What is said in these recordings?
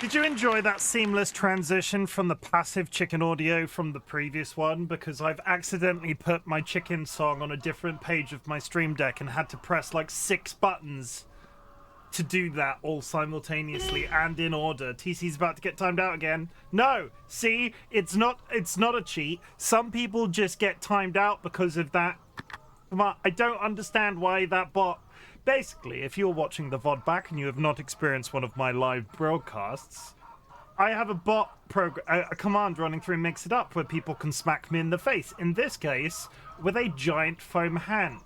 Did you enjoy that seamless transition from the passive chicken audio from the previous one? Because I've accidentally put my chicken song on a different page of my stream deck and had to press like 6 buttons to do that all simultaneously and in order. TC's about to get timed out again. No! See? It's not a cheat. Some people just get timed out because of that. Come on, I don't understand why that bot... Basically, if you're watching the VOD back and you have not experienced one of my live broadcasts, I have a bot a command running through Mix It Up where people can smack me in the face. In this case, with a giant foam hand.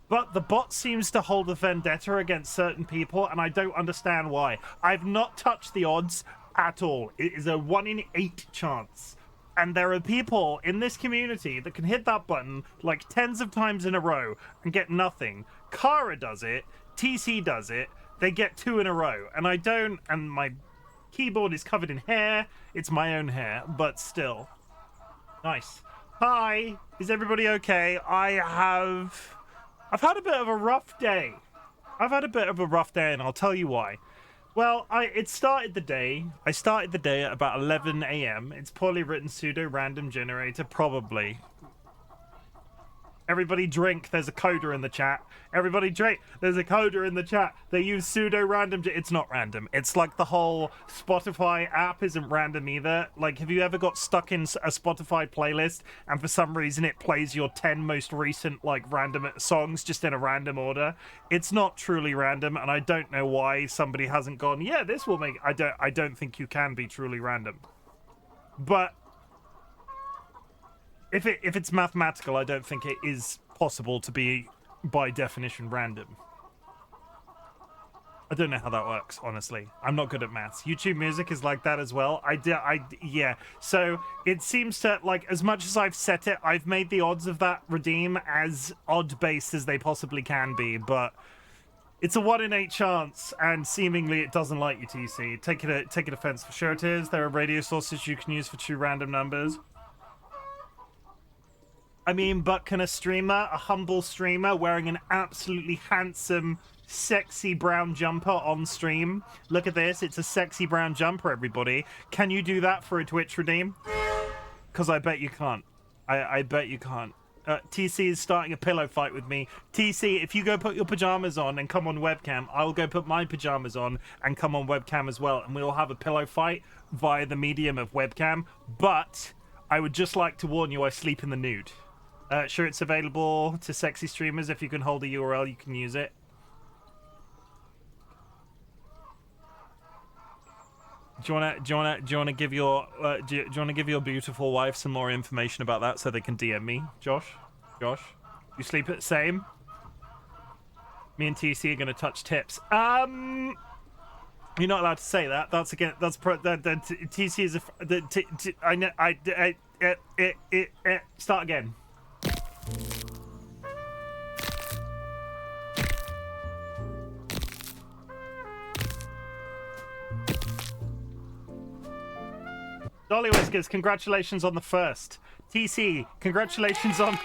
But the bot seems to hold a vendetta against certain people, and I don't understand why. I've not touched the odds at all. It is a 1 in 8 chance. And there are people in this community that can hit that button like tens of times in a row and get nothing. Kara does it, TC does it, they get 2 in a row. And I don't, and my keyboard is covered in hair. It's my own hair, but still. Nice. Hi, is everybody okay? I've had a bit of a rough day. And I'll tell you why. Well, I started the day at about 11 a.m. It's poorly written pseudo-random generator, probably. Everybody drink, there's a coder in the chat. Everybody drink, there's a coder in the chat. They use pseudo-random, it's not random. It's like the whole Spotify app isn't random either. Like, have you ever got stuck in a Spotify playlist and for some reason it plays your 10 most recent, like, random songs just in a random order? It's not truly random, and I don't know why somebody hasn't gone, yeah, this will make... I don't think you can be truly random. But... If it's mathematical, I don't think it is possible to be, by definition, random. I don't know how that works, honestly. I'm not good at maths. YouTube music is like that as well. Yeah. So it seems to, like, as much as I've set it, I've made the odds of that redeem as odd-based as they possibly can be, but it's a 1 in 8 chance, and seemingly it doesn't like you, TC. Take it offense. For sure it is. There are radio sources you can use for 2 random numbers. I mean, but can a humble streamer wearing an absolutely handsome, sexy brown jumper on stream? Look at this, it's a sexy brown jumper, everybody. Can you do that for a Twitch redeem? Because I bet you can't. I bet you can't. TC is starting a pillow fight with me. TC, if you go put your pajamas on and come on webcam, I will go put my pajamas on and come on webcam as well, and we'll have a pillow fight via the medium of webcam. But I would just like to warn you, I sleep in the nude. Sure, it's available to sexy streamers. If you can hold a URL, you can use it. Do you wanna give your beautiful wife some more information about that so they can DM me, Josh? You sleep at the same? Me and TC are gonna touch tips. You're not allowed to say that. That's again. That's TC is a. Start again. DollyWhiskers, congratulations on the first. TC, congratulations on...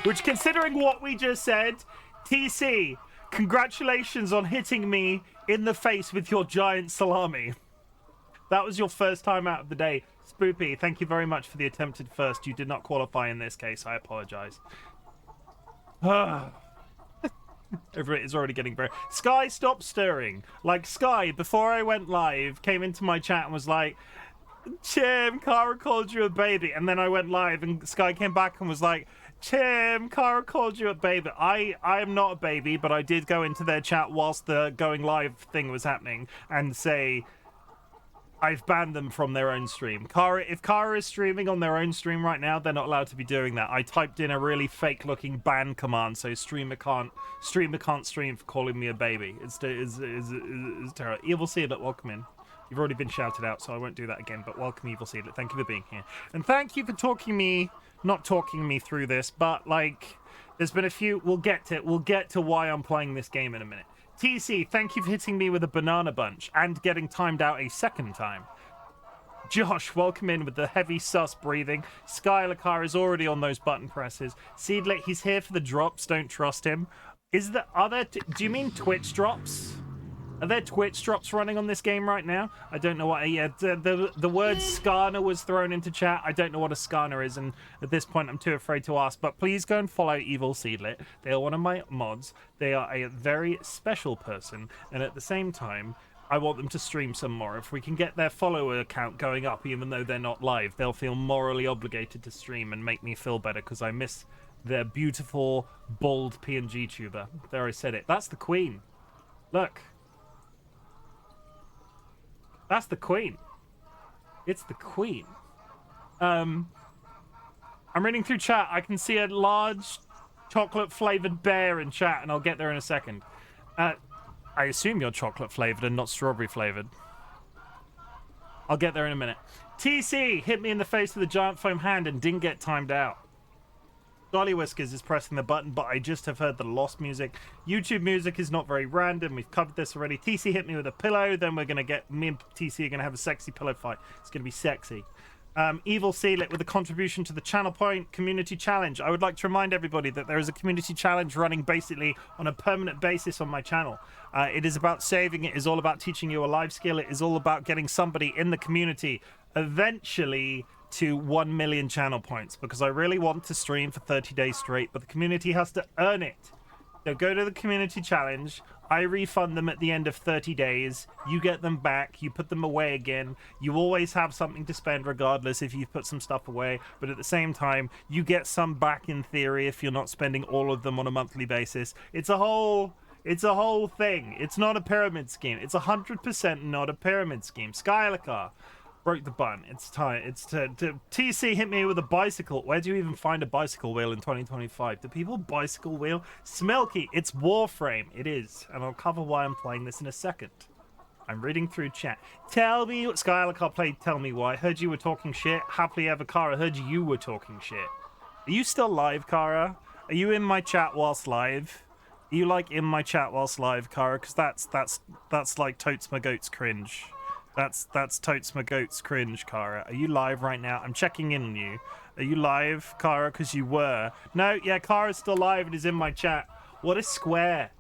Which, considering what we just said, TC, congratulations on hitting me in the face with your giant salami. That was your first time out of the day. Spoopy, thank you very much for the attempted first. You did not qualify in this case. I apologize. It's already getting very... Sky, stop stirring. Like, Sky, before I went live, came into my chat and was like, Chim, Kara called you a baby. And then I went live and Sky came back and was like, Chim, Kara called you a baby. I am not a baby, but I did go into their chat whilst the going live thing was happening and say... I've banned them from their own stream. If Kara is streaming on their own stream right now, they're not allowed to be doing that. I typed in a really fake-looking ban command, so streamer can't stream for calling me a baby. It's terrible. Evil Seedlet, welcome in. You've already been shouted out, so I won't do that again. But welcome, Evil Seedlet. Thank you for being here, and thank you for not talking me through this. But like, there's been a few. We'll get to why I'm playing this game in a minute. TC, thank you for hitting me with a banana bunch and getting timed out a second time. Josh, welcome in with the heavy sus breathing. Skylakar is already on those button presses. Seedlet, he's here for the drops. Don't trust him. Do you mean Twitch drops? Are there Twitch drops running on this game right now? I don't know what. Yeah, the word scanner was thrown into chat. I don't know what a scanner is, and at this point, I'm too afraid to ask. But please go and follow Evil Seedlet. They are one of my mods. They are a very special person, and at the same time, I want them to stream some more. If we can get their follower count going up, even though they're not live, they'll feel morally obligated to stream and make me feel better because I miss their beautiful, bold PNG tuber. There, I said it. That's the Queen. Look. That's the Queen. It's the Queen. I'm reading through chat. I can see a large chocolate-flavored bear in chat, and I'll get there in a second. I assume you're chocolate-flavored and not strawberry-flavored. I'll get there in a minute. TC hit me in the face with a giant foam hand and didn't get timed out. DollyWhiskers is pressing the button, but I just have heard the lost music. YouTube music is not very random. We've covered this already. TC hit me with a pillow. Then we're going to get... Me and TC are going to have a sexy pillow fight. It's going to be sexy. Evil Seedlet with a contribution to the channel point community challenge. I would like to remind everybody that there is a community challenge running basically on a permanent basis on my channel. It is about saving. It is all about teaching you a life skill. It is all about getting somebody in the community eventually to 1 million channel points, because I really want to stream for 30 days straight, but the community has to earn it. So go to the community challenge. I refund them at the end of 30 days. You get them back. You put them away again. You always have something to spend regardless if you put some stuff away, but at the same time, you get some back in theory if you're not spending all of them on a monthly basis. It's a whole thing. It's not a pyramid scheme. It's 100% not a pyramid scheme. Skylacar broke the button. It's time. It's to TC hit me with a bicycle. Where do you even find a bicycle wheel in 2025? Do people bicycle wheel? Smelky, it's Warframe. It is. And I'll cover why I'm playing this in a second. I'm reading through chat. Tell me what Skylar played. Tell me why. I heard you were talking shit. Happily ever, Kara. I heard you were talking shit. Are you still live, Kara? Are you in my chat whilst live? Are you like in my chat whilst live, Kara? Because that's like totes my goats cringe. That's totes my goats cringe, Kara. Are you live right now? I'm checking in on you. Are you live, Kara? Because you were. No, yeah, Kara's still live and is in my chat. What a square.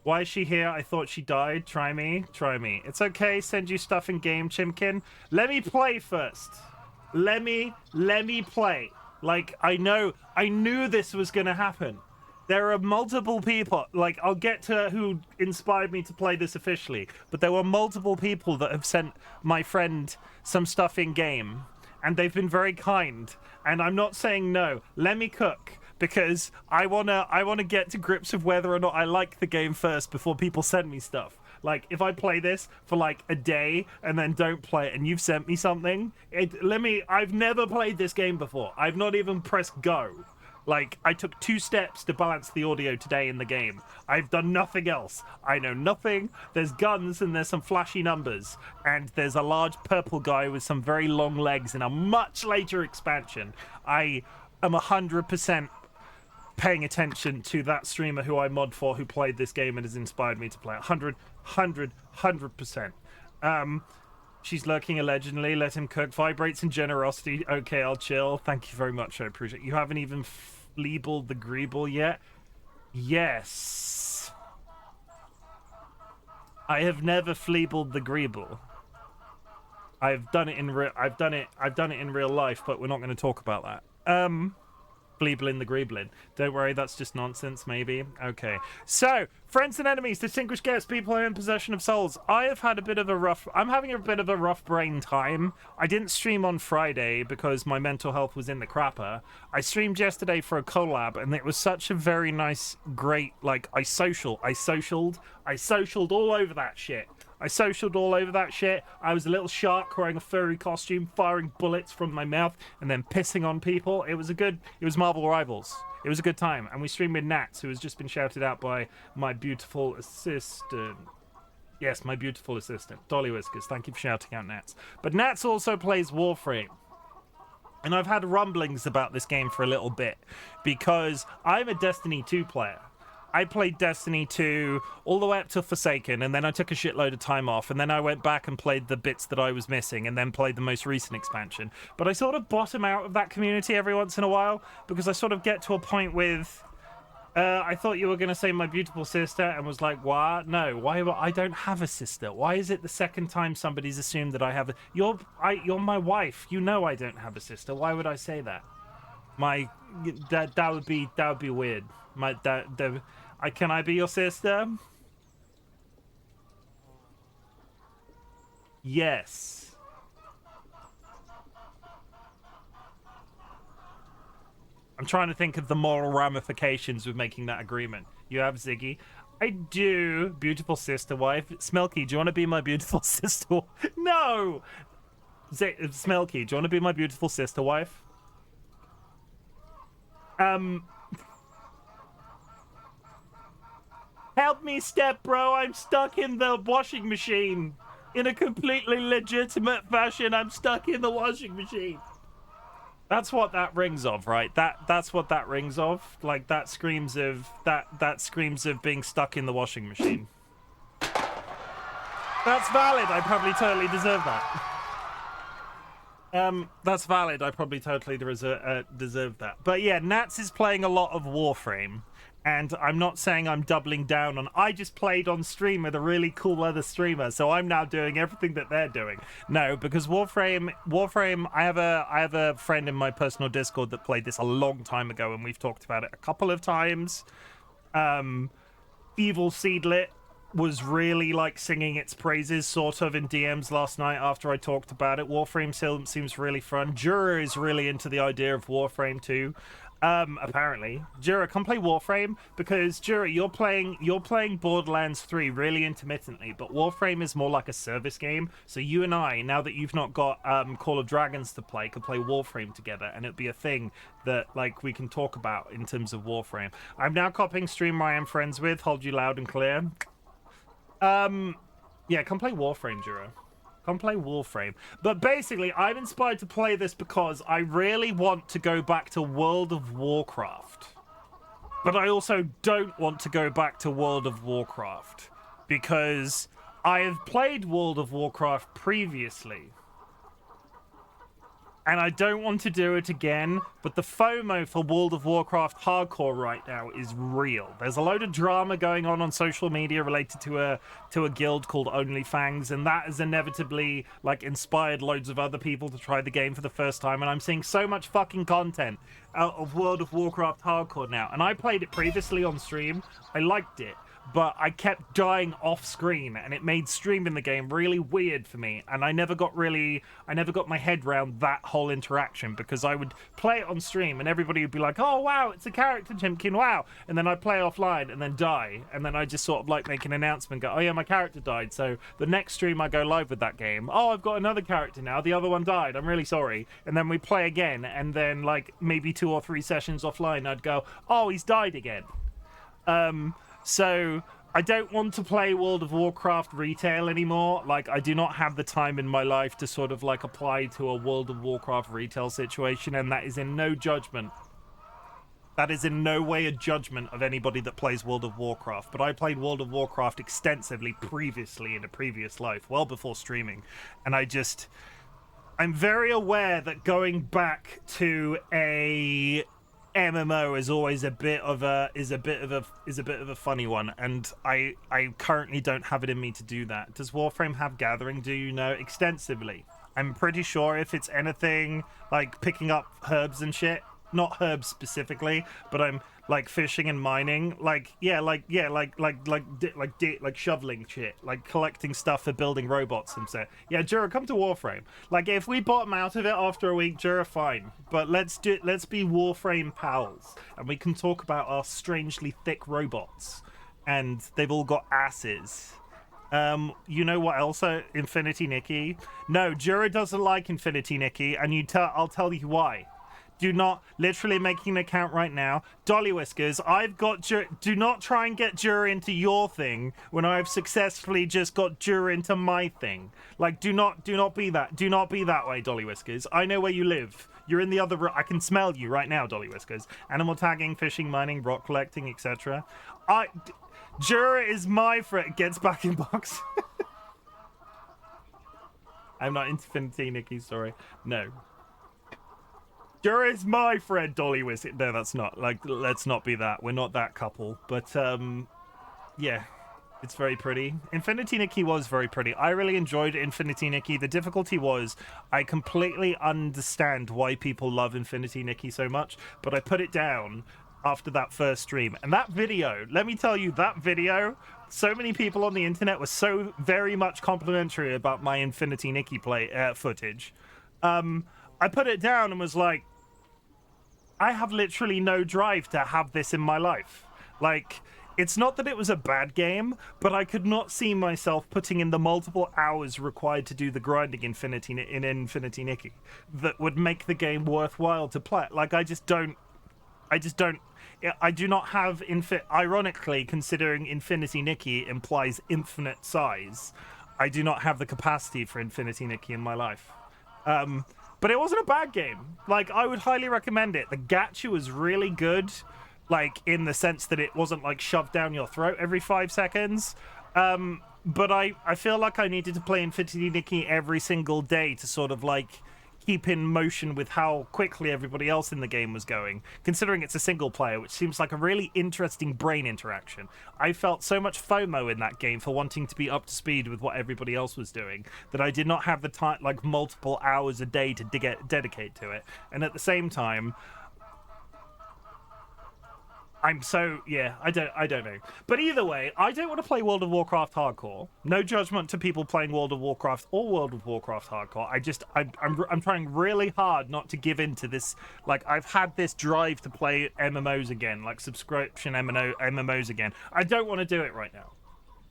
Why is she here? I thought she died. Try me. Try me. It's okay. Send you stuff in game, Chimken. Let me play first. Let me play. Like, I knew this was going to happen. There are multiple people, like, I'll get to who inspired me to play this officially, but there were multiple people that have sent my friend some stuff in-game, and they've been very kind, and I'm not saying no. Let me cook, because I wanna get to grips with whether or not I like the game first before people send me stuff. Like, if I play this for, like, a day and then don't play it and you've sent me something, I've never played this game before. I've not even pressed go. Like, I took 2 steps to balance the audio today in the game. I've done nothing else. I know nothing. There's guns and there's some flashy numbers. And there's a large purple guy with some very long legs in a much later expansion. I am 100% paying attention to that streamer who I mod for who played this game and has inspired me to play it. 100%. She's lurking allegedly. Let him cook. Vibrates in generosity. Okay, I'll chill. Thank you very much. I appreciate it. You haven't even fleebled the greeble yet? Yes. I have never fleebled the greeble. I've done it in real life, but we're not going to talk about that. Fleebling the greeblin. Don't worry, that's just nonsense, maybe. Okay. So, friends and enemies, distinguished guests, people who are in possession of souls. I'm having a bit of a rough brain time. I didn't stream on Friday because my mental health was in the crapper. I streamed yesterday for a collab, and it was such a very nice, great, like, I socialed all over that shit. I was a little shark wearing a furry costume, firing bullets from my mouth, and then pissing on people. It was Marvel Rivals. It was a good time. And we streamed with Nats, who has just been shouted out by my beautiful assistant. Yes, my beautiful assistant, DollyWhiskers. Thank you for shouting out Nats. But Nats also plays Warframe. And I've had rumblings about this game for a little bit, because I'm a Destiny 2 player. I played Destiny 2 all the way up to Forsaken, and then I took a shitload of time off, and then I went back and played the bits that I was missing, and then played the most recent expansion. But I sort of bottom out of that community every once in a while, because I sort of get to a point with I thought you were going to say my beautiful sister and was like, what? No, why? I don't have a sister. Why is it the second time somebody's assumed that I have a... You're my wife. You know I don't have a sister. Why would I say that? That would be weird. Can I be your sister? Yes. I'm trying to think of the moral ramifications with making that agreement. You have Ziggy. I do. Beautiful sister wife. Smelky, do you want to be my beautiful sister? No! Smelky, do you want to be my beautiful sister wife? Help me, step bro. I'm stuck in the washing machine. In a completely legitimate fashion, I'm stuck in the washing machine. That's what that rings of, right? That's what that rings of. Like that screams of being stuck in the washing machine. That's valid. I probably totally deserve that. That's valid. I probably totally deserve that. But yeah, Nats is playing a lot of Warframe. And I'm not saying I'm doubling down on... I just played on stream with a really cool other streamer, so I'm now doing everything that they're doing. No, because Warframe... I have a friend in my personal Discord that played this a long time ago, and we've talked about it a couple of times. Evil Seedlit was really, like, singing its praises, sort of, in DMs last night after I talked about it. Warframe seems really fun. Jura is really into the idea of Warframe, too. Apparently. Jura, come play Warframe, because Jura, you're playing Borderlands 3 really intermittently, but Warframe is more like a service game, so you and I, now that you've not got Call of Dragons to play, could play Warframe together, and it'd be a thing that, like, we can talk about in terms of Warframe. I'm now copying streamer I am friends with, hold you loud and clear. Yeah, come play Warframe, Jura. Come play Warframe. But basically, I'm inspired to play this because I really want to go back to World of Warcraft. But I also don't want to go back to World of Warcraft because I have played World of Warcraft previously. And I don't want to do it again, but the FOMO for World of Warcraft hardcore right now is real. There's a load of drama going on social media related to a guild called OnlyFangs, and that has inevitably, like, inspired loads of other people to try the game for the first time, and I'm seeing so much fucking content out of World of Warcraft hardcore now. And I played it previously on stream. I liked it. But I kept dying off screen, and it made streaming the game really weird for me, and I never got my head around that whole interaction, because I would play it on stream and everybody would be like, oh wow, it's a character, Chimken, wow, and then I'd play offline and then die, and then I just sort of like make an announcement, go, oh yeah, my character died, so the next stream I go live with that game, oh, I've got another character now, the other one died, I'm really sorry, and then we play again, and then like maybe 2 or 3 sessions offline I'd go, oh, he's died again. So I don't want to play World of Warcraft retail anymore. Like, I do not have the time in my life to sort of like apply to a World of Warcraft retail situation, and that is in no judgment. That is in no way a judgment of anybody that plays World of Warcraft, but I played World of Warcraft extensively previously in a previous life, well before streaming, and I'm very aware that going back to a MMO is always a bit of a funny one, and I currently don't have it in me to do that. Does Warframe have gathering? Do you know? Extensively. I'm pretty sure if it's anything like picking up herbs and shit, not herbs specifically, but I'm like fishing and mining, like shoveling shit, like collecting stuff for building robots and stuff. Yeah, Jura, come to Warframe. Like, if we bottom out of it after a week, Jura, fine. But let's be Warframe pals, and we can talk about our strangely thick robots, and they've all got asses. You know what else? Infinity Nikki. No, Jura doesn't like Infinity Nikki, and I'll tell you why. Do not, literally making an account right now. DollyWhiskers, I've got do not try and get Jura into your thing when I've successfully just got Jura into my thing. Like, do not be that. Do not be that way, DollyWhiskers. I know where you live. You're in the other room. I can smell you right now, DollyWhiskers. Animal tagging, fishing, mining, rock collecting, etc. Jura is my friend. Gets back in box. I'm not Infinity Nikki, sorry. No. Sure is my friend DollyWhiskers. No, that's not. Like, let's not be that. We're not that couple. But, yeah. It's very pretty. Infinity Nikki was very pretty. I really enjoyed Infinity Nikki. The difficulty was I completely understand why people love Infinity Nikki so much, but I put it down after that first stream. And that video, let me tell you, that video, so many people on the internet were so very much complimentary about my Infinity Nikki play footage. I put it down and was like, I have literally no drive to have this in my life. Like, it's not that it was a bad game, but I could not see myself putting in the multiple hours required to do the grinding in Infinity Nikki that would make the game worthwhile to play. Like, I do not have ironically, considering Infinity Nikki implies infinite size, I do not have the capacity for Infinity Nikki in my life. But it wasn't a bad game. Like, I would highly recommend it. The gacha was really good. Like, in the sense that it wasn't, like, shoved down your throat every 5 seconds. But I feel like I needed to play Infinity Nikki every single day to sort of, like, keep in motion with how quickly everybody else in the game was going, considering it's a single player, which seems like a really interesting brain interaction. I felt so much FOMO in that game for wanting to be up to speed with what everybody else was doing that I did not have the time, like, multiple hours a day to dedicate to it. And at the same time, I'm so, yeah, I don't know. But either way, I don't want to play World of Warcraft hardcore. No judgment to people playing World of Warcraft or World of Warcraft hardcore. I'm trying really hard not to give in to this. Like, I've had this drive to play MMOs again, like subscription MMOs again. I don't want to do it right now.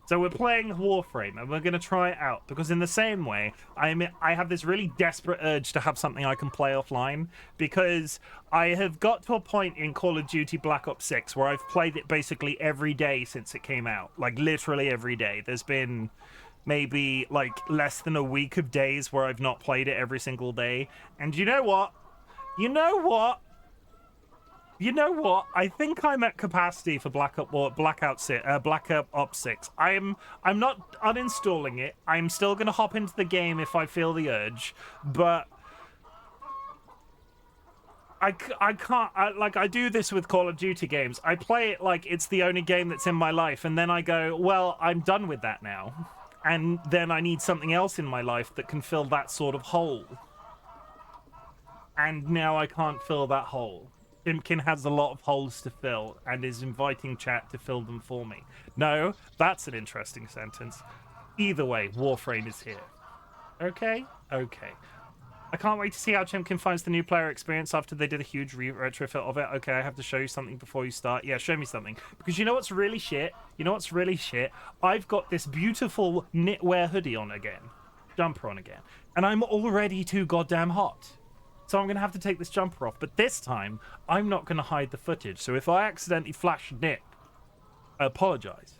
So we're playing Warframe, and we're going to try it out, because in the same way, I have this really desperate urge to have something I can play offline, because I have got to a point in Call of Duty Black Ops 6 where I've played it basically every day since it came out. Like, literally every day. There's been maybe, like, less than a week of days where I've not played it every single day. And you know what? You know what? I think I'm at capacity for Black Ops 6. I'm not uninstalling it. I'm still gonna hop into the game if I feel the urge, but I can't. I do this with Call of Duty games. I play it like it's the only game that's in my life, and then I go, well, I'm done with that now, and then I need something else in my life that can fill that sort of hole, and now I can't fill that hole. Chimken has a lot of holes to fill and is inviting chat to fill them for me. No, that's an interesting sentence. Either way, Warframe is here. Okay? Okay. I can't wait to see how Chimken finds the new player experience after they did a huge retrofit of it. Okay, I have to show you something before you start. Yeah, show me something. Because you know what's really shit? I've got this beautiful knitwear hoodie on again. Jumper on again. And I'm already too goddamn hot. So I'm going to have to take this jumper off. But this time, I'm not going to hide the footage. So if I accidentally flash knit, I apologize.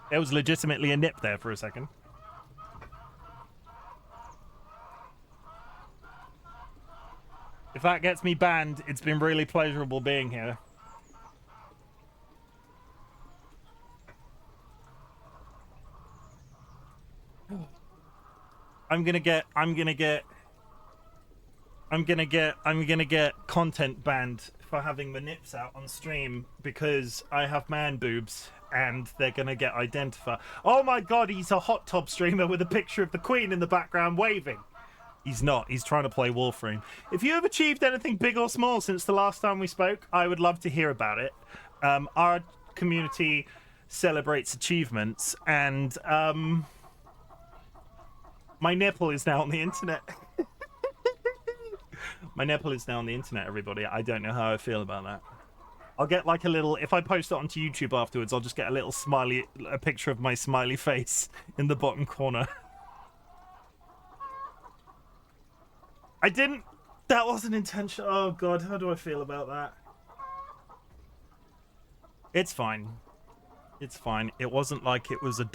There was legitimately a nip there for a second. If that gets me banned, it's been really pleasurable being here. I'm gonna get content banned for having my nips out on stream because I have man boobs and they're gonna get identified. Oh my god, he's a hot tub streamer with a picture of the Queen in the background waving. He's not. He's trying to play Warframe. If you have achieved anything big or small since the last time we spoke, I would love to hear about it. Our community celebrates achievements, and my nipple is now on the internet. My nipple is now on the internet, everybody. I don't know how I feel about that. I'll get like a little, if I post it onto YouTube afterwards, I'll just get a little smiley, a picture of my smiley face in the bottom corner. I didn't, that wasn't intentional. Oh god, how do I feel about that? It's fine. It's fine. It wasn't like it was a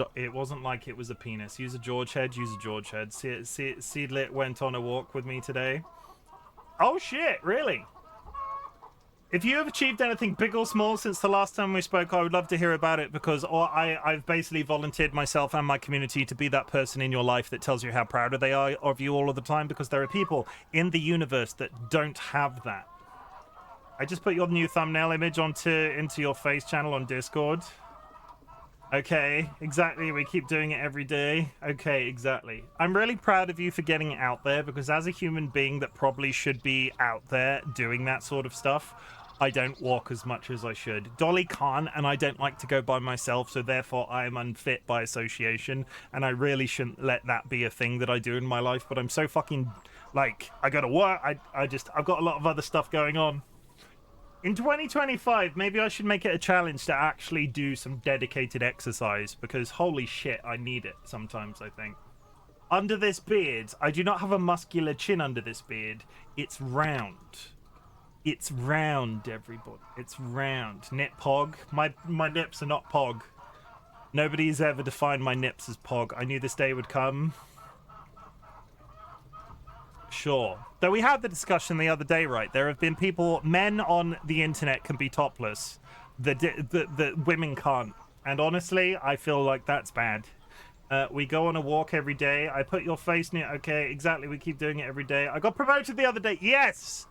penis. Use a George head, use a George head. Seedlit went on a walk with me today. Oh shit, really? If you have achieved anything big or small since the last time we spoke, I would love to hear about it, because I've basically volunteered myself and my community to be that person in your life that tells you how proud they are of you all of the time, because there are people in the universe that don't have that. I just put your new thumbnail image into your face channel on Discord. Okay, exactly. We keep doing it every day. Okay, exactly. I'm really proud of you for getting it out there, because as a human being that probably should be out there doing that sort of stuff, I don't walk as much as I should. Dolly can't, and I don't like to go by myself, so therefore I am unfit by association, and I really shouldn't let that be a thing that I do in my life, but I'm so fucking, like, I gotta work. I've got a lot of other stuff going on. In 2025, maybe I should make it a challenge to actually do some dedicated exercise, because holy shit, I need it sometimes, I think. Under this beard, I do not have a muscular chin under this beard. It's round. It's round, everybody. It's round. Nip pog. My nips are not pog. Nobody's ever defined my nips as pog. I knew this day would come. Sure. Though we had the discussion the other day, right? There have been people, men on the internet can be topless. The women can't. And honestly, I feel like that's bad. We go on a walk every day. I put your face near. Okay, exactly. We keep doing it every day. I got promoted the other day. Yes!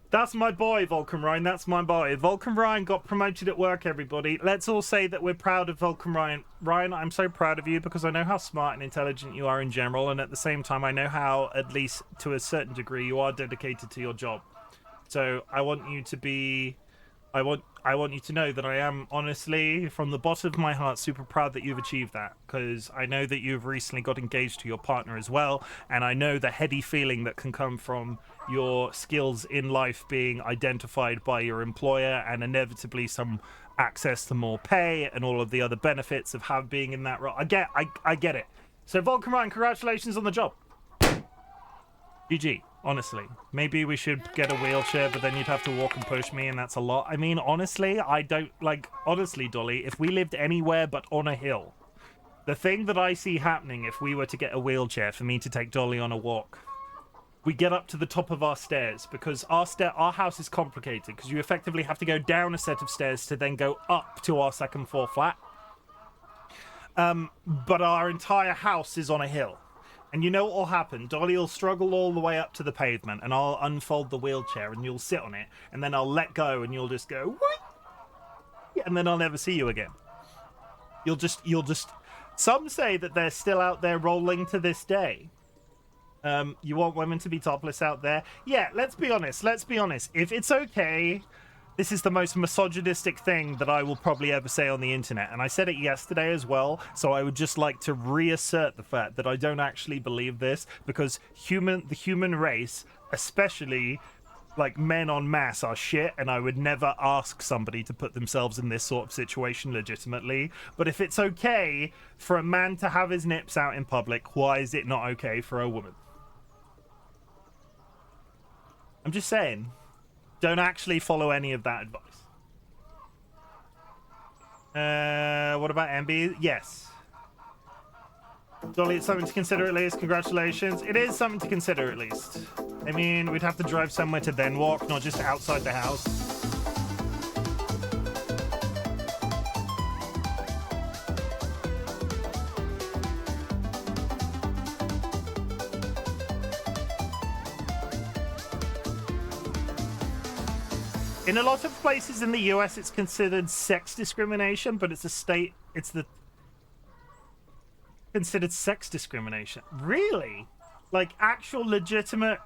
That's my boy, Vulcan Ryan. That's my boy. Vulcan Ryan got promoted at work, everybody. Let's all say that we're proud of Vulcan Ryan. Ryan, I'm so proud of you, because I know how smart and intelligent you are in general, and at the same time, I know how, at least to a certain degree, you are dedicated to your job. So I want you to be... I want you to know that I am, honestly, from the bottom of my heart, super proud that you've achieved that, because I know that you've recently got engaged to your partner as well, and I know the heady feeling that can come from your skills in life being identified by your employer, and inevitably some access to more pay and all of the other benefits of being in that role. I get it. So Vulcan Ryan, congratulations on the job. GG. Honestly, maybe we should get a wheelchair, but then you'd have to walk and push me, and that's a lot. I mean, honestly, I don't, like, honestly, Dolly, if we lived anywhere but on a hill, the thing that I see happening if we were to get a wheelchair for me to take Dolly on a walk, we get up to the top of our stairs, because our house is complicated, because you effectively have to go down a set of stairs to then go up to our second floor flat. But our entire house is on a hill. And you know what will happen? Dolly will struggle all the way up to the pavement, and I'll unfold the wheelchair, and you'll sit on it, and then I'll let go, and you'll just go, what? And then I'll never see you again. You'll just... Some say that they're still out there rolling to this day. You want women to be topless out there? Yeah, let's be honest. If it's okay... This is the most misogynistic thing that I will probably ever say on the internet, and I said it yesterday as well, so I would just like to reassert the fact that I don't actually believe this, because the human race, especially like men en masse, are shit, and I would never ask somebody to put themselves in this sort of situation legitimately. But if it's okay for a man to have his nips out in public, why is it not okay for a woman? I'm just saying. Don't actually follow any of that advice. What about MB? Yes. Dolly, it's something to consider at least. Congratulations. It is something to consider at least. I mean, we'd have to drive somewhere to then walk, not just outside the house. In a lot of places in the US, it's considered sex discrimination, but considered sex discrimination. Really? Like actual legitimate,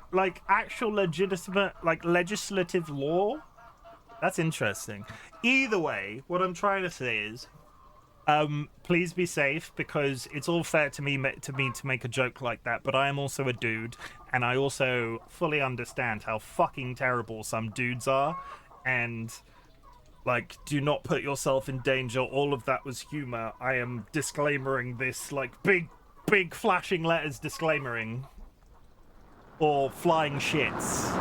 legislative law? That's interesting. Either way, what I'm trying to say is, please be safe, because it's all fair to me to make a joke like that, but I am also a dude, and I also fully understand how fucking terrible some dudes are. And, like, do not put yourself in danger. All of that was humor. I am disclaimering this, like, big flashing letters disclaimering. Or flying shits.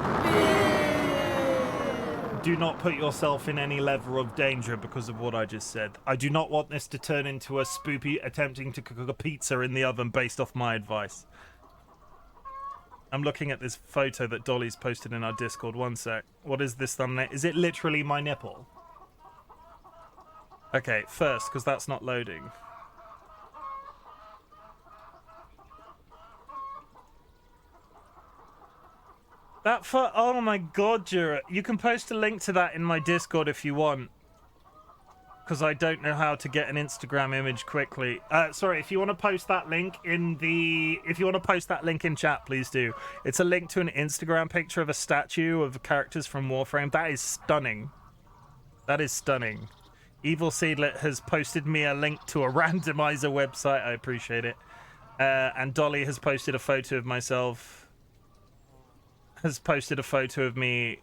Do not put yourself in any level of danger because of what I just said. I do not want this to turn into a spoopy attempting to cook a pizza in the oven based off my advice. I'm looking at this photo that Dolly's posted in our Discord. One sec. What is this thumbnail? Is it literally my nipple? Okay, first, because that's not loading. That for oh my god, Jura. You can post a link to that in my Discord if you want. Because I don't know how to get an Instagram image quickly. Sorry, if you want to post that link in the... If you want to post that link in chat, please do. It's a link to an Instagram picture of a statue of characters from Warframe. That is stunning. That is stunning. Evil Seedlet has posted me a link to a randomizer website. I appreciate it. And Dolly has posted a photo of myself. Has posted a photo of me...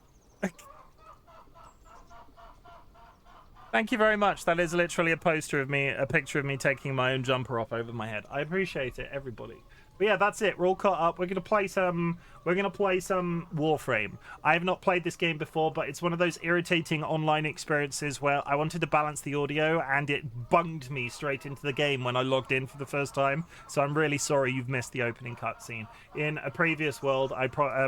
Thank you very much. That is literally a poster of me, a picture of me taking my own jumper off over my head. I appreciate it, everybody. But yeah, that's it. We're all caught up. We're gonna play some Warframe. I have not played this game before, but it's one of those irritating online experiences where I wanted to balance the audio and it bunged me straight into the game when I logged in for the first time. So I'm really sorry you've missed the opening cutscene. In a previous world,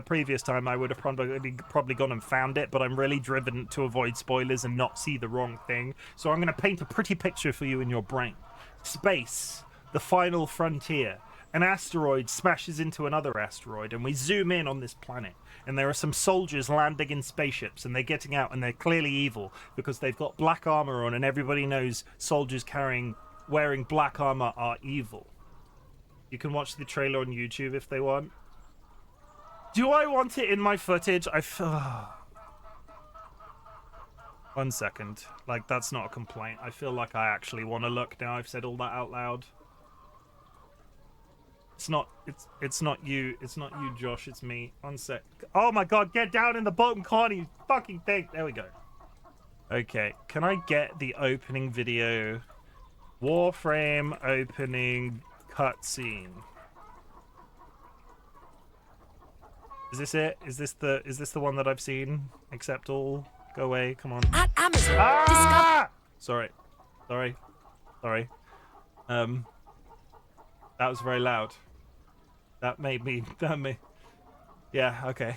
previous time I would have probably gone and found it, but I'm really driven to avoid spoilers and not see the wrong thing. So I'm gonna paint a pretty picture for you in your brain. Space, the final frontier. An asteroid smashes into another asteroid, and we zoom in on this planet. And there are some soldiers landing in spaceships, and they're getting out, and they're clearly evil because they've got black armor on, and everybody knows soldiers wearing black armor are evil. You can watch the trailer on YouTube if they want. Do I want it in my footage? One second. Like, that's not a complaint. I feel like I actually want to look now. I've said all that out loud. It's not you, Josh, it's me. One sec. Oh my god, get down in the bottom corner, you fucking thing. There we go. Okay, can I get the opening video? Warframe opening cutscene. Is this it? Is this the one that I've seen? Accept all. Go away, come on. At Amazon, ah! Sorry. That was very loud. That made me... Yeah, okay.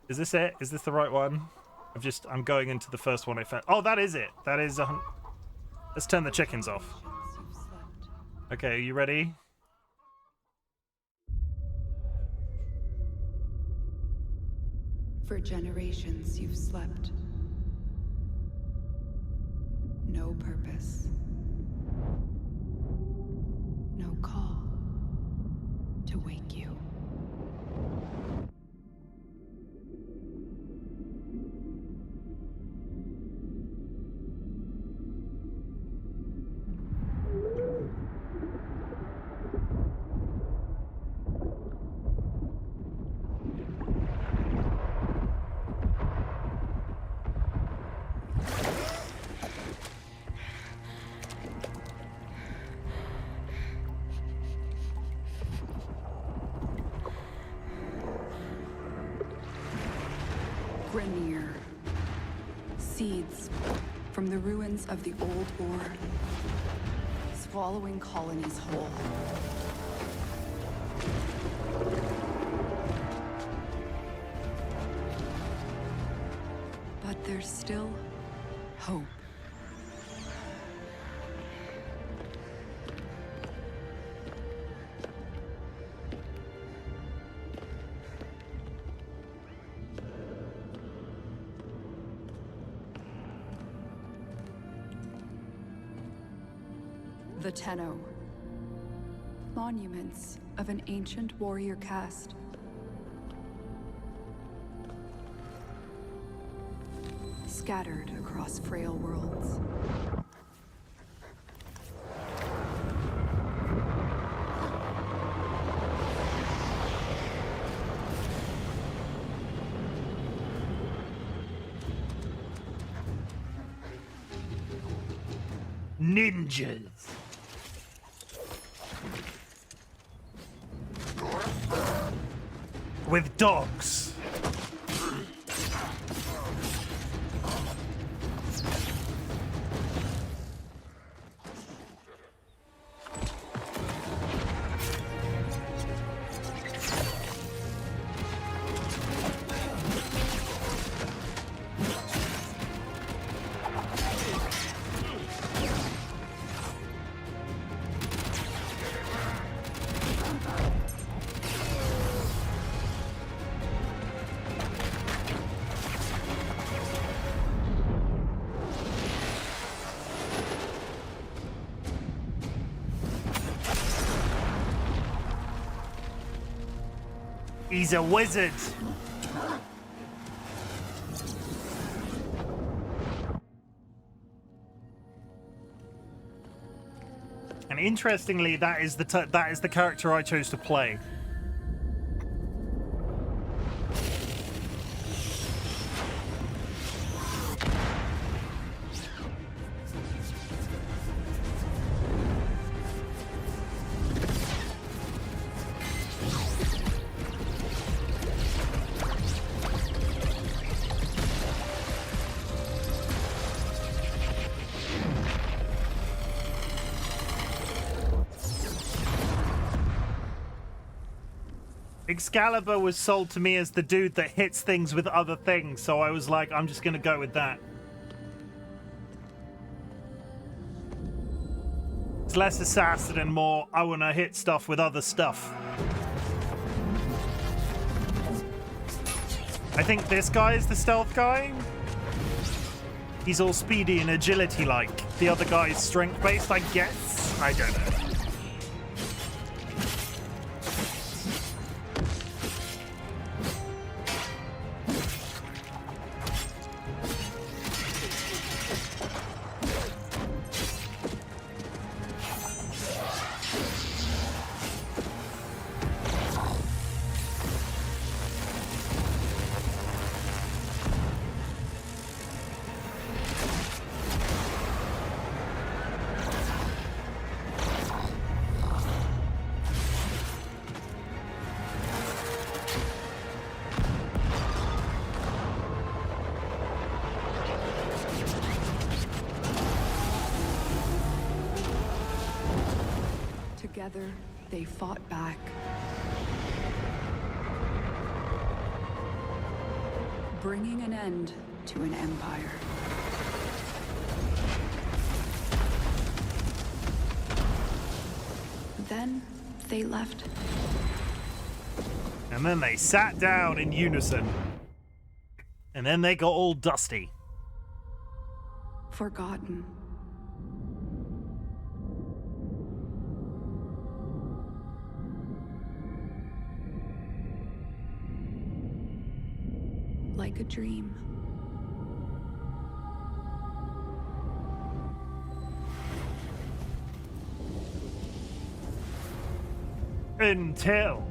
Is this it? Is this the right one? I'm going into the first one I found. Oh, that is it. That is... Let's turn the chickens off. Okay, are you ready? For generations you've slept. No purpose. No call to wake you. Seeds from the ruins of the old war, swallowing colonies whole. But there's still hope. The Tenno. Monuments of an ancient warrior caste. Scattered across frail worlds. Ninjas. With dogs. He's a wizard. And interestingly, that is the character I chose to play. Excalibur was sold to me as the dude that hits things with other things, so I was like, I'm just gonna go with that. It's less assassin and more, I wanna hit stuff with other stuff. I think this guy is the stealth guy. He's all speedy and agility-like. The other guy is strength-based, I guess? I don't know. Together, they fought back. Bringing an end to an empire. Then, they left. And then they sat down in unison. And then they got all dusty. Forgotten. Like a dream. Until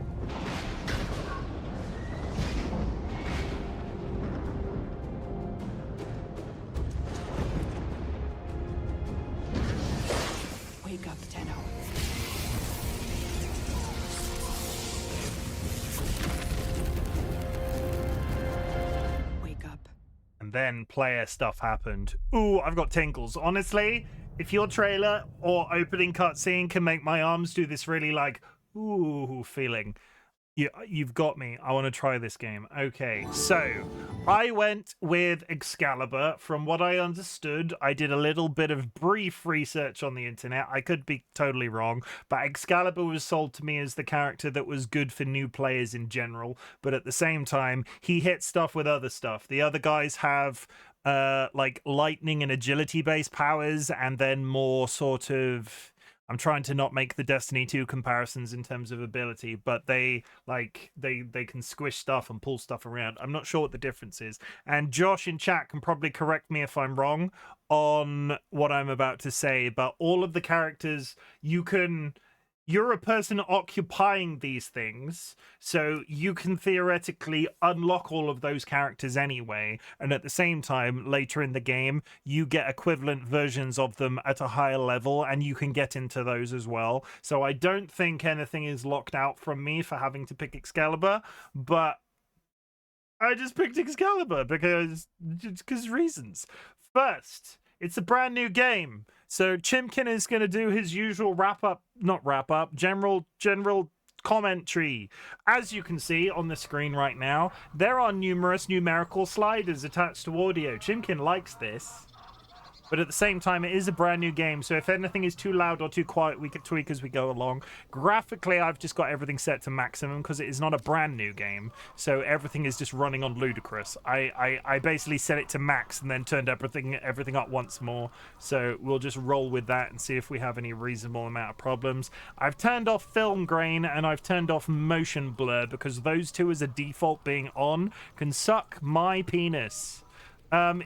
Wake up, Tenno. Wake up. and then player stuff happened. Ooh, I've got tingles. Honestly, if your trailer or opening cutscene can make my arms do this really like ooh feeling, you've got me. I want to try this game. Okay, so I went with Excalibur. From what I understood, I did a little bit of brief research on the internet. I could be totally wrong, but Excalibur was sold to me as the character that was good for new players in general, but at the same time, he hits stuff with other stuff. The other guys have like lightning and agility based powers, and then more sort of, I'm trying to not make the Destiny 2 comparisons in terms of ability, but they can squish stuff and pull stuff around. I'm not sure what the difference is. And Josh in chat can probably correct me if I'm wrong on what I'm about to say, but all of the characters you're a person occupying these things, so you can theoretically unlock all of those characters anyway, and at the same time, later in the game, you get equivalent versions of them at a higher level, and you can get into those as well. So I don't think anything is locked out from me for having to pick Excalibur, but I just picked Excalibur because reasons. First, it's a brand new game. So Chimken is going to do his usual general commentary. As you can see on the screen right now, there are numerous numerical sliders attached to audio. Chimken likes this. But at the same time, it is a brand new game, so if anything is too loud or too quiet, we could tweak as we go along. Graphically, I've just got everything set to maximum because it is not a brand new game, so everything is just running on ludicrous. I basically set it to max and then turned everything up once more, so we'll just roll with that and see if we have any reasonable amount of problems. I've turned off film grain and I've turned off motion blur because those two as a default being on can suck my penis.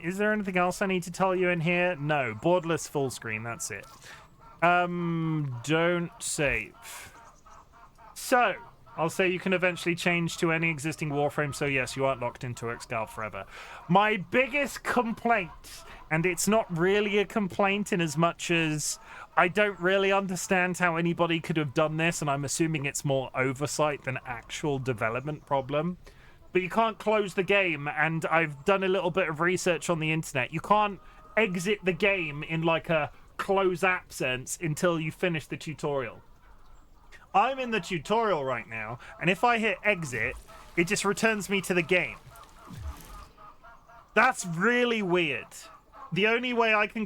Is there anything else I need to tell you in here? No. Borderless full screen, that's it. Don't save. So, I'll say you can eventually change to any existing Warframe, so yes, you aren't locked into Excal forever. My biggest complaint, and it's not really a complaint in as much as I don't really understand how anybody could have done this, and I'm assuming it's more oversight than actual development problem. But you can't close the game, and I've done a little bit of research on the internet. You can't exit the game in like a close app sense until you finish the tutorial. I'm in the tutorial right now, and if I hit exit, it just returns me to the game. That's really weird. The only way I can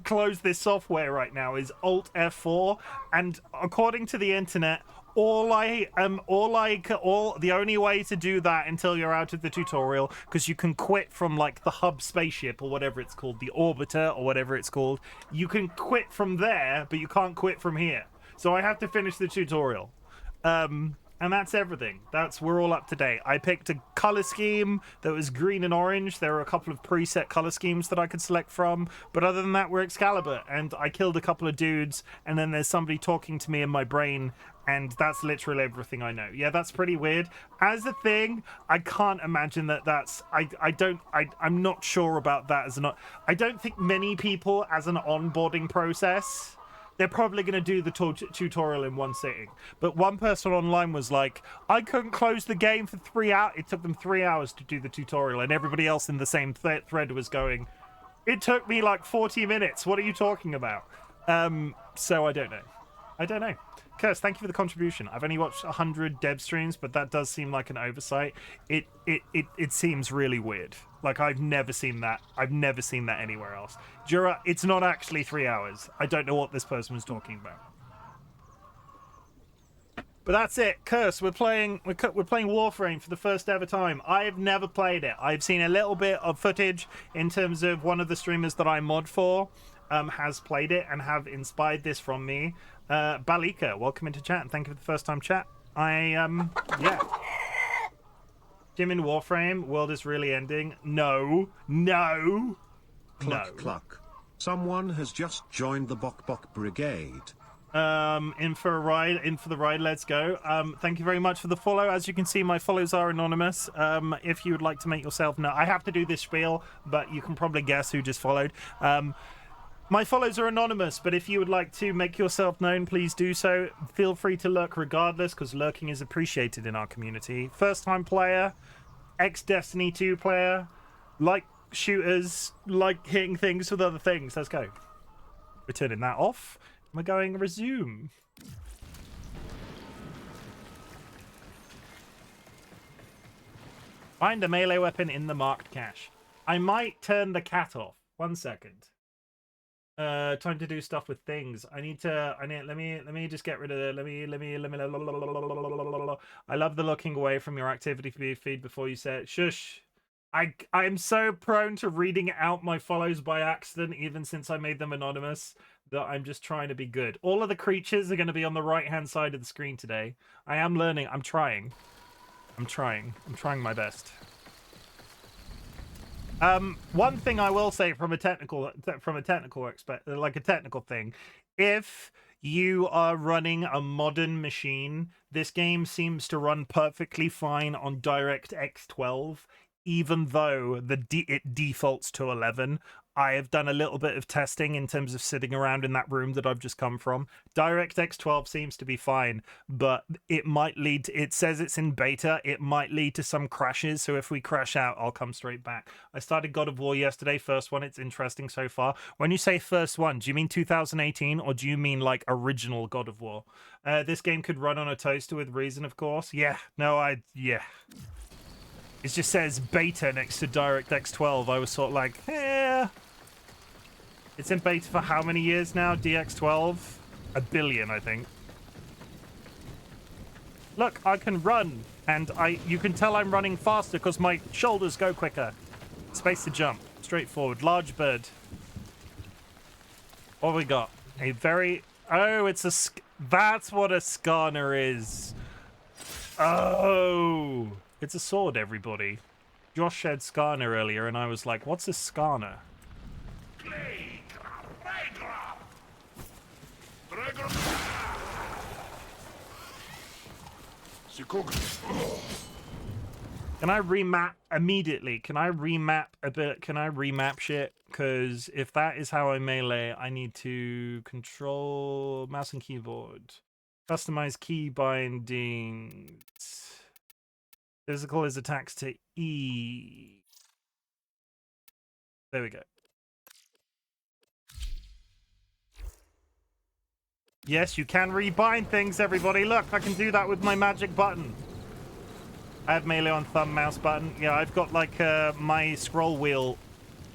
close this software right now is Alt F4, and according to the internet, the only way to do that until you're out of the tutorial, because you can quit from like the hub spaceship or whatever it's called, the orbiter or whatever it's called. You can quit from there, but you can't quit from here. So I have to finish the tutorial. And that's everything. We're all up to date. I picked a color scheme that was green and orange. There are a couple of preset color schemes that I could select from. But other than that, we're Excalibur. And I killed a couple of dudes. And then there's somebody talking to me in my brain. And that's literally everything I know. Yeah, that's pretty weird. As a thing, I can't imagine that's... I'm not sure about that as an... I don't think many people as an onboarding process... They're probably going to do the tutorial in one sitting. But one person online was like, I couldn't close the game for 3 hours. It took them 3 hours to do the tutorial. And everybody else in the same thread was going, it took me like 40 minutes. What are you talking about? So I don't know. Curse, thank you for the contribution. I've only watched 100 dev streams, but that does seem like an oversight. It seems really weird. Like, I've never seen that. I've never seen that anywhere else. Jura, it's not actually 3 hours. I don't know what this person was talking about. But that's it. Curse, we're playing Warframe for the first ever time. I've never played it. I've seen a little bit of footage in terms of one of the streamers that I mod for has played it and have inspired this from me. Balika, welcome into chat and thank you for the first time chat. Yeah. Chim in Warframe, world is really ending. No. Cluck, cluck. Someone has just joined the Bok Brigade. In for the ride, let's go. Thank you very much for the follow. As you can see, my follows are anonymous. If you would like to make yourself known, I have to do this spiel, but you can probably guess who just followed. My follows are anonymous, but if you would like to make yourself known, please do so. Feel free to lurk regardless, because lurking is appreciated in our community. First-time player, ex-Destiny 2 player, like shooters, like hitting things with other things. Let's go. We're turning that off. We're going resume. Find a melee weapon in the marked cache. I might turn the cat off. 1 second. Time to do stuff with things. Let me just get rid of it. I love the looking away from your activity feed before you say it. Shush. I'm so prone to reading out my follows by accident, even since I made them anonymous, that I'm just trying to be good. All of the creatures are going to be on the right-hand side of the screen today. I am learning. I'm trying my best. One thing I will say from a technical thing, if you are running a modern machine, this game seems to run perfectly fine on DirectX 12, even though it defaults to 11. I have done a little bit of testing in terms of sitting around in that room that I've just come from. DirectX 12 seems to be fine, but it might lead to, it says it's in beta, it might lead to some crashes, so if we crash out, I'll come straight back. I started God of War yesterday, first one, it's interesting so far. When you say first one, do you mean 2018, or do you mean like original God of War? This game could run on a toaster with reason, of course. Yeah, no, yeah. It just says beta next to DirectX 12. I was sort of like, eh. It's in beta for how many years now? DX12? A billion, I think. Look, I can run, and you can tell I'm running faster because my shoulders go quicker. Space to jump. Straightforward. Large bird. What have we got? A very... Oh, it's a... That's what a skarner is. Oh. It's a sword, everybody. Josh said skarner earlier, and I was like, what's a skarner? Can I remap immediately? Can I remap a bit? Can I remap shit? Because if that is how I melee, I need to control mouse and keyboard. Customize key bindings. Physical is attacks to E. There we go. Yes, you can rebind things, everybody. Look, I can do that with my magic button. I have melee on thumb, mouse button. Yeah, I've got like my scroll wheel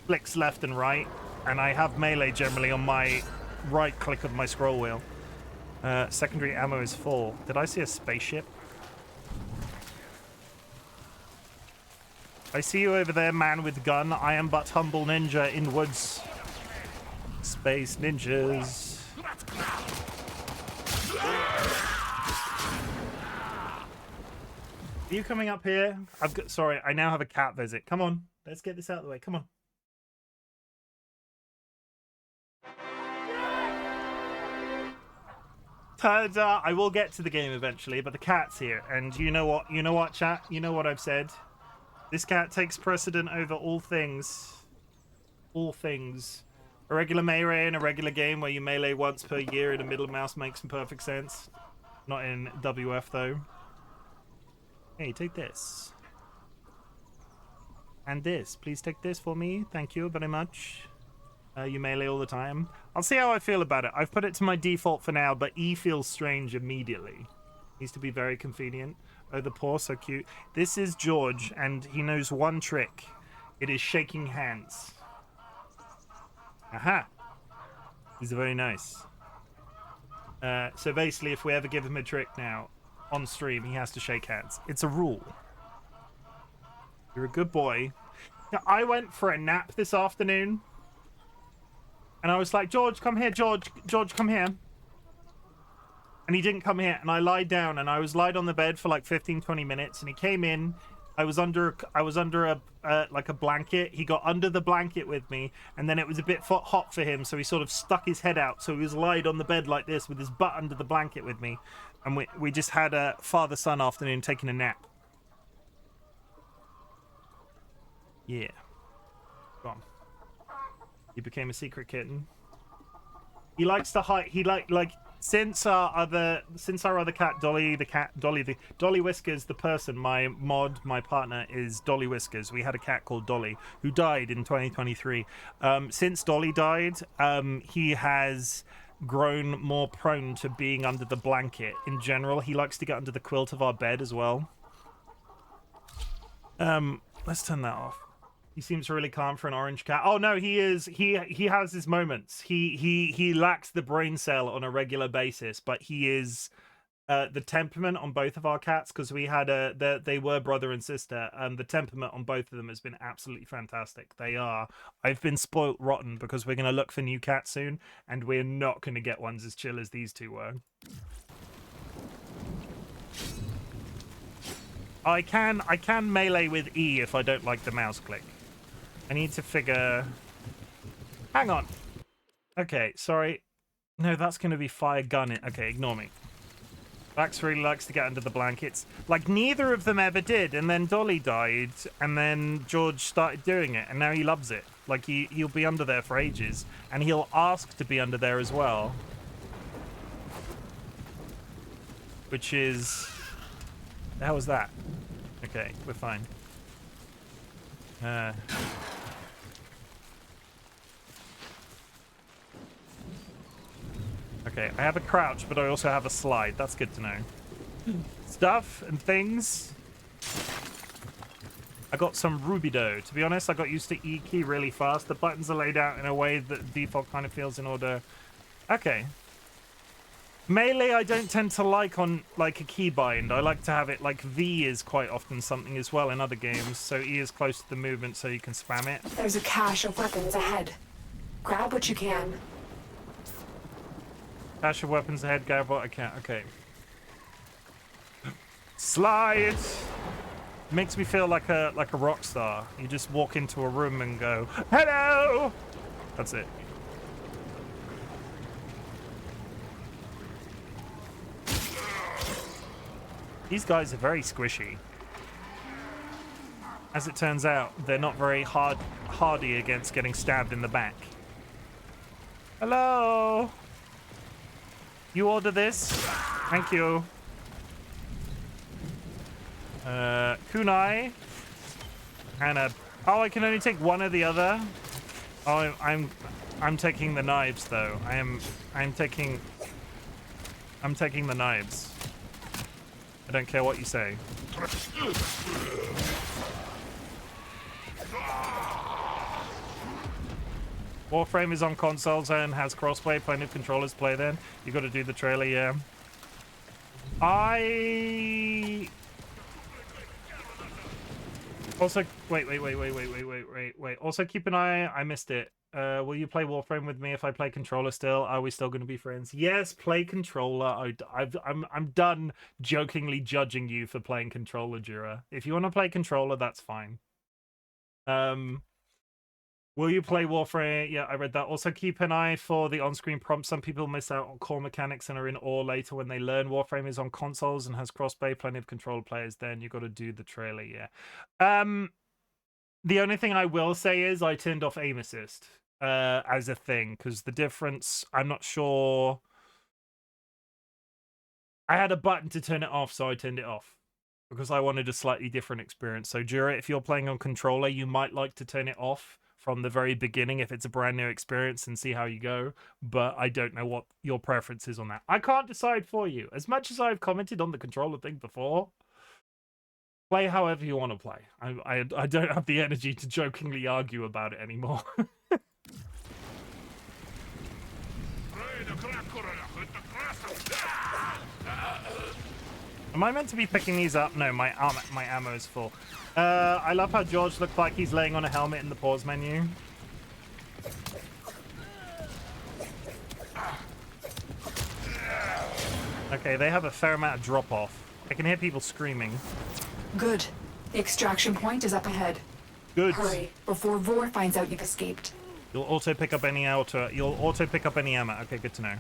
flicks left and right, and I have melee generally on my right click of my scroll wheel. Secondary ammo is full. Did I see a spaceship? I see you over there, man with gun. I am but humble ninja in woods. Space ninjas. Are you coming up here? I've got... Sorry, I now have a cat visit. Come on. Let's get this out of the way. Come on. Turns out I will get to the game eventually, but the cat's here. And you know what? You know what, chat? You know what I've said? This cat takes precedent over all things. All things. A regular melee in a regular game where you melee once per year in a middle mouse makes some perfect sense. Not in WF, though. Hey, take this. And this. Please take this for me. Thank you very much. You melee all the time. I'll see how I feel about it. I've put it to my default for now, but E feels strange immediately. Needs to be very convenient. Oh, the paw, so cute. This is George, and he knows one trick. It is shaking hands. Aha! He's very nice. So basically, if we ever give him a trick now, on stream, he has to shake hands. It's a rule. You're a good boy. Now, I went for a nap this afternoon. And I was like, George, come here, George. George, come here. And he didn't come here. And I lied down, and I was lied on the bed for like 15, 20 minutes. And he came in. I was under like a blanket. He got under the blanket with me, and then it was a bit hot for him, so he sort of stuck his head out. So he was lied on the bed like this with his butt under the blanket with me, and we just had a father-son afternoon taking a nap. Yeah. Go on. He became a secret kitten. He likes to hide. He like. Since our other cat DollyWhiskers, the person, my mod, my partner is DollyWhiskers. We had a cat called Dolly who died in 2023. Since Dolly died, he has grown more prone to being under the blanket. In general, he likes to get under the quilt of our bed as well. Let's turn that off. He seems really calm for an orange cat. Oh no, he is. He has his moments. He lacks the brain cell on a regular basis, but he is the temperament on both of our cats, because we had they were brother and sister, and the temperament on both of them has been absolutely fantastic. They are. I've been spoilt rotten because we're going to look for new cats soon, and we're not going to get ones as chill as these two were. I can melee with E if I don't like the mouse click. I need to figure... Hang on. Okay, sorry. No, that's going to be fire gun. Okay, ignore me. Max really likes to get under the blankets. Like, neither of them ever did. And then Dolly died. And then George started doing it. And now he loves it. Like, he'll be under there for ages. And he'll ask to be under there as well. Which is... How was that? Okay, we're fine. Okay, I have a crouch, but I also have a slide. That's good to know. Stuff and things. I got some rubido. To be honest, I got used to E key really fast. The buttons are laid out in a way that default kind of feels in order. Okay. Melee I don't tend to like on like a keybind. I like to have it like V is quite often something as well in other games. So E is close to the movement so you can spam it. There's a cache of weapons ahead. Grab what you can. Dash of weapons ahead, grab what I can. Okay. Slide! Makes me feel like a rock star. You just walk into a room and go, hello! That's it. These guys are very squishy. As it turns out, they're not very hardy against getting stabbed in the back. Hello! You order this? Thank you. Kunai. And a... Oh, I can only take one or the other? Oh, I'm taking the knives, though. I'm taking the knives. I don't care what you say. Warframe is on consoles and has crossplay. Plenty of controllers play then. You got to do the trailer, yeah. I also wait. Also keep an eye. I missed it. Will you play Warframe with me if I play controller still? Are we still going to be friends? Yes, play controller. I'm done jokingly judging you for playing controller, Jura. If you want to play controller, that's fine. Will you play Warframe? Yeah, I read that. Also, keep an eye for the on-screen prompts. Some people miss out on core mechanics and are in awe later when they learn. Warframe is on consoles and has crossplay. Plenty of controller players. Then you got to do the trailer. Yeah. The only thing I will say is I turned off aim assist as a thing because the difference. I'm not sure. I had a button to turn it off, so I turned it off because I wanted a slightly different experience. So, Jura, if you're playing on controller, you might like to turn it off from the very beginning if it's a brand new experience and see how you go, but I don't know what your preference is on that. I can't decide for you. As much as I've commented on the controller thing before, play however you want to play. I don't have the energy to jokingly argue about it anymore. Am I meant to be picking these up? No, my ammo is full. I love how George looked like he's laying on a helmet in the pause menu. Okay, they have a fair amount of drop-off. I can hear people screaming. Good. The extraction point is up ahead. Good. Hurry, before Vor finds out you've escaped. You'll auto pick up any auto. You'll auto pick up any ammo. Okay, good to know.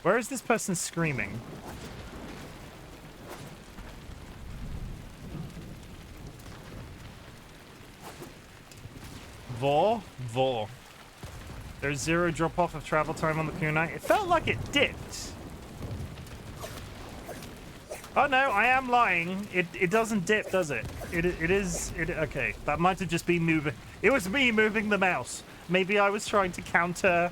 Where is this person screaming? Vor. There's 0 drop-off of travel time on the kunai. It felt like it dipped. Oh no, I am lying. It doesn't dip, does it? It is. Okay, that might have just been moving. It was me moving the mouse. Maybe I was trying to counter.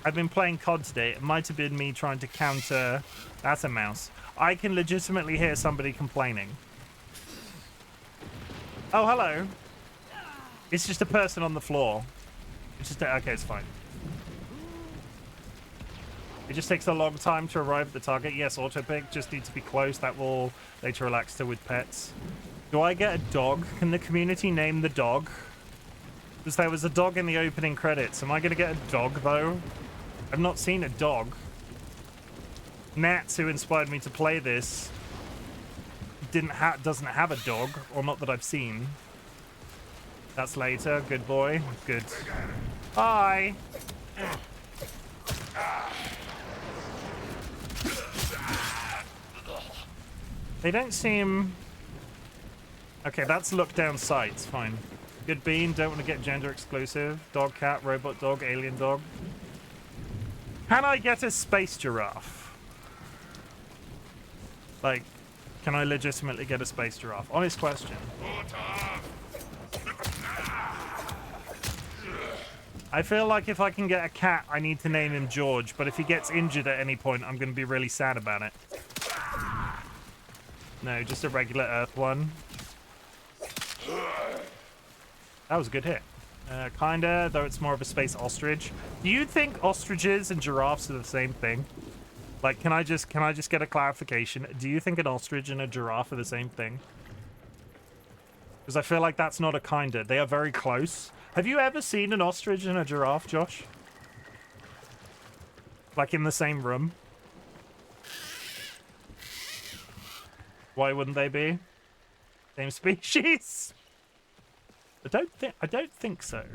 I've been playing COD today. It might have been me trying to counter. That's a mouse. I can legitimately hear somebody complaining. Oh, hello. It's just a person on the floor. It's just okay, it's fine. It just takes a long time to arrive at the target. Yes, auto pick just needs to be close. That will later relax to with pets. Do I get a dog? Can the community name the dog? Because there was a dog in the opening credits. Am I going to get a dog though? I've not seen a dog. Nats, who inspired me to play this, doesn't have a dog, or not that I've seen. That's later. Good boy. Good. Hi. They don't seem... Okay, that's look down sights. Fine. Good bean. Don't want to get gender exclusive. Dog, cat, robot dog, alien dog. Can I get a space giraffe? Like, can I legitimately get a space giraffe? Honest question. I feel like if I can get a cat, I need to name him George, but if he gets injured at any point, I'm going to be really sad about it. No, just a regular Earth one. That was a good hit. Kinda, though it's more of a space ostrich. Do you think ostriches and giraffes are the same thing? Like, can I just get a clarification? Do you think an ostrich and a giraffe are the same thing? Because I feel like that's not a kinda. They are very close. Have you ever seen an ostrich and a giraffe, Josh? Like in the same room? Why wouldn't they be? Same species? I don't think so.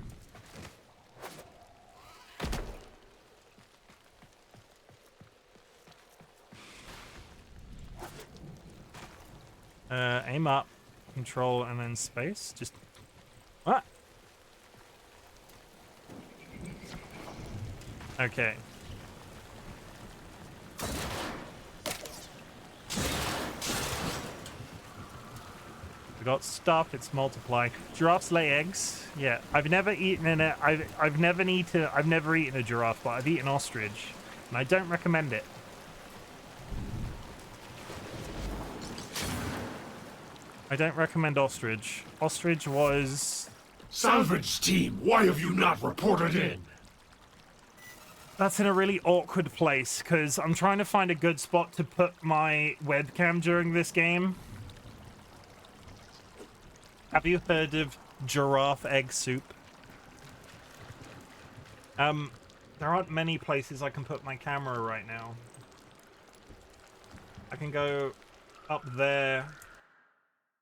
Aim up, control, and then space. Just what? Okay. We got stuff. It's multiplying. Giraffes lay eggs. Yeah, I've never eaten I've never eaten a giraffe, but I've eaten ostrich, and I don't recommend it. I don't recommend ostrich. Ostrich was... Salvage team, why have you not reported in? That's in a really awkward place, because I'm trying to find a good spot to put my webcam during this game. Have you heard of giraffe egg soup? There aren't many places I can put my camera right now. I can go up there.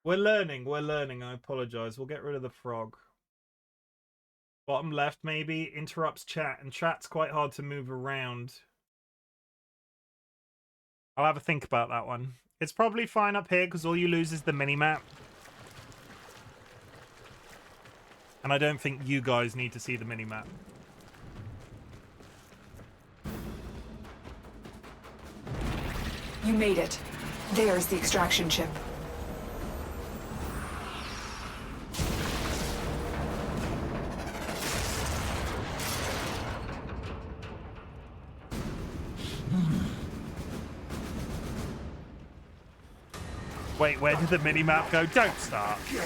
We're learning, I apologize. We'll get rid of the frog. Bottom left, maybe, interrupts chat, and chat's quite hard to move around. I'll have a think about that one. It's probably fine up here, because all you lose is the mini-map. And I don't think you guys need to see the mini-map. You made it. There's the extraction chip. Wait, where did the mini-map go? Don't start. You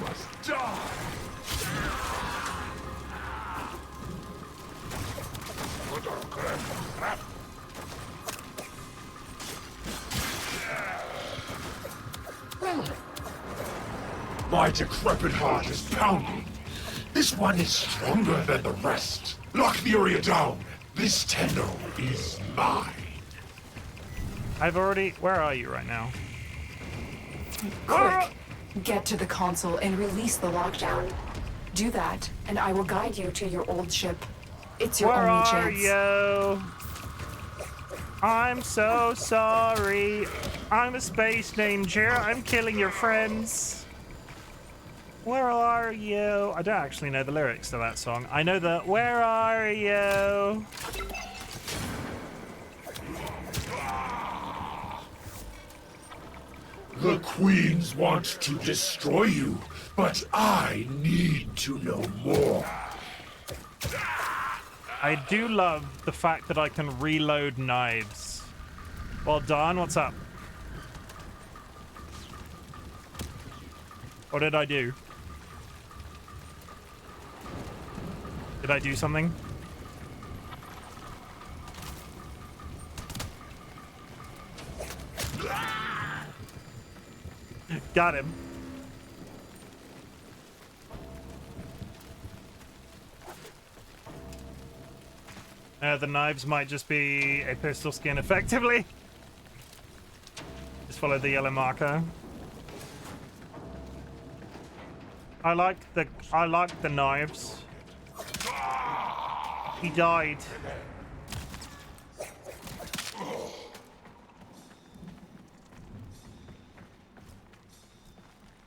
must die! My decrepit heart is pounding. This one is stronger than the rest. Lock the area down. This Tenno is mine. I've already... Where are you right now? Quick! Get to the console and release the lockdown. Do that, and I will guide you to your old ship. It's your only chance. Where are you? I'm so sorry. I'm a space ninja. I'm killing your friends. Where are you? I don't actually know the lyrics to that song. I know the where are you? The queens want to destroy you, but I need to know more. I do love the fact that I can reload knives. Well, Don, what's up? What did I do? Did I do something? Got him. The knives might just be a pistol skin effectively. Just follow the yellow marker. I like the knives. He died.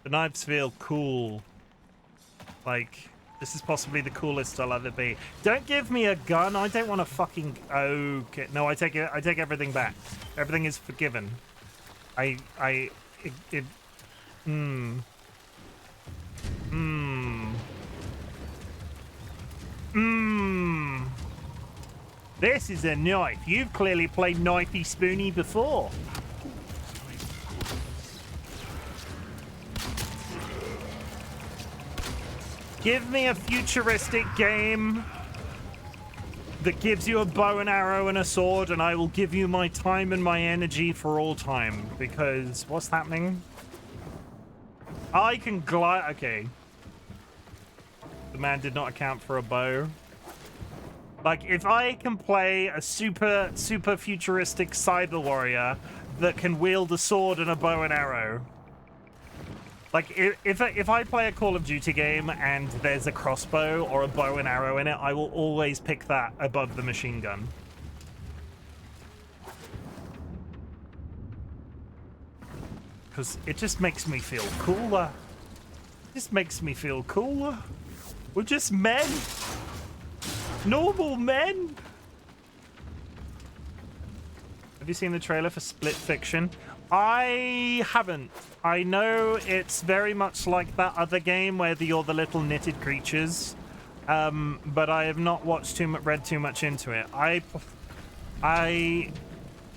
The knives feel cool. Like, this is possibly the coolest I'll ever be. Don't give me a gun. I don't want to fucking... Okay. No, I take everything back. Everything is forgiven. This is a knife. You've clearly played Knifey Spoony before. Give me a futuristic game that gives you a bow and arrow and a sword, and I will give you my time and my energy for all time. Because what's happening? I can glide. Okay. The man did not account for a bow. Like, if I can play a super futuristic cyber warrior that can wield a sword and a bow and arrow. Like, if I play a Call of Duty game and there's a crossbow or a bow and arrow in it, I will always pick that above the machine gun. Because it just makes me feel cooler. It just makes me feel cooler. We're just men. Normal men. Have you seen the trailer for Split Fiction? I haven't. I know it's very much like that other game where you're the little knitted creatures, but I have not read too much into it. I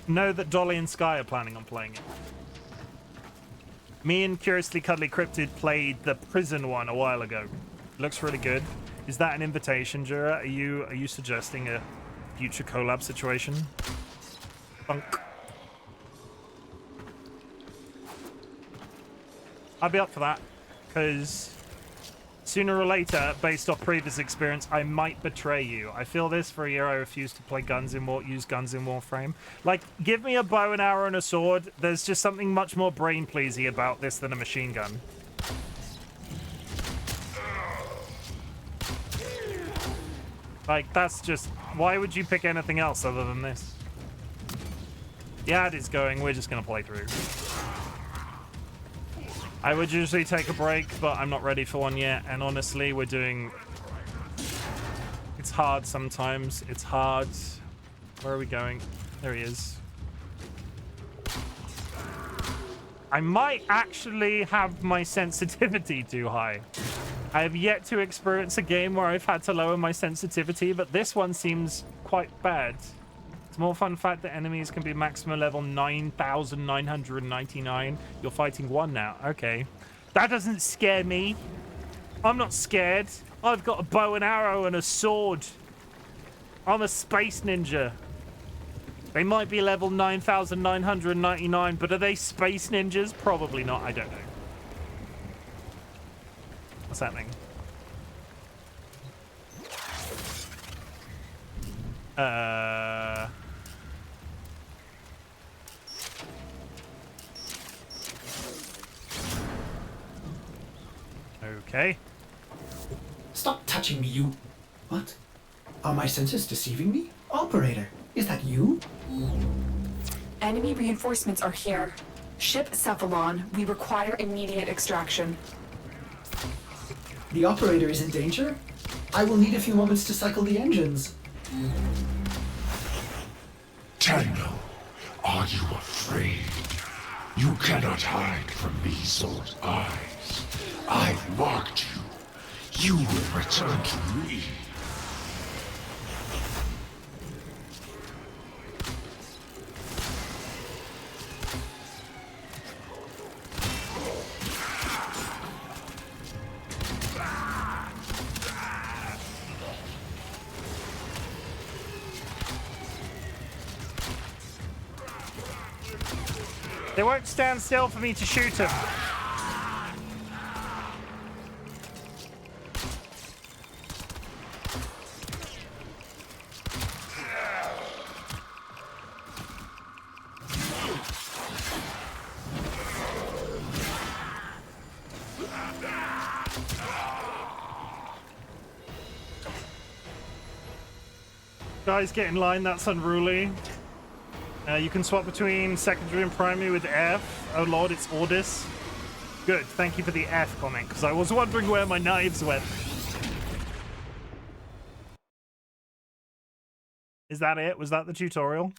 know that Dolly and Sky are planning on playing it. Me and Curiously Cuddly Cryptid played the prison one a while ago. Looks really good. Is that an invitation, Jura? Are you suggesting a future collab situation? Funk. I'd be up for that, because sooner or later, based off previous experience, I might betray you. I feel this for a year I refuse to play use guns in Warframe. Like, give me a bow and arrow and a sword. There's just something much more brain-pleasy about this than a machine gun. Like, that's just... Why would you pick anything else other than this? The ad is going, we're just going to play through. I would usually take a break, but I'm not ready for one yet. And honestly, we're doing... It's hard sometimes. It's hard. Where are we going? There he is. I might actually have my sensitivity too high. I have yet to experience a game where I've had to lower my sensitivity, but this one seems quite bad. More fun fact that enemies can be maximum level 9,999. You're fighting one now. Okay. That doesn't scare me. I'm not scared. I've got a bow and arrow and a sword. I'm a space ninja. They might be level 9,999, but are they space ninjas? Probably not. I don't know. What's happening? Okay. Stop touching me, you... What? Are my senses deceiving me? Operator, is that you? Enemy reinforcements are here. Ship Cephalon, we require immediate extraction. The operator is in danger? I will need a few moments to cycle the engines. Tango, are you afraid? You cannot hide from these old eyes. I've marked you. You will return to me. They won't stand still for me to shoot them. Guys, get in line, that's unruly. You can swap between secondary and primary with F. Oh lord, it's Ordis. Good, thank you for the F comment, because I was wondering where my knives went. Is that it? Was that the tutorial?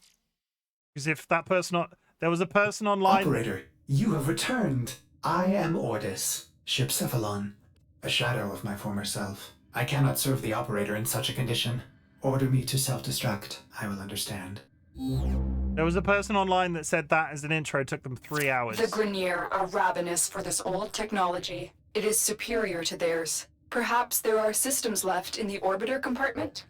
Because if that person... There was a person online... Operator, you have returned. I am Ordis, Ship Cephalon, a shadow of my former self. I cannot serve the operator in such a condition. Order me to self-destruct. I will understand. There was a person online that said that as an intro took them 3 hours. The Grenier are ravenous for this old technology. It is superior to theirs. Perhaps there are systems left in the orbiter compartment?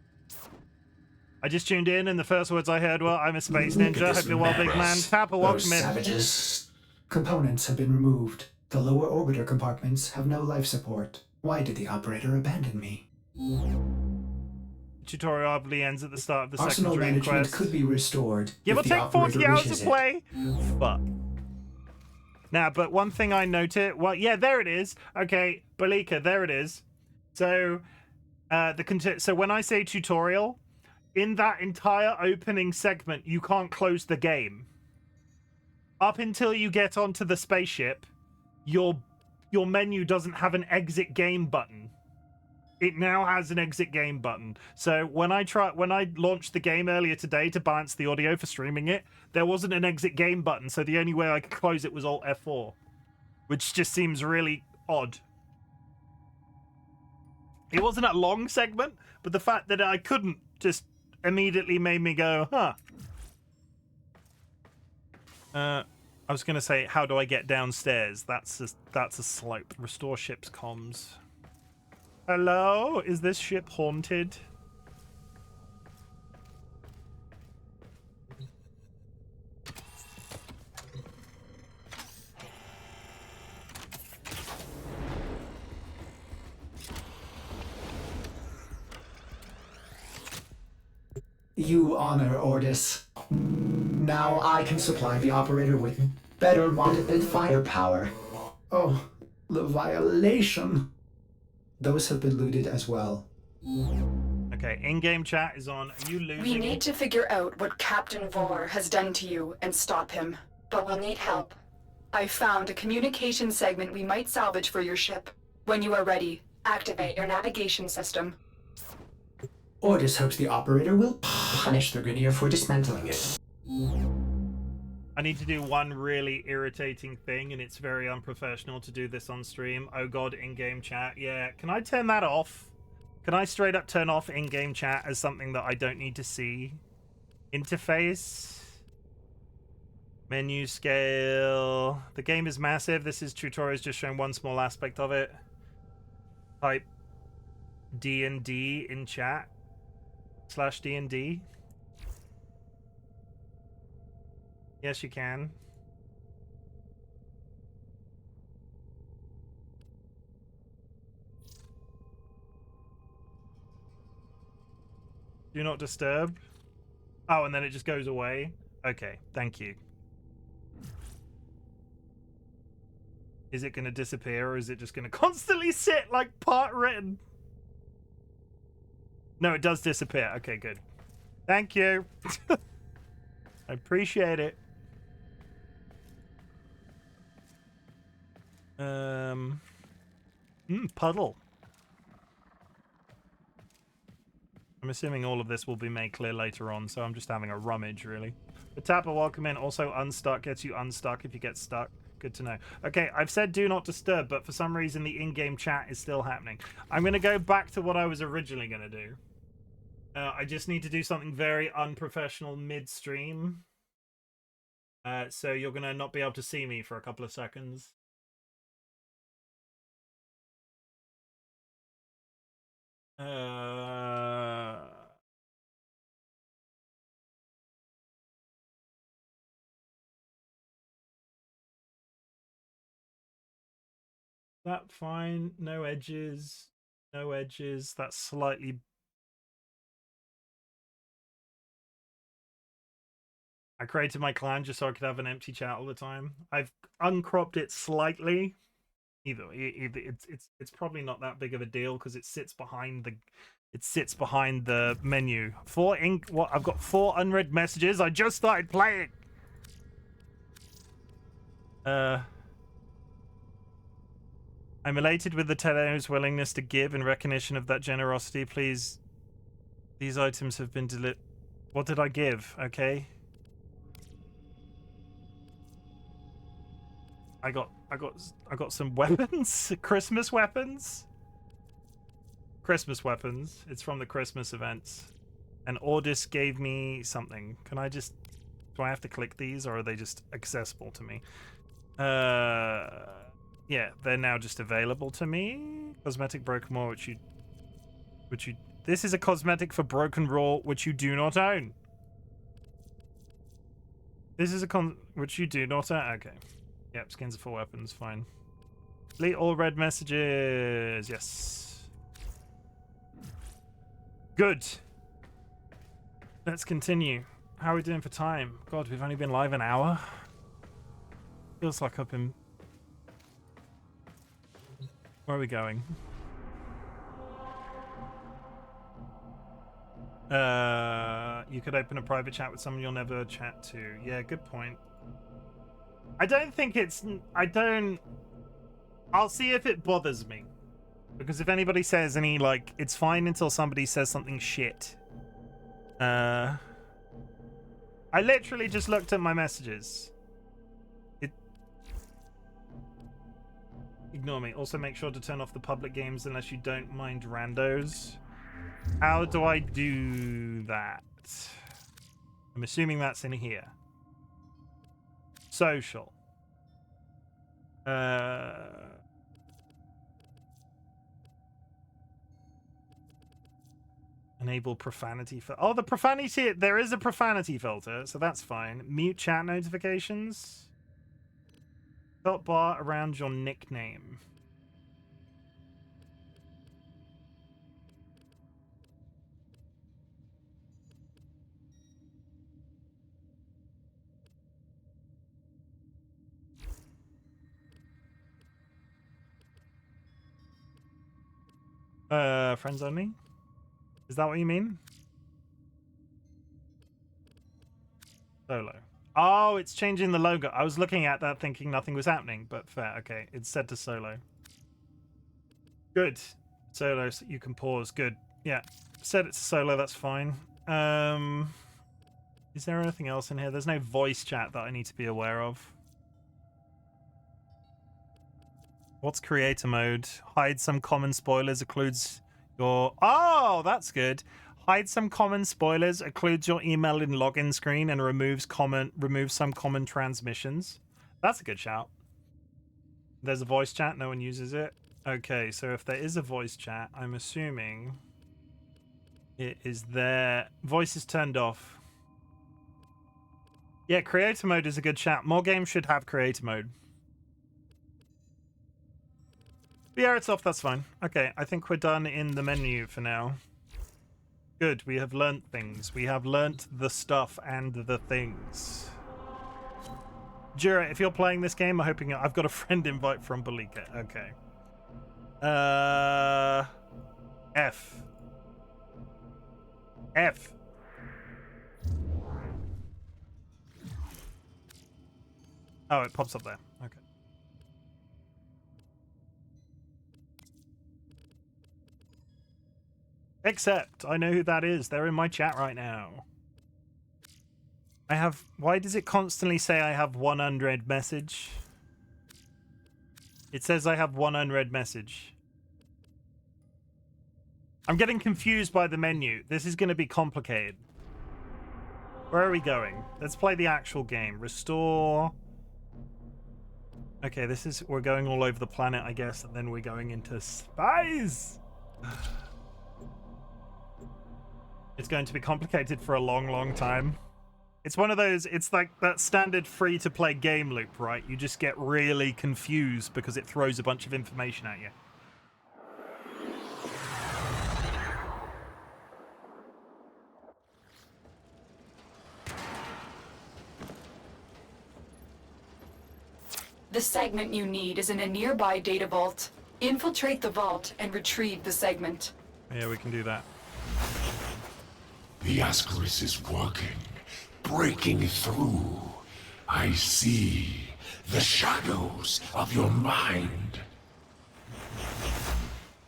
I just tuned in, and the first words I heard were, "I'm a space Look at ninja. this Hope you're well, big man." madness. Tapper, Those welcome in. savages. Components have been removed. The lower orbiter compartments have no life support. Why did the operator abandon me? Tutorial obviously ends at the start of the Arsenal second dream management quest. could be restored. Give or if the take 40 operator hours of wishes it. play. Fuck. Now, but one thing I noted, well, yeah, there it is. Okay, Balika, there it is. So, so when I say tutorial, in that entire opening segment, you can't close the game. Up until you get onto the spaceship, your menu doesn't have an exit game button. It now has an exit game button. So when I launched the game earlier today to balance the audio for streaming it, there wasn't an exit game button. So the only way I could close it was Alt F4, which just seems really odd. It wasn't a long segment, but the fact that I couldn't just immediately made me go, huh. I was gonna say, how do I get downstairs? That's a slope. Restore ship's comms. Hello? Is this ship haunted? You honor Ordis. Now I can supply the operator with better wanted firepower. Oh, the violation. Those have been looted as well. Okay, in-game chat is on. Are you losing? We need to figure out what Captain Vor has done to you and stop him, but we'll need help. I found a communication segment we might salvage for your ship. When you are ready, activate your navigation system. Ordis hopes the operator will punish the Grineer for dismantling it. I need to do one really irritating thing, and it's very unprofessional to do this on stream. Oh god, in-game chat. Yeah, can I turn that off? Can I straight up turn off in-game chat as something that I don't need to see? Interface. Menu scale. The game is massive. This is tutorials just showing one small aspect of it. Type D&D in chat. /D&D. Yes, you can. Do not disturb. Oh, and then it just goes away. Okay, thank you. Is it going to disappear, or is it just going to constantly sit like part written? No, it does disappear. Okay, good. Thank you. I appreciate it. Puddle. I'm assuming all of this will be made clear later on, so I'm just having a rummage, really. The Tapper, welcome in. Also, unstuck gets you unstuck if you get stuck. Good to know. Okay, I've said do not disturb, but for some reason the in-game chat is still happening. I'm going to go back to what I was originally going to do. I just need to do something very unprofessional mid-stream. So you're going to not be able to see me for a couple of seconds. That fine. No edges. No edges. That's slightly... I created my clan just so I could have an empty chat all the time. I've uncropped it slightly. Either it's probably not that big of a deal because it sits behind the menu. I've got 4 unread messages. I just started playing. I'm elated with the Tele's willingness to give in recognition of that generosity. Please, these items have been delivered. What did I give? Okay. I got some weapons. Christmas weapons. Christmas weapons. It's from the Christmas events. And Ordis gave me something. Can I just... Do I have to click these, or are they just accessible to me? Yeah, they're now just available to me. Cosmetic broken raw, which you. This is a cosmetic for broken raw, which you do not own. This is a which you do not own. Okay. Yep, skins for weapons, fine. Delete all red messages. Yes. Good. Let's continue. How are we doing for time? God, we've only been live an hour. Feels like I've been... Where are we going? You could open a private chat with someone you'll never chat to. Yeah, good point. I don't think it's... I'll see if it bothers me. Because if anybody says any, like, it's fine until somebody says something shit. I literally just looked at my messages. Ignore me. Also make sure to turn off the public games unless you don't mind randos. How do I do that? I'm assuming that's in here. Social. Enable profanity filter. Oh, the profanity. There is a profanity filter, so that's fine. Mute chat notifications. Dot bar around your nickname. Friends only? Is that what you mean? Solo. Oh, it's changing the logo. I was looking at that thinking nothing was happening, but fair. Okay, it's set to solo. Good. Solo, so you can pause. Good. Yeah. Set it to solo, that's fine. Is there anything else in here? There's no voice chat that I need to be aware of. What's creator mode? Hide some common spoilers, occludes your... Oh, that's good. Hide some common spoilers, occludes your email in login screen, and removes some common transmissions. That's a good shout. There's a voice chat, no one uses it. Okay, so if there is a voice chat, I'm assuming it is there. Voice is turned off. Yeah, creator mode is a good shout. More games should have creator mode. But yeah, it's off, that's fine. Okay, I think we're done in the menu for now. Good, we have learnt things. We have learnt the stuff and the things. Jura, if you're playing this game, I'm hoping... I've got a friend invite from Balika. Okay. F. F. Oh, it pops up there. Okay. Except, I know who that is. They're in my chat right now. I have... Why does it constantly say I have one unread message? It says I have one unread message. I'm getting confused by the menu. This is going to be complicated. Where are we going? Let's play the actual game. Restore... Okay, this is... We're going all over the planet, I guess, and then we're going into spies! It's going to be complicated for a long, long time. It's one of those... It's like that standard free-to-play game loop, right? You just get really confused because it throws a bunch of information at you. The segment you need is in a nearby data vault. Infiltrate the vault and retrieve the segment. Yeah, we can do that. The Ascaris is working, breaking through. I see the shadows of your mind.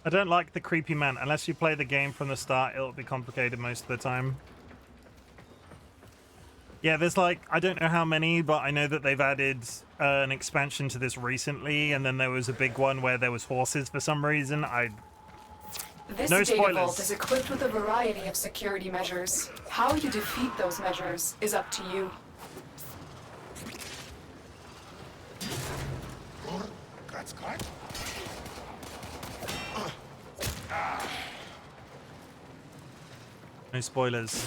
I don't like the creepy man. Unless you play the game from the start, it'll be complicated most of the time. Yeah, there's like, I don't know how many, but I know that they've added an expansion to this recently, and then there was a big one where there was horses for some reason. This No data spoilers. vault is equipped with a variety of security measures. How you defeat those measures is up to you. No spoilers.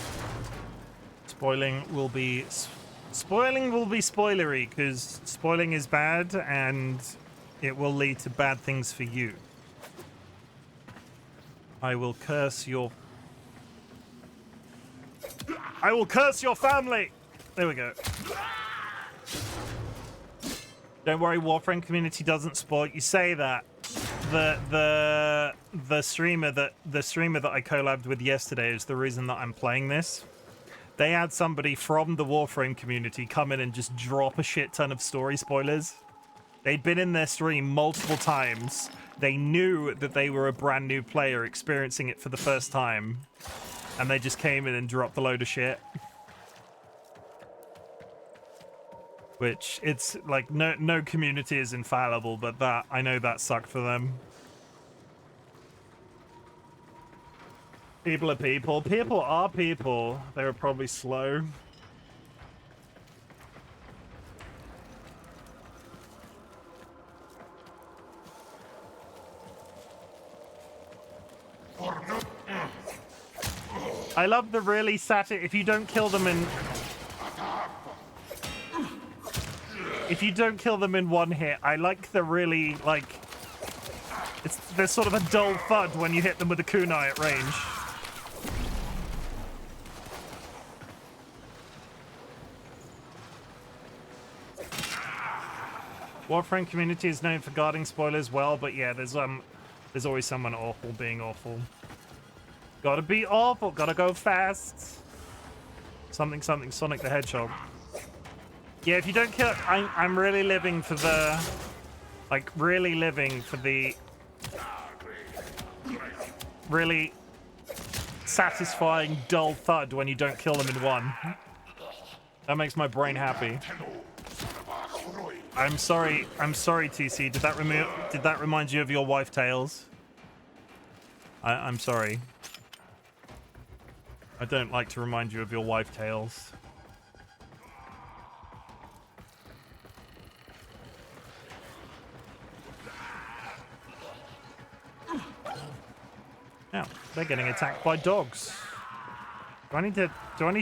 Spoiling will be spoilery, because spoiling is bad and it will lead to bad things for you. I will curse your family! There we go. Don't worry, Warframe community doesn't spoil. You say that. The streamer that I collabed with yesterday is the reason that I'm playing this. They had somebody from the Warframe community come in and just drop a shit ton of story spoilers. They'd been in their stream multiple times. They knew that they were a brand new player experiencing it for the first time. And they just came in and dropped a load of shit. Which, it's like, no community is infallible, but that, I know that sucked for them. People are people. People are people. They were probably slow. I love the really if you don't kill them in... If you don't kill them in one hit, I like the really, like... There's sort of a dull thud when you hit them with a kunai at range. Warframe community is known for guarding spoilers well, but yeah, there's always someone awful being awful. Gotta be awful, gotta go fast. Something Sonic the Hedgehog. Yeah, if you don't kill it, I'm really living for the... Like, really living for the... Really satisfying dull thud when you don't kill them in one. That makes my brain happy. I'm sorry, TC. Did that remind you of your wife tales? I'm sorry. I don't like to remind you of your wife tales. Now, they're getting attacked by dogs. Do I need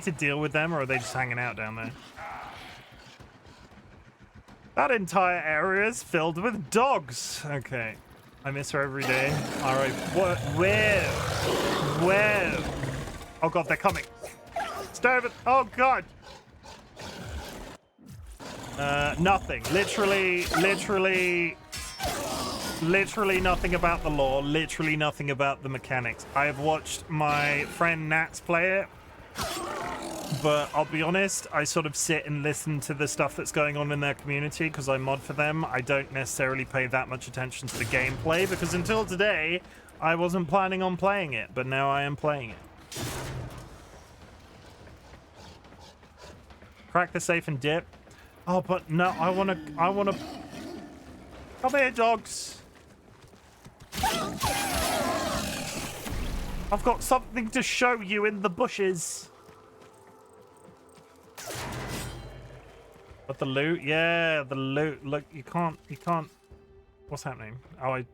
to deal with them, or are they just hanging out down there? That entire area is filled with dogs. Okay. I miss her every day. All right. What? Where? Where? Oh god, they're coming. Stay over. Oh god. Nothing. Literally nothing about the lore. Literally nothing about the mechanics. I have watched my friend Nats play it. But I'll be honest, I sort of sit and listen to the stuff that's going on in their community because I mod for them. I don't necessarily pay that much attention to the gameplay because until today, I wasn't planning on playing it, but now I am playing it. Crack the safe and dip. Oh, but no, I wanna... Come here, dogs. I've got something to show you in the bushes. But the loot, yeah, the loot. Look, you can't. What's happening? Oh, I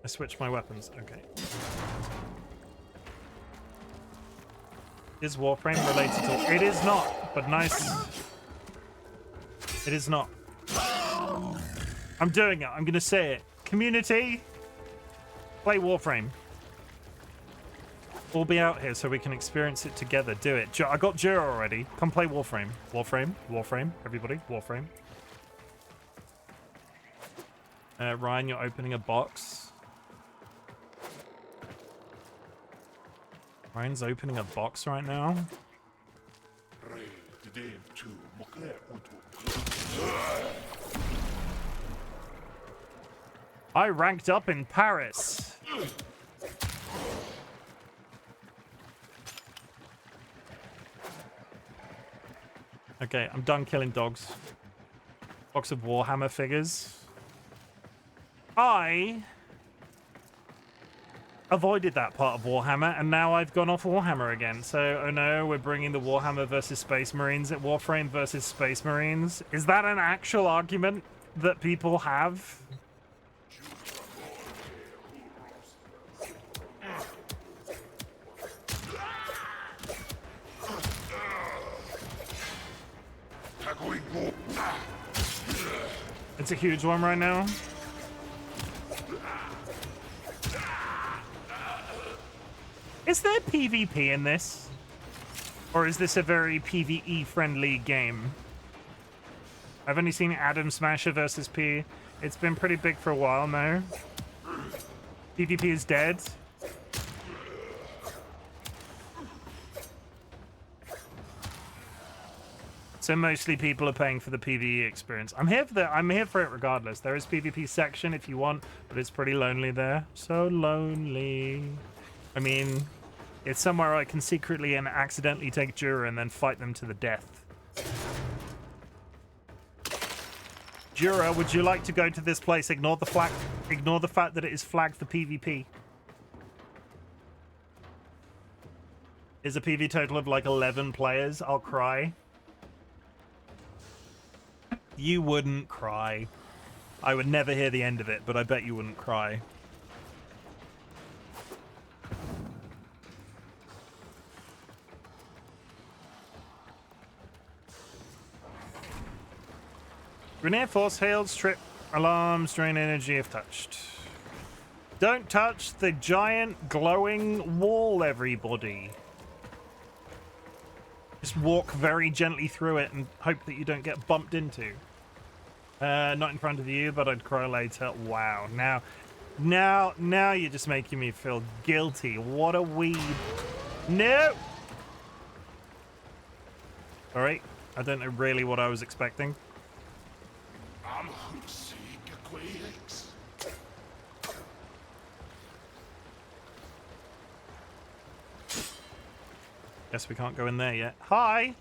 switched my weapons. Okay. Is Warframe related to? It is not, but nice. It is not. I'm doing it. I'm gonna say it. Community, play Warframe. We'll be out here so we can experience it together. Do it. I got Jura already. Come play Warframe. Warframe. Everybody, Warframe. Ryan, you're opening a box. Ryan's opening a box right now. I ranked up in Paris. Okay, I'm done killing dogs. Box of Warhammer figures. I avoided that part of Warhammer, and now I've gone off Warhammer again. So, oh no, we're bringing the Warhammer versus Space Marines at Warframe versus Space Marines. Is that an actual argument that people have? It's a huge one right now. Is there PvP in this? Or is this a very PvE-friendly game? I've only seen Adam Smasher versus P. It's been pretty big for a while now. PvP is dead. So mostly people are paying for the PvE experience. I'm here for it regardless. There is PvP section if you want, but it's pretty lonely there. So lonely. I mean, it's somewhere I can secretly and accidentally take Jura and then fight them to the death. Jura, would you like to go to this place? Ignore the fact that it is flagged for PvP. Is a PV total of like 11 players? I'll cry. You wouldn't cry. I would never hear the end of it, but I bet you wouldn't cry. Grenade force hailed, strip alarms, drain energy if touched. Don't touch the giant glowing wall, everybody. Just walk very gently through it and hope that you don't get bumped into. Not in front of you, but I'd cry later. Wow. Now you're just making me feel guilty. What a weeb. No! Alright. I don't know really what I was expecting. Guess we can't go in there yet. Hi!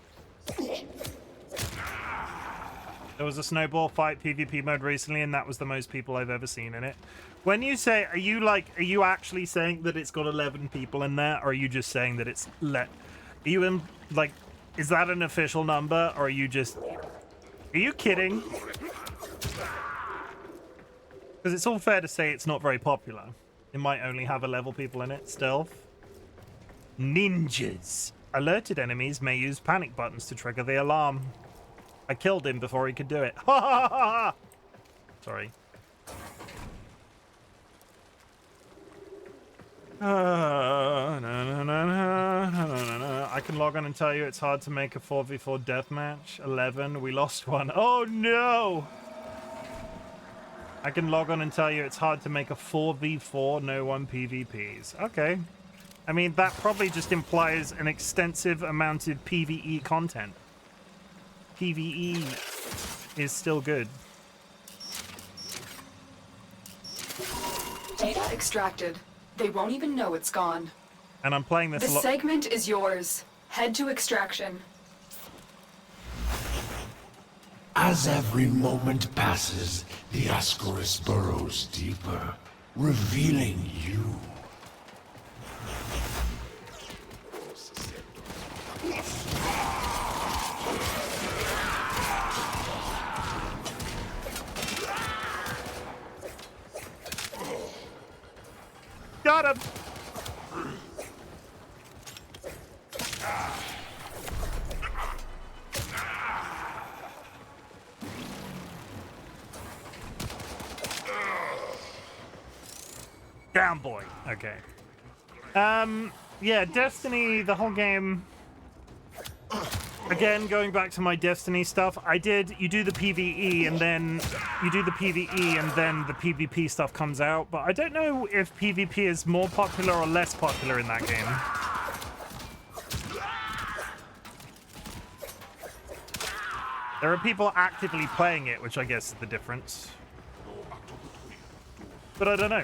There was a snowball fight PvP mode recently, and that was the most people I've ever seen in it. When you say, are you actually saying that it's got 11 people in there, or are you just saying that it's are you in, like, is that an official number, or are you just, are you kidding? Because it's all fair to say it's not very popular. It might only have 11 people in it. Stealth. Ninjas. Alerted enemies may use panic buttons to trigger the alarm. I killed him before he could do it. Ha ha ha ha! Sorry. I can log on and tell you it's hard to make a 4v4 deathmatch. 11. We lost one. Oh no! I can log on and tell you it's hard to make a 4v4 no one PvPs. Okay. I mean, that probably just implies an extensive amount of PvE content. PvE is still good. Data extracted. They won't even know it's gone. And I'm playing this The segment is yours. Head to extraction. As every moment passes, the Ascaris burrows deeper, revealing you. Got him! Down, boy. Okay. Yeah, Destiny, the whole game. Again, going back to my Destiny stuff, you do the PvE and then the PvP stuff comes out, but I don't know if PvP is more popular or less popular in that game. There are people actively playing it, which I guess is the difference. But I don't know.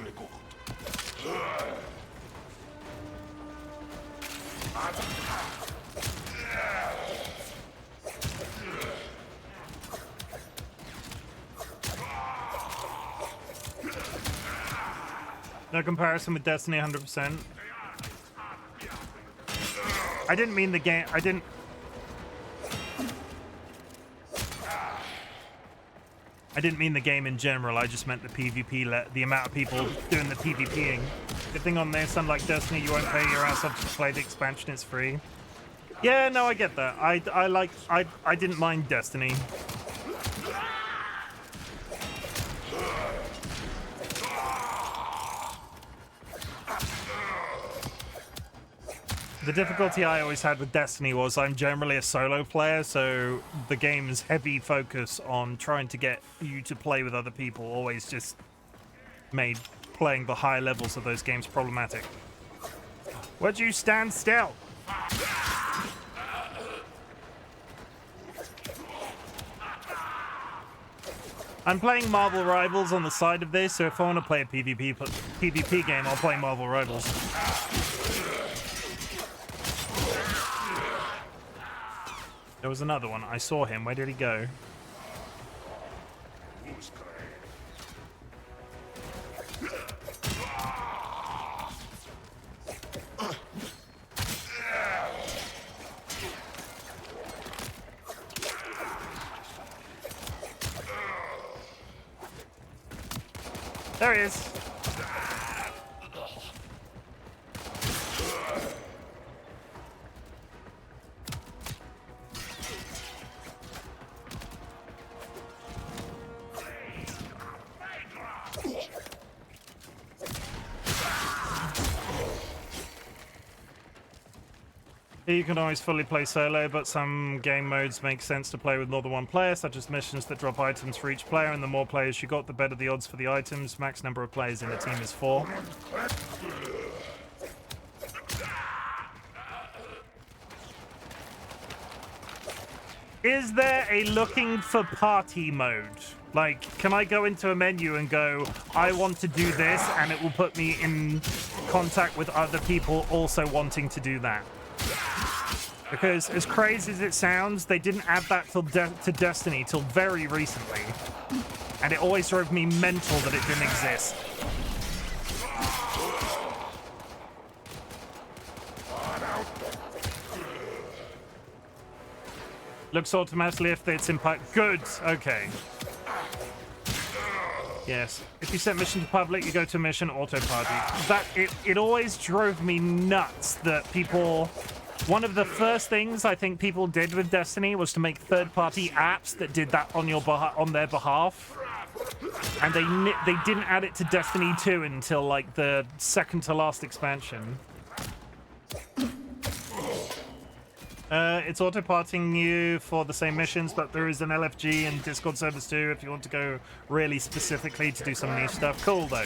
No comparison with Destiny 100%. I didn't mean the game. I didn't mean the game in general. I just meant the PvP, the amount of people doing the PvPing. The thing on this, unlike Destiny, you won't pay your ass off to play the expansion. It's free. Yeah, no, I get that. I didn't mind Destiny. The difficulty I always had with Destiny was I'm generally a solo player, so the game's heavy focus on trying to get you to play with other people always just made playing the higher levels of those games problematic. Would you stand still? I'm playing Marvel Rivals on the side of this, so if I want to play a PvP game, I'll play Marvel Rivals. There was another one. I saw him. Where did he go? There he is. You can always fully play solo, but some game modes make sense to play with more than one player, such as missions that drop items for each player, and the more players you got, the better the odds for the items. Max number of players in a team is 4. Is there a looking for party mode? Like, can I go into a menu and go, I want to do this, and it will put me in contact with other people also wanting to do that? Because as crazy as it sounds, they didn't add that to Destiny till very recently. And it always drove me mental that it didn't exist. Looks automatically if it's impact. Good. Okay. Yes. If you set mission to public, you go to mission auto party. That it always drove me nuts that people. One of the first things I think people did with Destiny was to make third-party apps that did that on their behalf, and they didn't add it to Destiny 2 until like the second to last expansion. It's auto-parting you for the same missions, but there is an LFG and Discord servers too if you want to go really specifically to do some niche stuff. Cool though.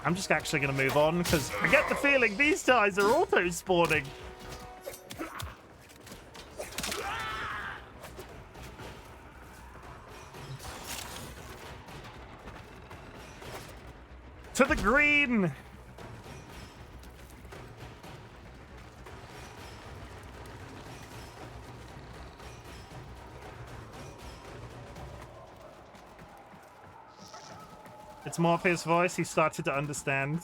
I'm just actually going to move on, because I get the feeling these guys are auto-spawning. To the green! It's Morpheus' voice. He started to understand.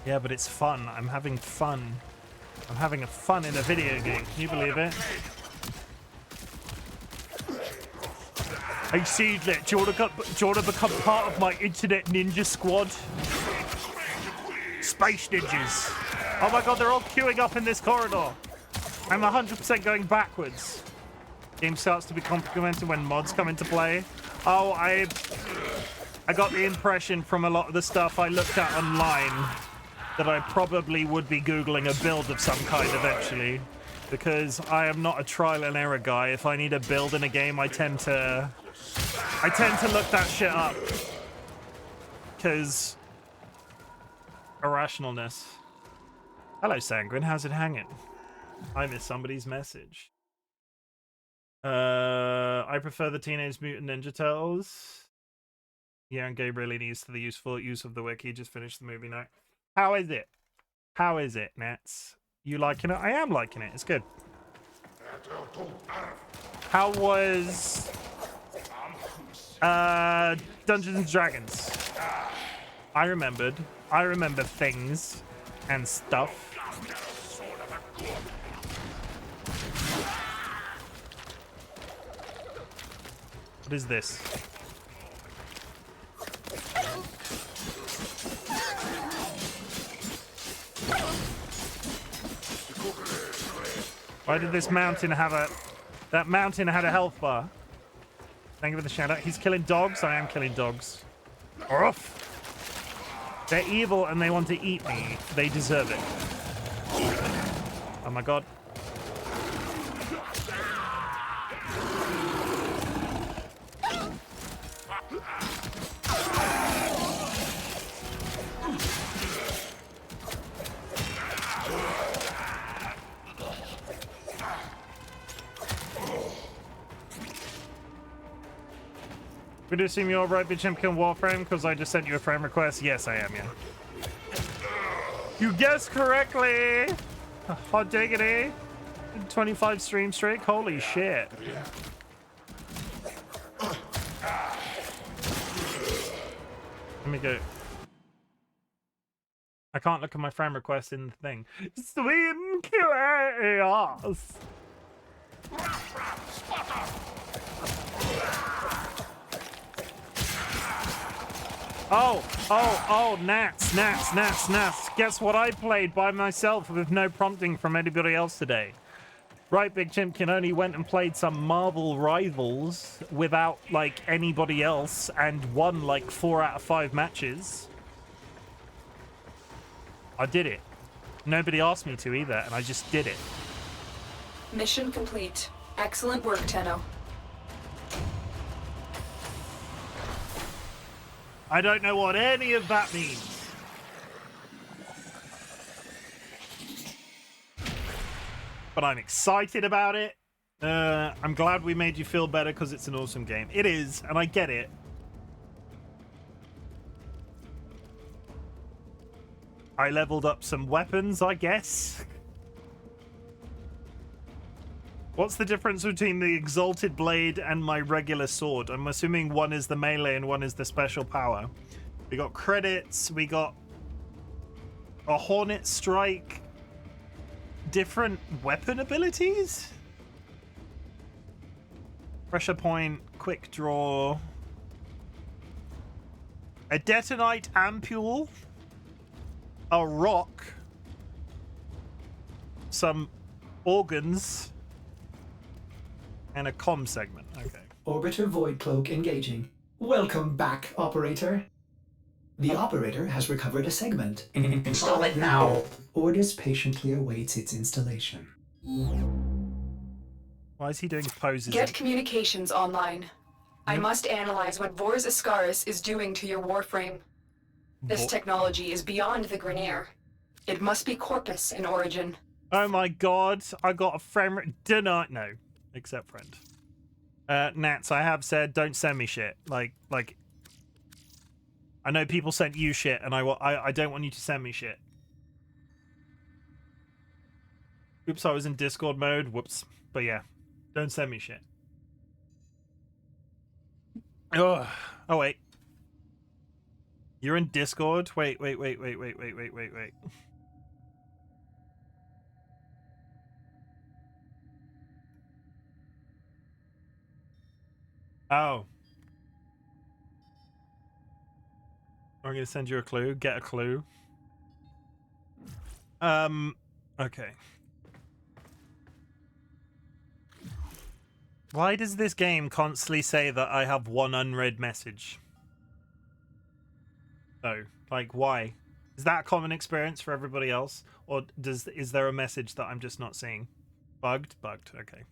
Yeah, but it's fun. I'm having fun. I'm having a fun in a video game. Can you believe it? Hey, Seedlet, do you want to become part of my internet ninja squad? Space ninjas. Oh my god, they're all queuing up in this corridor. I'm 100% going backwards. Game starts to be complicated when mods come into play. Oh, I got the impression from a lot of the stuff I looked at online that I probably would be Googling a build of some kind eventually. Because I am not a trial and error guy. If I need a build in a game, I tend to look that shit up. Because irrationalness. Hello, Sanguine. How's it hanging? I missed somebody's message. I prefer the Teenage Mutant Ninja Turtles. Yeah, and Gabe really needs to the useful use of the wiki. Just finished the movie now. How is it? How is it, Nets? You liking it? I am liking it. It's good. How was Dungeons and Dragons? I remember things and stuff. What is this? Why did this mountain have a... That mountain had a health bar. Thank you for the shout out. He's killing dogs. I am killing dogs. Ruff. They're evil and they want to eat me. They deserve it. Oh my god. Would you assume you're RightBigChimken Warframe because I just sent you a frame request? Yes, I am, yeah. You guessed correctly! Hot diggity. 25 stream streak? Holy shit. Let me go. I can't look at my frame request in the thing. Stream chaos! Oh, gnats. Guess what I played by myself with no prompting from anybody else today? RightBigChimken only went and played some Marvel Rivals without, like, anybody else and won, like, 4 out of 5 matches. I did it. Nobody asked me to either, and I just did it. Mission complete. Excellent work, Tenno. I don't know what any of that means. But I'm excited about it. I'm glad we made you feel better because it's an awesome game. It is, and I get it. I leveled up some weapons, I guess. What's the difference between the Exalted Blade and my regular sword? I'm assuming one is the melee and one is the special power. We got credits, we got a Hornet Strike, different weapon abilities? Pressure point, quick draw, a detonite ampule, a rock, some organs, and a comm segment. Okay. Orbiter Void Cloak engaging. Welcome back, Operator. The Operator has recovered a segment. Install it now. Ordis patiently awaits its installation. Why is he doing poses? Get communications online. I must analyze what Vor's Ascaris is doing to your Warframe. This technology is beyond the Grineer. It must be Corpus in origin. Oh my god, I got a friend. No. Except friend. Nats, I have said don't send me shit. Like, I know people sent you shit, and I don't want you to send me shit. Oops, I was in Discord mode. Whoops. But yeah, don't send me shit. Oh wait. You're in Discord? Wait. Oh. I'm gonna send you a clue. Get a clue. Okay. Why does this game constantly say that I have one unread message? No. Like, why? Is that a common experience for everybody else? Or is there a message that I'm just not seeing? Bugged? Bugged. Okay.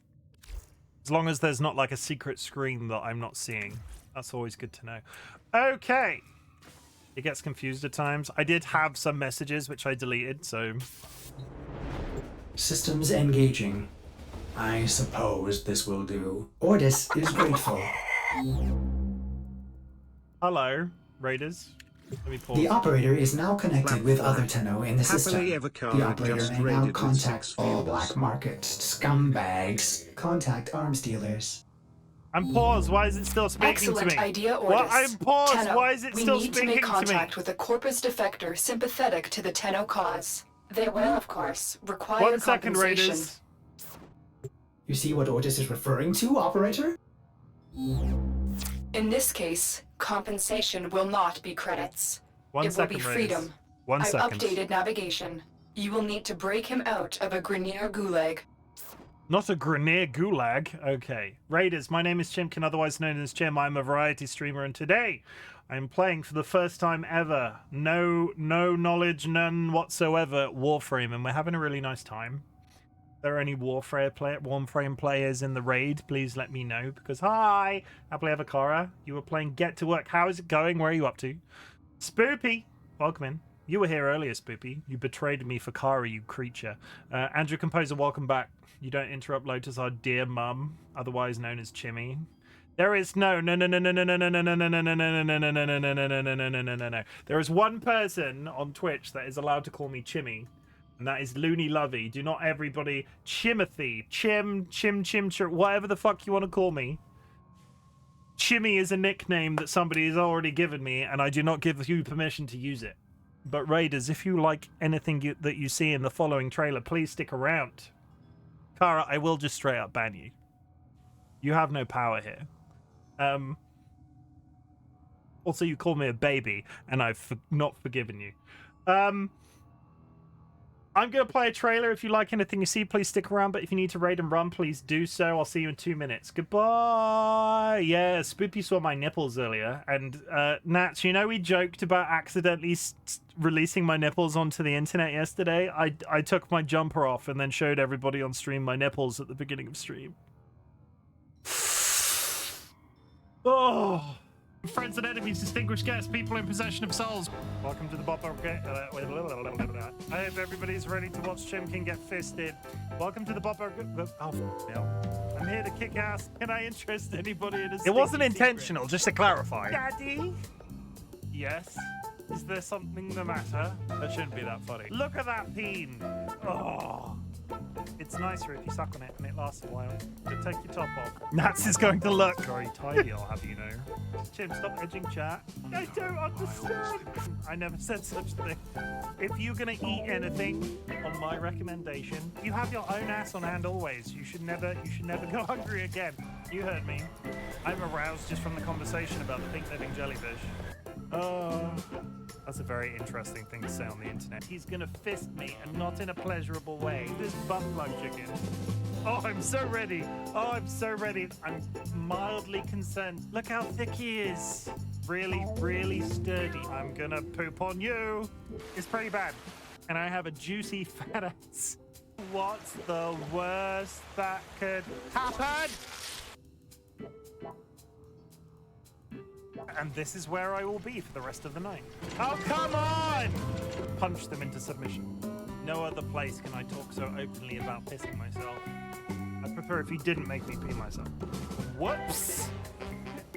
As long as there's not like a secret screen that I'm not seeing. That's always good to know. Okay. It gets confused at times. I did have some messages which I deleted, so... Systems engaging. I suppose this will do. Ordis is grateful. Hello, Raiders. Let me pause. The operator is now connected with other Tenno in the system. Happily ever The card operator just may now raided with contact 6 all viewers. black market scumbags. Contact arms dealers. I'm paused. Why is it still speaking Excellent to me? idea, Ordis. Well, I'm paused. Tenno, Why is it still we need speaking to make to me? contact with a Corpus defector sympathetic to the Tenno cause. They will, of course, require 1 second, compensation. Raiders. You see what Ordis is referring to, operator? In this case, compensation will not be credits. One it second, will be Raiders. freedom. 1 I've second. updated navigation. You will need to break him out of a Grineer gulag. Not a Grenier Gulag. Okay. Raiders, my name is Chimken, otherwise known as Chim. I'm a variety streamer, and today I'm playing for the first time ever. No knowledge, none whatsoever, Warframe, and we're having a really nice time. If there are any Warframe players in the raid, please let me know, because hi! Happily Ever Kara, you were playing Get to Work. How is it going? Where are you up to? Spoopy, welcome in. You were here earlier, Spoopy. You betrayed me for Kara, you creature. Andrew Composer, welcome back. You don't interrupt Lotus, our dear mum, otherwise known as Chimmy. There is no. There is one person on Twitch that is allowed to call me Chimmy, and that is Looney Lovey. Do not everybody Chimothy, Chim, whatever the fuck you want to call me. Chimmy is a nickname that somebody has already given me, and I do not give you permission to use it. But Raiders, if you like anything that you see in the following trailer, please stick around. Kara, I will just straight up ban you. You have no power here. Also, you called me a baby, and I've not forgiven you. I'm going to play a trailer. If you like anything you see, please stick around. But if you need to raid and run, please do so. I'll see you in 2 minutes. Goodbye. Yeah, Spoopy saw my nipples earlier. And, Nats, you know we joked about accidentally releasing my nipples onto the internet yesterday? I took my jumper off and then showed everybody on stream my nipples at the beginning of stream. Oh... Friends and enemies, distinguished guests, people in possession of souls. Welcome to the Bop. I hope everybody's ready to watch Chimken get fisted. Welcome to the Bop. Oh, no. I'm here to kick ass. Can I interest anybody in a It wasn't intentional, just to clarify. Daddy? Yes? Is there something the matter? That shouldn't be that funny. Look at that peen. Oh. It's nicer if you suck on it and it lasts a while. So take your top off. Nats is going to look very tidy, I'll have you know. Chim, stop edging chat. I don't understand. I never said such a thing. If you're gonna eat anything, on my recommendation, you have your own ass on hand always. You should never go hungry again. You heard me. I'm aroused just from the conversation about the pink living jellyfish. Oh, that's a very interesting thing to say on the internet. He's gonna fist me, and not in a pleasurable way. This butt plug chicken. Oh, I'm so ready. Oh, I'm so ready. I'm mildly concerned. Look how thick he is. Really, really sturdy. I'm gonna poop on you. It's pretty bad. And I have a juicy fat ass. What's the worst that could happen? And this is where I will be for the rest of the night. Oh, come on! Punch them into submission. No other place can I talk so openly about pissing myself. I'd prefer if you didn't make me pee myself. Whoops!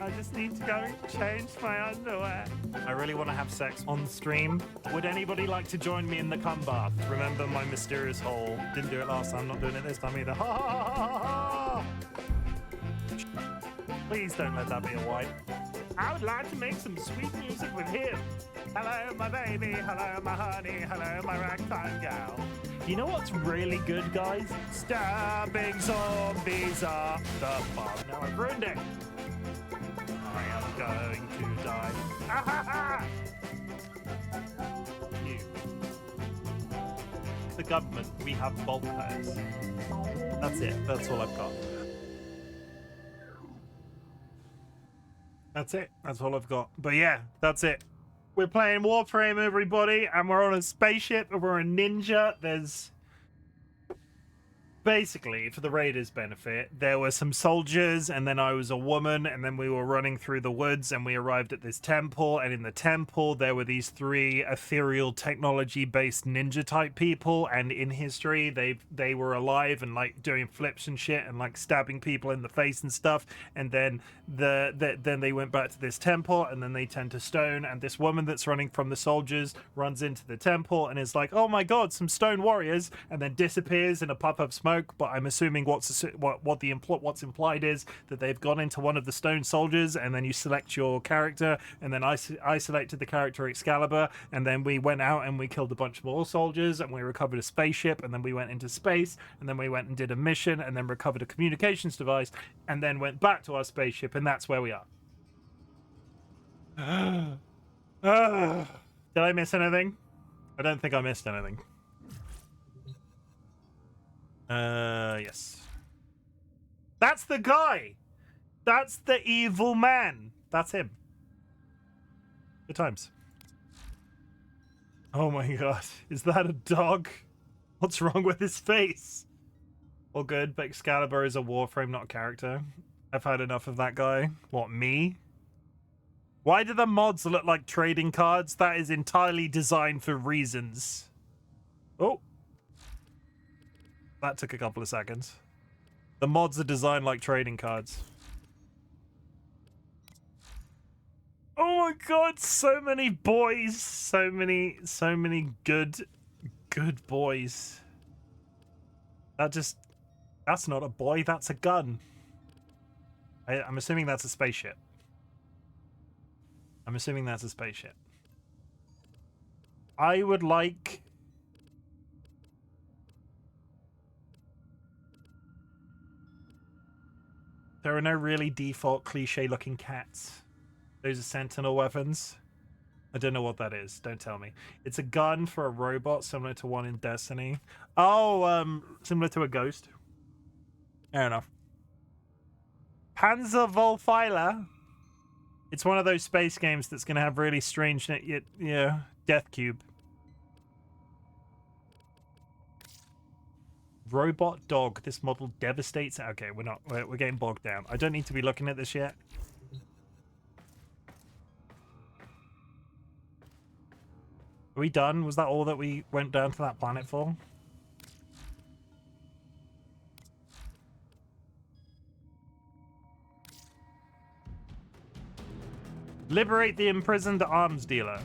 I just need to go change my underwear. I really want to have sex on stream. Would anybody like to join me in the cum bath? Remember my mysterious hole. Didn't do it last time, not doing it this time either. Ha ha ha ha ha! Please don't let that be a wipe. I would like to make some sweet music with him. Hello, my baby. Hello, my honey. Hello, my ragtime gal. You know what's really good, guys? Stabbing zombies up the bum. Now I've ruined it. I am going to die. Ah, ha, ha. You. The government, we have bulkheads. That's it. That's all I've got. That's it. That's all I've got. But yeah, that's it. We're playing Warframe, everybody, and we're on a spaceship, and we're a ninja. There's... Basically, for the Raiders' benefit, there were some soldiers, and then I was a woman, and then we were running through the woods, and we arrived at this temple, and in the temple, there were these 3 ethereal technology-based ninja-type people, and in history, they were alive and, like, doing flips and shit, and, like, stabbing people in the face and stuff, and then then they went back to this temple, and then they turned to stone, and this woman that's running from the soldiers runs into the temple, and is like, oh my god, some stone warriors, and then disappears in a puff of smoke. But I'm assuming what's implied is that they've gone into one of the stone soldiers, and then you select your character, and then I selected the character Excalibur, and then we went out and we killed a bunch more soldiers, and we recovered a spaceship, and then we went into space, and then we went and did a mission, and then recovered a communications device, and then went back to our spaceship, and that's where we are. Did I miss anything? I don't think I missed anything. Yes. That's the guy. That's the evil man. That's him. Good times. Oh my god. Is that a dog? What's wrong with his face? All good, but Excalibur is a Warframe, not a character. I've had enough of that guy. What, me? Why do the mods look like trading cards? That is entirely designed for reasons. Oh. That took a couple of seconds. The mods are designed like trading cards. Oh my god, so many boys. So many good boys. That's not a boy, that's a gun. I'm assuming that's a spaceship. I'm assuming that's a spaceship. I would like... There are no really default cliche-looking cats. Those are sentinel weapons. I don't know what that is. Don't tell me. It's a gun for a robot similar to one in Destiny. Oh, similar to a ghost. Fair enough. Panzervolfiler. It's one of those space games that's going to have really strange, yeah, Death Cube. Robot dog. This model devastates. Okay, we're getting bogged down. I don't need to be looking at this yet. Are we done? Was that all that we went down to that planet for? Liberate the imprisoned arms dealer.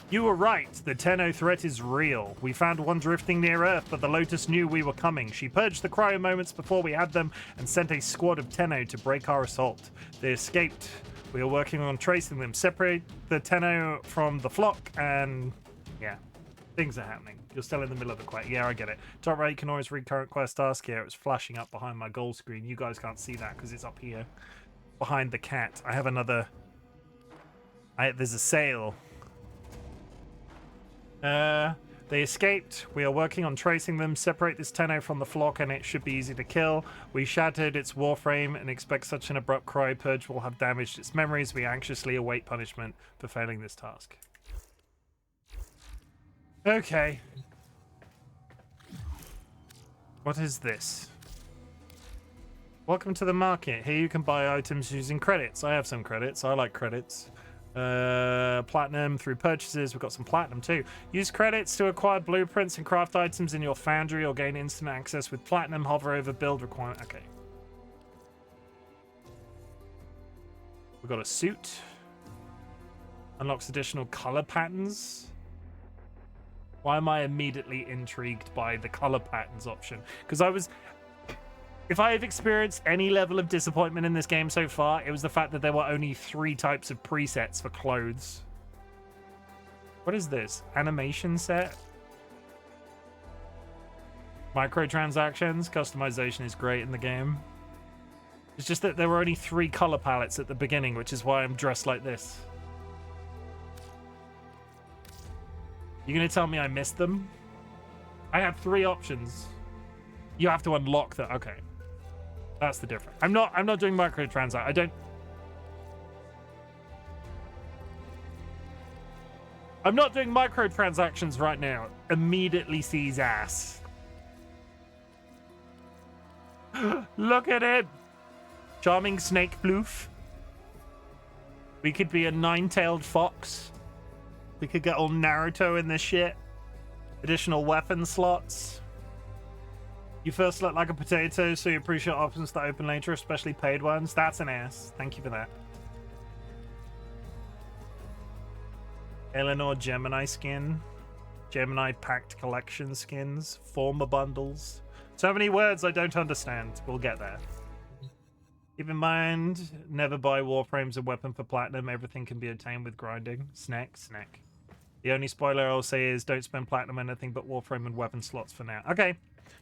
You were right. The Tenno threat is real. We found one drifting near Earth, but the Lotus knew we were coming. She purged the cryo moments before we had them and sent a squad of Tenno to break our assault. They escaped. We are working on tracing them. Separate the Tenno from the flock and... yeah. Things are happening. You're still in the middle of the quest. Yeah, I get it. Top right, you can always read current quest task here. It's flashing up behind my goal screen. You guys can't see that because it's up here. Behind the cat. I have another... there's a sail. They escaped. We are working on tracing them. Separate this Tenno from the flock and it should be easy to kill. We shattered its warframe and expect such an abrupt cryo purge will have damaged its memories. We anxiously await punishment for failing this task. Okay. What is this? Welcome to the market. Here you can buy items using credits. I have some credits. I like credits. Platinum through purchases. We've got some platinum too. Use credits to acquire blueprints and craft items in your foundry or gain instant access with platinum. Hover over build requirement. Okay. We've got a suit. Unlocks additional color patterns. Why am I immediately intrigued by the color patterns option? Because if I have experienced any level of disappointment in this game so far, it was the fact that there were only 3 types of presets for clothes. What is this? Animation set? Microtransactions? Customization is great in the game. It's just that there were only 3 color palettes at the beginning, which is why I'm dressed like this. You're gonna tell me I missed them? I had 3 options. You have to unlock them. Okay. That's the difference. I'm not doing microtransactions. I'm not doing microtransactions right now. Immediately sees ass. Look at it. Charming snake floof. We could be a 9-tailed fox. We could get all Naruto in this shit. Additional weapon slots. You first look like a potato, so you appreciate options that open later, especially paid ones. That's an ass. Thank you for that. Eleanor Gemini skin. Gemini packed collection skins. Former bundles. So many words I don't understand. We'll get there. Keep in mind, never buy Warframes and weapon for platinum. Everything can be obtained with grinding. Snack. The only spoiler I'll say is don't spend platinum on anything but Warframe and weapon slots for now. Okay.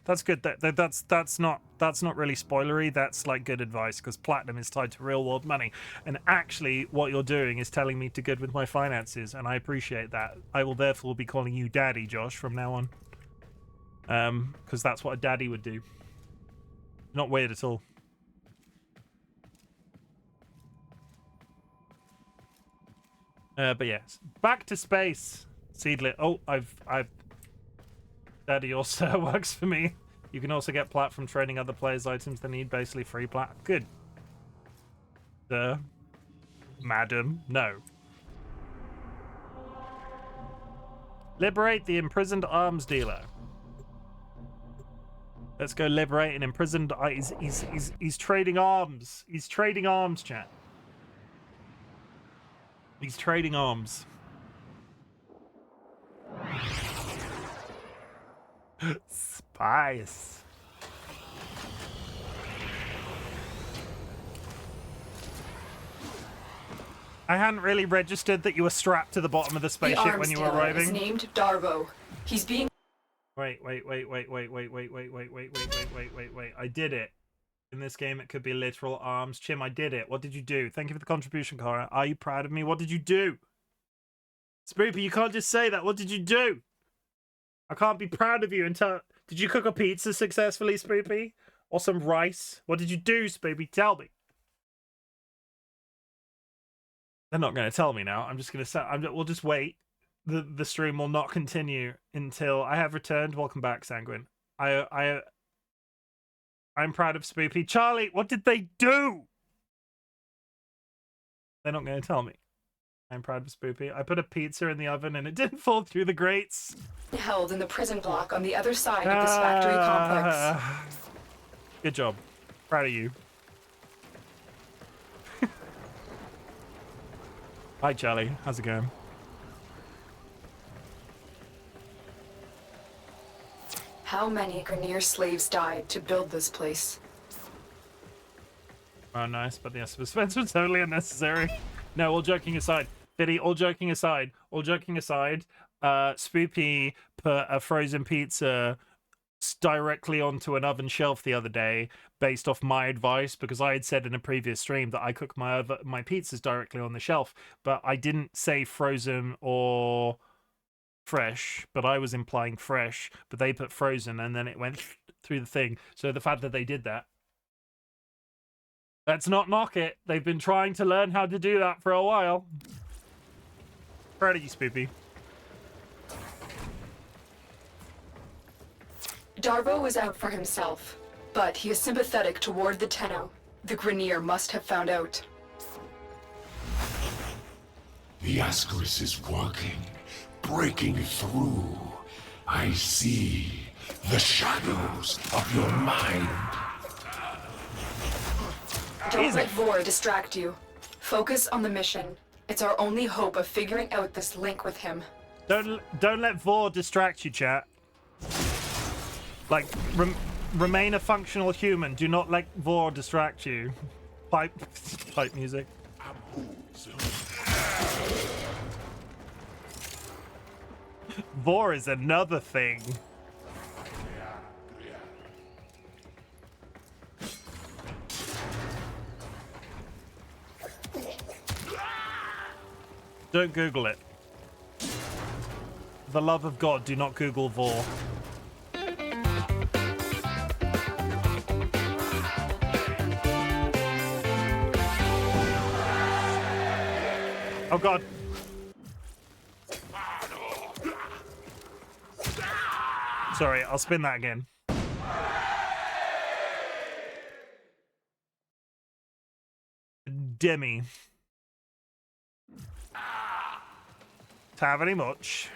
That's good. That's not really spoilery. That's like good advice because platinum is tied to real world money. And actually, what you're doing is telling me to good with my finances, and I appreciate that. I will therefore be calling you Daddy, Josh, from now on, because that's what a daddy would do. Not weird at all. But yes, back to space. Seedlit. Oh, I've. Daddy also works for me. You can also get plat from trading other players' items they need. Basically, free plat. Good. Madam, no. Liberate the imprisoned arms dealer. Let's go liberate an imprisoned. He's trading arms. He's trading arms, chat. He's trading arms. Spice. I hadn't really registered that you were strapped to the bottom of the spaceship when you were arriving. Is named Darvo. He's being. Wait. I did it. In this game, it could be literal arms. Chim, I did it. What did you do? Thank you for the contribution, Cara. Are you proud of me? What did you do? Spoopy, you can't just say that. What did you do? I can't be proud of you until... Did you cook a pizza successfully, Spoopy? Or some rice? What did you do, Spoopy? Tell me. They're not going to tell me now. I'm just going to say... We'll just wait. The stream will not continue until I have returned. Welcome back, Sanguine. I'm proud of Spoopy. Charlie, what did they do? They're not going to tell me. I'm proud of Spoopy. I put a pizza in the oven and it didn't fall through the grates. Held in the prison block on the other side of this factory complex. Good job. Proud of you. Hi, Charlie. How's it going? How many Grenier slaves died to build this place? Oh, nice. But the suspense was totally unnecessary. No, all joking aside. Biddy, all joking aside. Spoopy put a frozen pizza directly onto an oven shelf the other day based off my advice, because I had said in a previous stream that I cook my pizzas directly on the shelf, but I didn't say frozen or fresh, but I was implying fresh, but they put frozen and then it went through the thing. So the fact that they did that, let's not knock it. They've been trying to learn how to do that for a while. Proud of you, Spoopy. Darvo is out for himself, but he is sympathetic toward the Tenno. The Grenier must have found out. The Ascaris is working, breaking through. I see the shadows of your mind. Don't let Vor distract you. Focus on the mission. It's our only hope of figuring out this link with him. Don't let Vor distract you, chat. Like, remain a functional human. Do not let Vor distract you. Pipe music. Vor is another thing. Don't Google it. For the love of God, do not Google Vor. Oh God. Sorry, I'll spin that again. Demi. To have any much.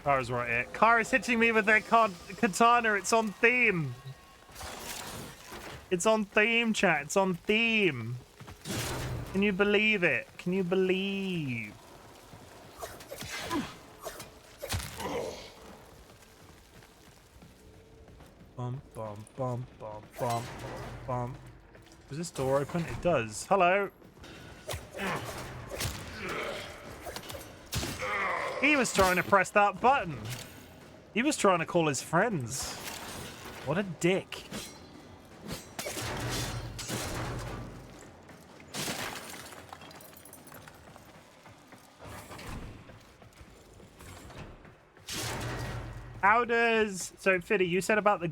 Kara's right here. Kara's hitting me with their katana. It's on theme. It's on theme, chat. It's on theme. Can you believe it? Can you believe? Bum, bum, bum, bum, bum, bum. Does this door open? It does. Hello. He was trying to press that button. He was trying to call his friends. What a dick. how does... So, Fiddy, you said about the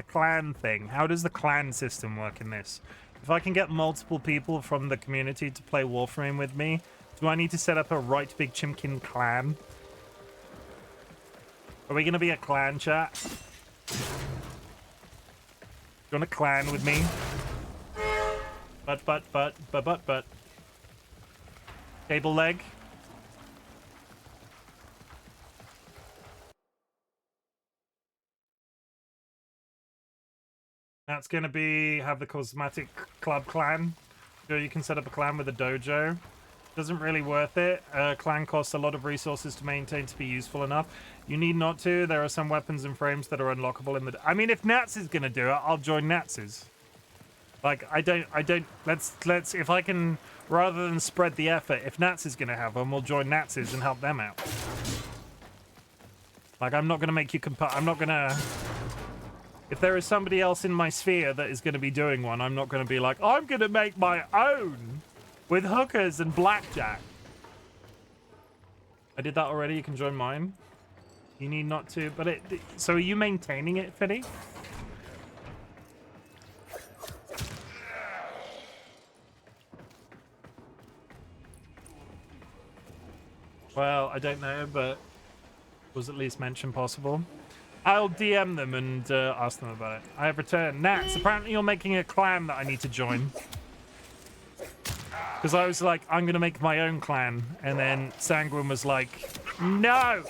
clan thing. How does the clan system work in this? If I can get multiple people from the community to play Warframe with me, do I need to set up a RightBigChimken clan? Are we going to be a clan, chat? You want a clan with me? But. Cable leg. That's going to have the cosmetic club clan. Sure, you can set up a clan with a dojo. Doesn't really worth it. Clan costs a lot of resources to maintain to be useful enough. You need not to. There are some weapons and frames that are unlockable in the... I mean, if Nats is going to do it, I'll join Nats's. Like, I don't... Let's... If I can, rather than spread the effort, if Nats is going to have them, we'll join Nats's and help them out. Like, I'm not going to make you I'm not going to... If there is somebody else in my sphere that is going to be doing one, I'm not going to be like, I'm going to make my own with hookers and blackjack. I did that already. You can join mine. You need not to, but it... So are you maintaining it, Fiddy? Well, I don't know, but was at least mentioned possible. I'll DM them and ask them about it. I have returned. Nats, apparently you're making a clan that I need to join. Because I was like, I'm going to make my own clan. And then Sanguine was like, no!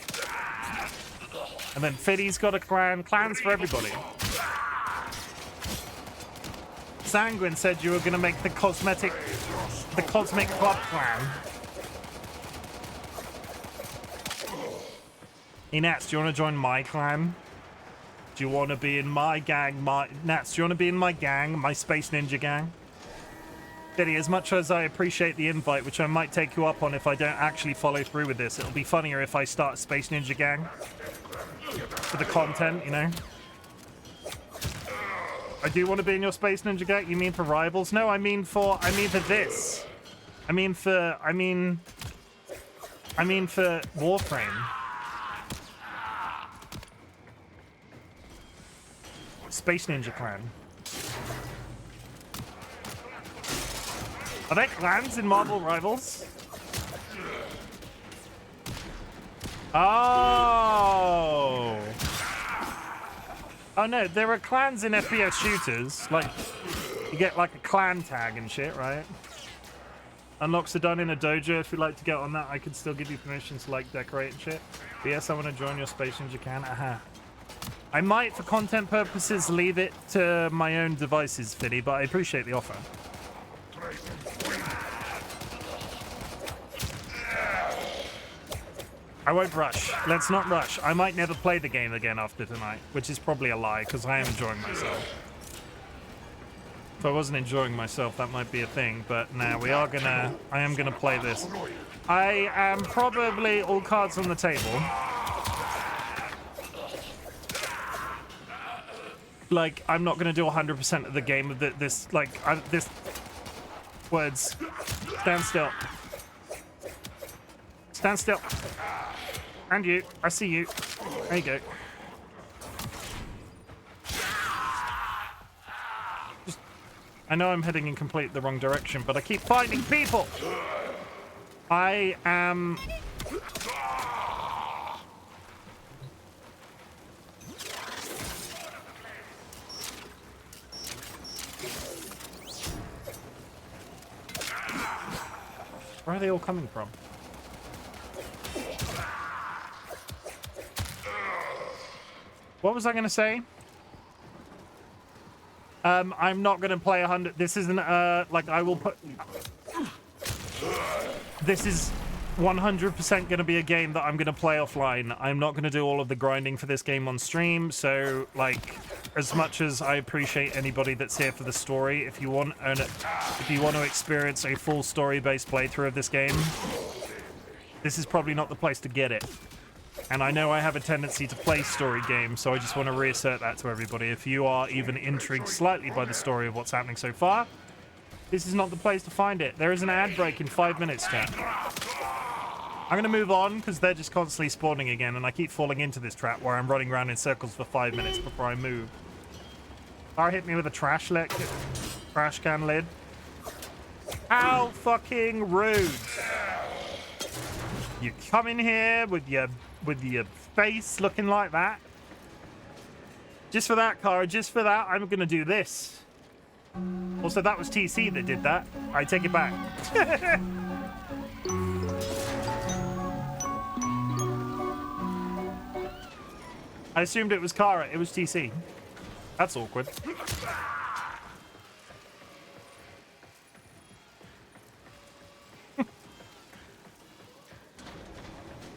And then Fiddy's got a clan. Clans for everybody. Sanguine said you were going to make the Cosmic Club clan. Hey, Nats, do you want to join my clan? Do you want to be in my gang? Nats, do you want to be in my gang? My Space Ninja gang? Fiddy, as much as I appreciate the invite, which I might take you up on if I don't actually follow through with this, it'll be funnier if I start a Space Ninja gang. For the content, you know? I do want to be in your Space Ninja gang? You mean for rivals? No, I mean for this. I mean for Warframe. Space Ninja clan. Are there clans in Marvel Rivals? Oh. Oh no, there are clans in FPS shooters. Like, you get like a clan tag and shit, right? Unlocks are done in a dojo. If you'd like to get on that, I could still give you permission to like decorate and shit. But yes, I want to join your Space Ninja clan. Aha. I might, for content purposes, leave it to my own devices, Fiddy, but I appreciate the offer. I won't rush. Let's not rush. I might never play the game again after tonight, which is probably a lie, because I am enjoying myself. If I wasn't enjoying myself, that might be a thing, but now I am gonna play this. I am probably all cards on the table. Like, I'm not going to do 100% of the game of this words. Stand still. Stand still. And you. I see you. There you go. I know I'm heading in completely the wrong direction, but I keep finding people. I am... Where are they all coming from? What was I going to say? I'm not going to play 100. This isn't, like, I will put... This is 100% going to be a game that I'm going to play offline. I'm not going to do all of the grinding for this game on stream, so, like, as much as I appreciate anybody that's here for the story, if you want to experience a full story-based playthrough of this game, this is probably not the place to get it. And I know I have a tendency to play story games, so I just want to reassert that to everybody. If you are even intrigued slightly by the story of what's happening so far, this is not the place to find it. There is an ad break in 5 minutes, chat. I'm gonna move on because they're just constantly spawning again, and I keep falling into this trap where I'm running around in circles for 5 minutes before I move. Car hit me with a trash can lid. How fucking rude! You come in here with your face looking like that. Just for that, Cara, just for that, I'm gonna do this. Also, that was TC that did that. I take it back. I assumed it was Cara. It was TC. That's awkward.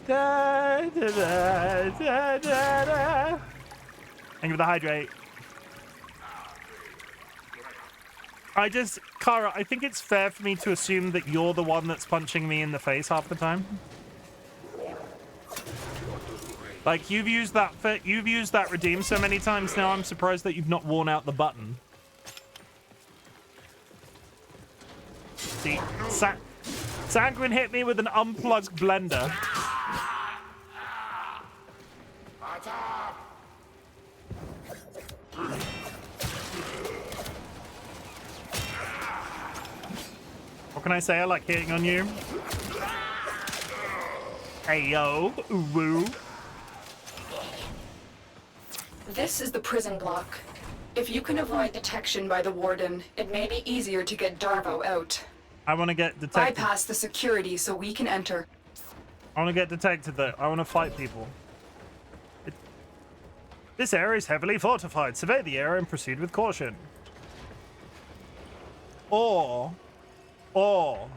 Da, da, da, da, da, da. Thank you for the hydrate. Cara, I think it's fair for me to assume that you're the one that's punching me in the face half the time. Like, you've used that redeem so many times now, I'm surprised that you've not worn out the button. See, Sanguine hit me with an unplugged blender. What can I say? I like hitting on you. Hey yo, woo. This is the prison block. If you can avoid detection by the warden, it may be easier to get Darvo out. I want to get detected. Bypass the security so we can enter. I want to get detected though. I want to fight people. This area is heavily fortified. Survey the area and proceed with caution. Or,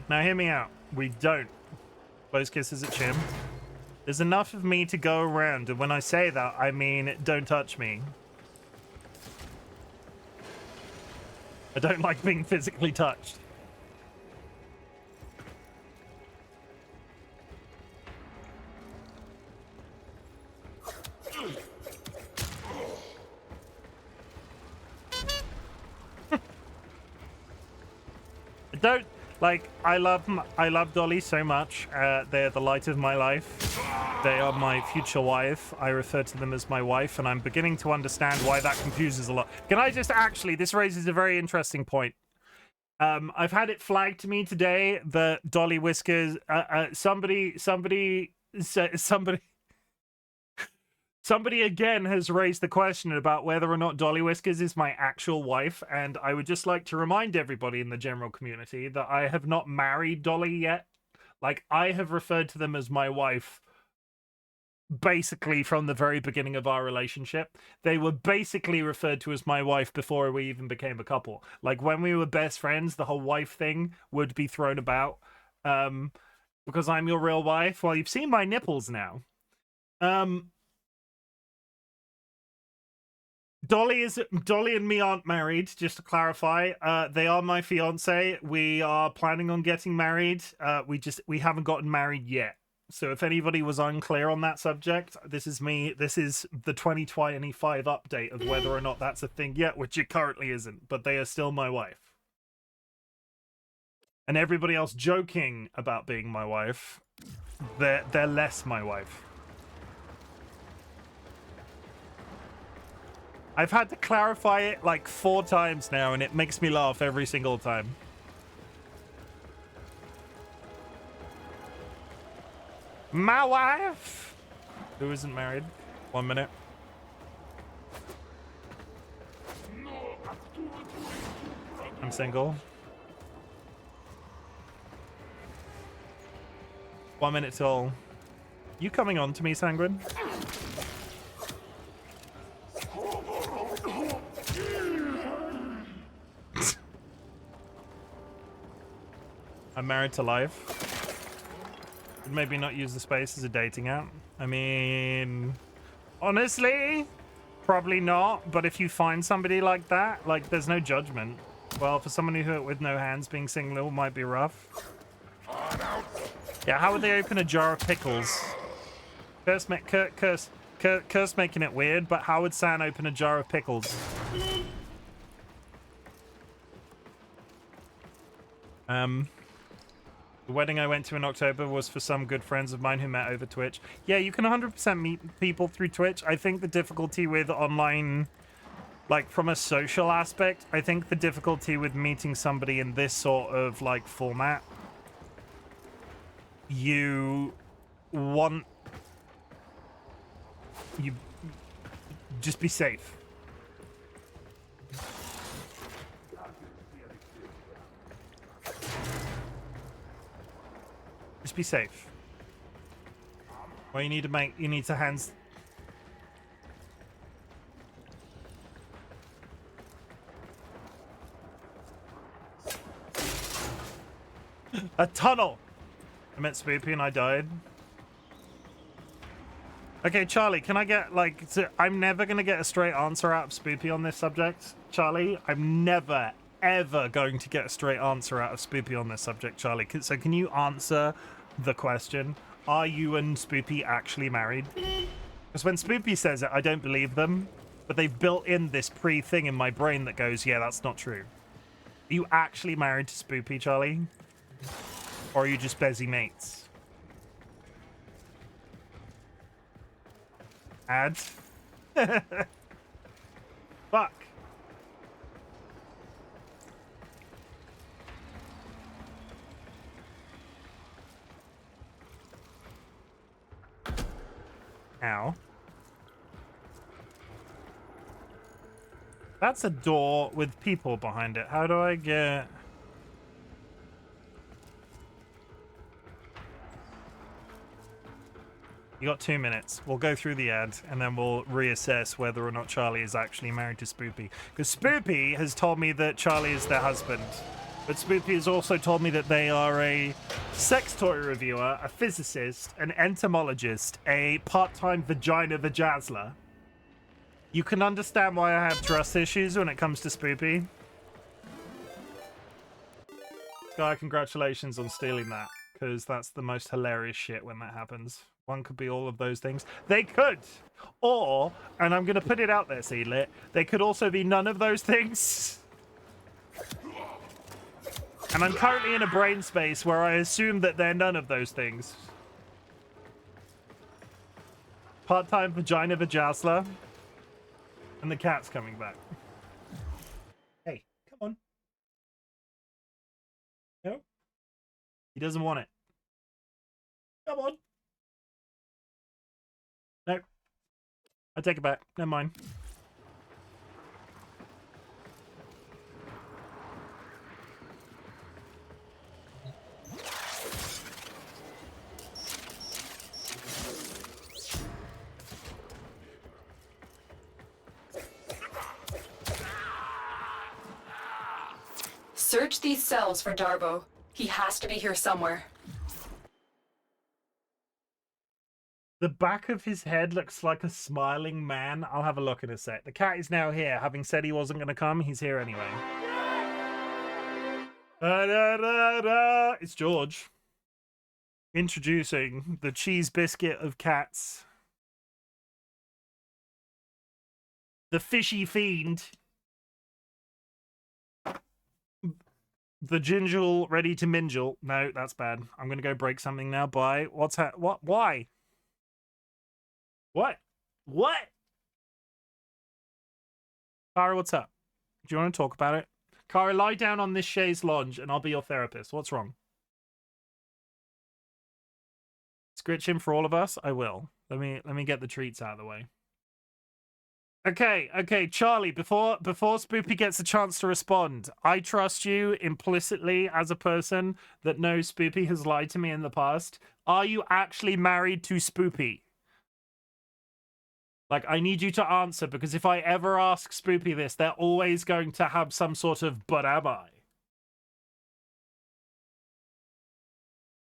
now hear me out. We don't. Close kisses at Chim. There's enough of me to go around, and when I say that, I mean don't touch me. I don't like being physically touched. I love Dolly so much. They're the light of my life. They are my future wife. I refer to them as my wife, and I'm beginning to understand why that confuses a lot. Can I just this raises a very interesting point. I've had it flagged to me today that DollyWhiskers, somebody again has raised the question about whether or not DollyWhiskers is my actual wife, and I would just like to remind everybody in the general community that I have not married Dolly yet. Like, I have referred to them as my wife basically from the very beginning of our relationship. They were basically referred to as my wife before we even became a couple. Like, when we were best friends, the whole wife thing would be thrown about. Because I'm your real wife. Well, you've seen my nipples now. Dolly and me aren't married, just to clarify. They are my fiance. We are planning on getting married. We haven't gotten married yet. So if anybody was unclear on that subject, this is me. This is the 2025 update of whether or not that's a thing yet, which it currently isn't, but they are still my wife. And everybody else joking about being my wife, they're less my wife. I've had to clarify it like 4 times now, and it makes me laugh every single time. My wife, who isn't married. 1 minute. I'm single. 1 minute till. You coming on to me, Sanguine? I'm married to life. Would maybe not use the space as a dating app. I mean, honestly, probably not. But if you find somebody like that, like, there's no judgment. Well, for someone who with no hands, being single might be rough. Yeah, how would they open a jar of pickles? Curse making it weird, but how would San open a jar of pickles? The wedding I went to in October was for some good friends of mine who met over Twitch. Yeah, you can 100% meet people through Twitch. I think the difficulty with online, like from a social aspect, I think the difficulty with meeting somebody in this sort of like format, you just be safe. Just be safe. Well, you need to hands. A tunnel! I met Spoopy and I died. Okay, Charlie, can I get, like, I'm never going to get a straight answer out of Spoopy on this subject, Charlie. I'm never, ever going to get a straight answer out of Spoopy on this subject, Charlie. So can you answer the question? Are you and Spoopy actually married? Because when Spoopy says it, I don't believe them. But they've built in this pre-thing in my brain that goes, yeah, that's not true. Are you actually married to Spoopy, Charlie? Or are you just busy mates? Ad. Fuck. Ow. That's a door with people behind it. How do I get... You got 2 minutes. We'll go through the ad, and then we'll reassess whether or not Charlie is actually married to Spoopy. Because Spoopy has told me that Charlie is their husband. But Spoopy has also told me that they are a sex toy reviewer, a physicist, an entomologist, a part-time vagina vajazzler. You can understand why I have trust issues when it comes to Spoopy. Guy, congratulations on stealing that, because that's the most hilarious shit when that happens. One could be all of those things. They could! Or, and I'm going to put it out there, Seedlit, they could also be none of those things. And I'm currently in a brain space where I assume that they're none of those things. Part-time vagina vajazzler. And the cat's coming back. Hey, come on. No? He doesn't want it. Come on. No. I take it back. Never mind. Search these cells for Darbo. He has to be here somewhere. The back of his head looks like a smiling man. I'll have a look in a sec. The cat is now here. Having said he wasn't going to come, he's here anyway. It's George. Introducing the cheese biscuit of cats. The fishy fiend. The gingle ready to mingle. No, that's bad. I'm going to go break something now. Bye. What's what? Why? What? What? Kara, what's up? Do you want to talk about it? Kara, lie down on this chaise lounge and I'll be your therapist. What's wrong? Scritch him for all of us? I will. Let me get the treats out of the way. Okay, Charlie, before Spoopy gets a chance to respond, I trust you implicitly as a person that knows Spoopy has lied to me in the past. Are you actually married to Spoopy? Like, I need you to answer, because if I ever ask Spoopy this, they're always going to have some sort of, but am I?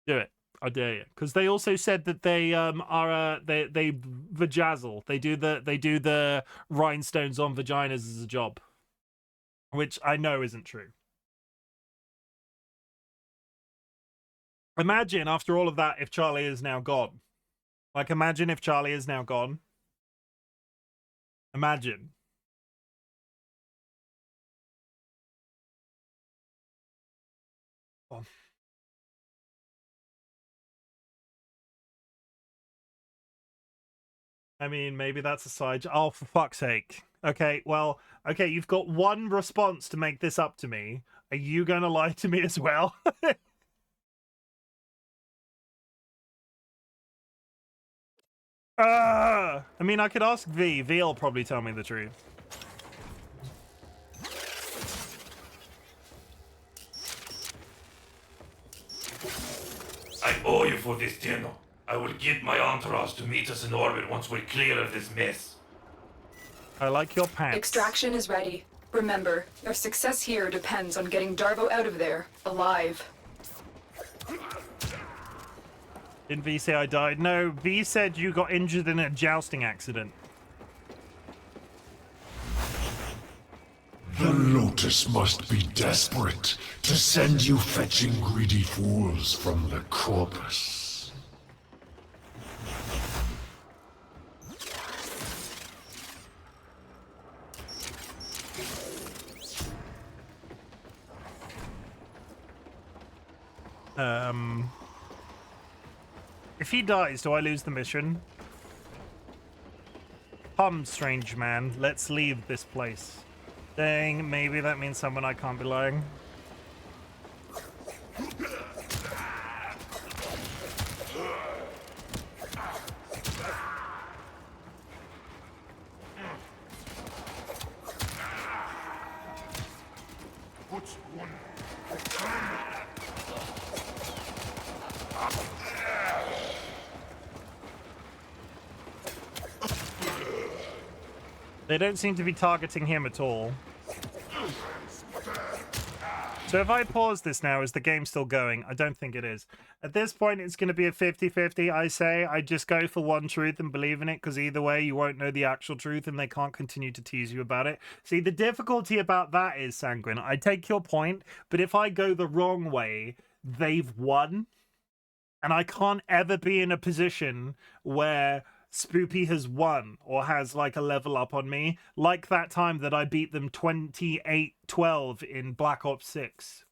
Do it. I dare you. Because they also said that they they vajazzle. They do the rhinestones on vaginas as a job. Which I know isn't true. Imagine after all of that if Charlie is now gone. Like, imagine if Charlie is now gone. Imagine. I mean, maybe that's a side... Oh, for fuck's sake. Okay, well, okay, you've got one response to make this up to me. Are you going to lie to me as well? I mean, I could ask V. V will probably tell me the truth. I owe you for this dinner. I will get my entourage to meet us in orbit once we're clear of this mess. I like your pants. Extraction is ready. Remember, your success here depends on getting Darvo out of there, alive. Didn't V say I died? No, V said you got injured in a jousting accident. The Lotus must be desperate to send you fetching greedy fools from the corpus. If he dies, do I lose the mission? Come, strange man, let's leave this place. Dang, maybe that means someone I can't be lying. They don't seem to be targeting him at all. So if I pause this now, is the game still going? I don't think it is. At this point, it's going to be a 50-50. I say I just go for one truth and believe in it, because either way, you won't know the actual truth and they can't continue to tease you about it. See, the difficulty about that is, Sanguine, I take your point, but if I go the wrong way, they've won. And I can't ever be in a position where Spoopy has won or has like a level up on me, like that time that I beat them 28-12 in Black Ops 6.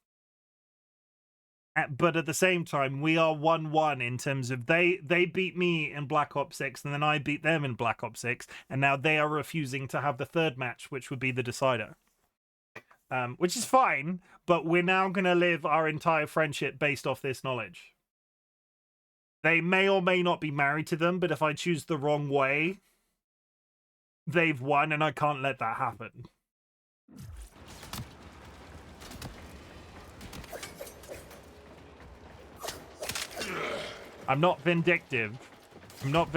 But at the same time, we are 1-1 in terms of they beat me in Black Ops 6 and then I beat them in Black Ops 6, and now they are refusing to have the third match, which would be the decider. Which is fine, but we're now going to live our entire friendship based off this knowledge. They may or may not be married to them, but if I choose the wrong way, they've won, and I can't let that happen. I'm not vindictive. I'm not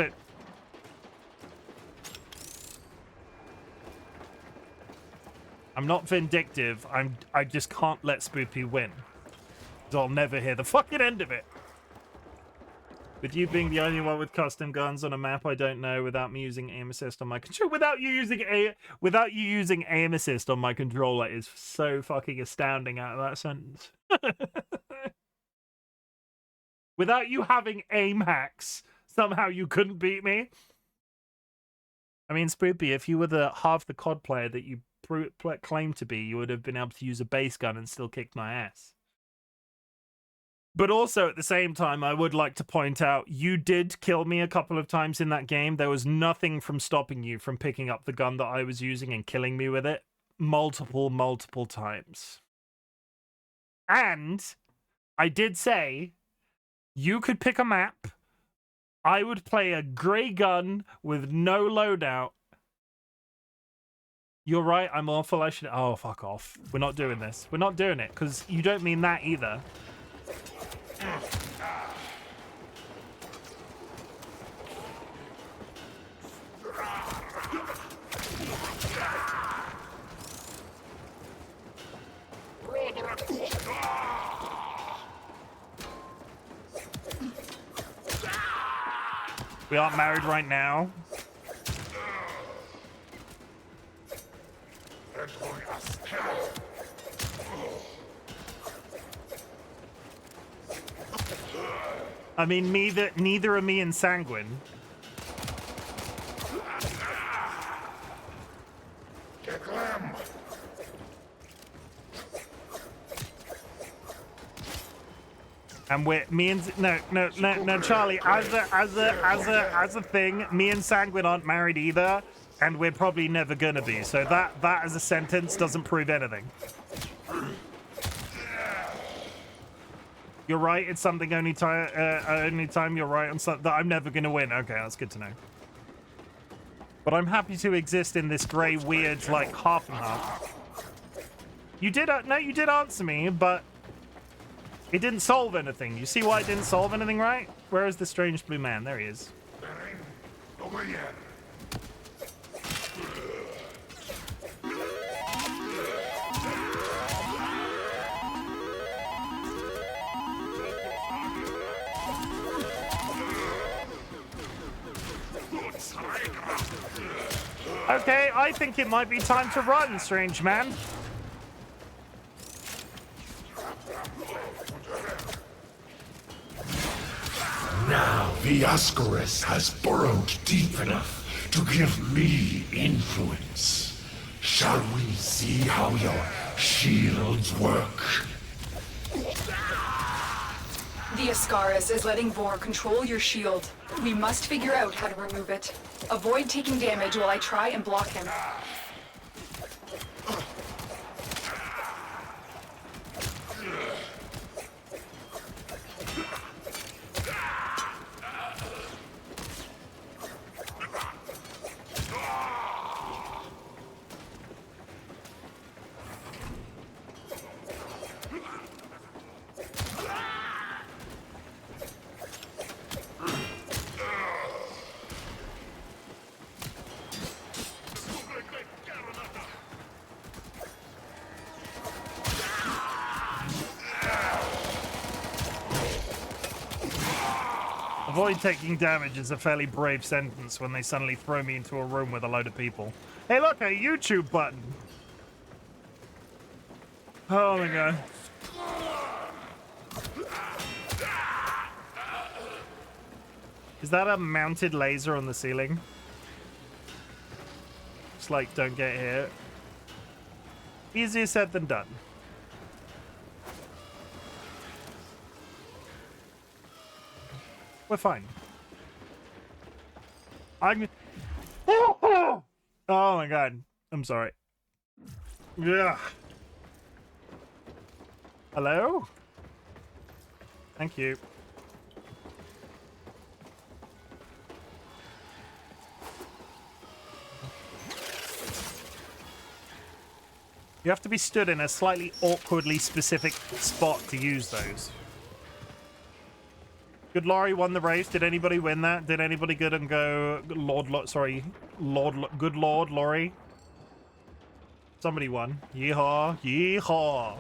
I'm not vindictive. I just can't let Spoopy win. 'Cause I'll never hear the fucking end of it. With you being the only one with custom guns on a map I don't know, without me using aim assist on my controller, without you using aim assist on my controller is so fucking astounding out of that sentence. Without you having aim hacks, somehow you couldn't beat me. I mean, Spoopy, if you were the half the COD player that you claimed to be, you would have been able to use a base gun and still kick my ass. But also, at the same time, I would like to point out, you did kill me a couple of times in that game. There was nothing from stopping you from picking up the gun that I was using and killing me with it. Multiple times. And I did say, you could pick a map. I would play a grey gun with no loadout. You're right, I'm awful. I should... Oh, fuck off. We're not doing this. We're not doing it, because you don't mean that either. We aren't married right now. I mean, neither are me and Sanguine. And no, Charlie. As a thing, me and Sanguine aren't married either, and we're probably never gonna be. So that as a sentence doesn't prove anything. You're right. It's something only time you're right on something that I'm never gonna win. Okay, that's good to know. But I'm happy to exist in this grey, weird, like half and half. You did no, you did answer me, but it didn't solve anything. You see why it didn't solve anything, right? Where is the strange blue man? There he is. Over here. Okay, I think it might be time to run, strange man. Now the Ascaris has burrowed deep enough to give me influence. Shall we see how your shields work? The Ascaris is letting Vor control your shield. We must figure out how to remove it. Avoid taking damage while I try and block him. Avoid taking damage is a fairly brave sentence when they suddenly throw me into a room with a load of people. Hey, look, a YouTube button. Oh my god. Is that a mounted laser on the ceiling? Just like, don't get hit. Easier said than done. We're fine. Oh my god. I'm sorry. Yeah. Hello? Thank you. You have to be stood in a slightly awkwardly specific spot to use those. Good Laurie won the race. Did anybody win that? Did anybody good and go good Lord Laurie? Somebody won. Yeehaw. Yeehaw.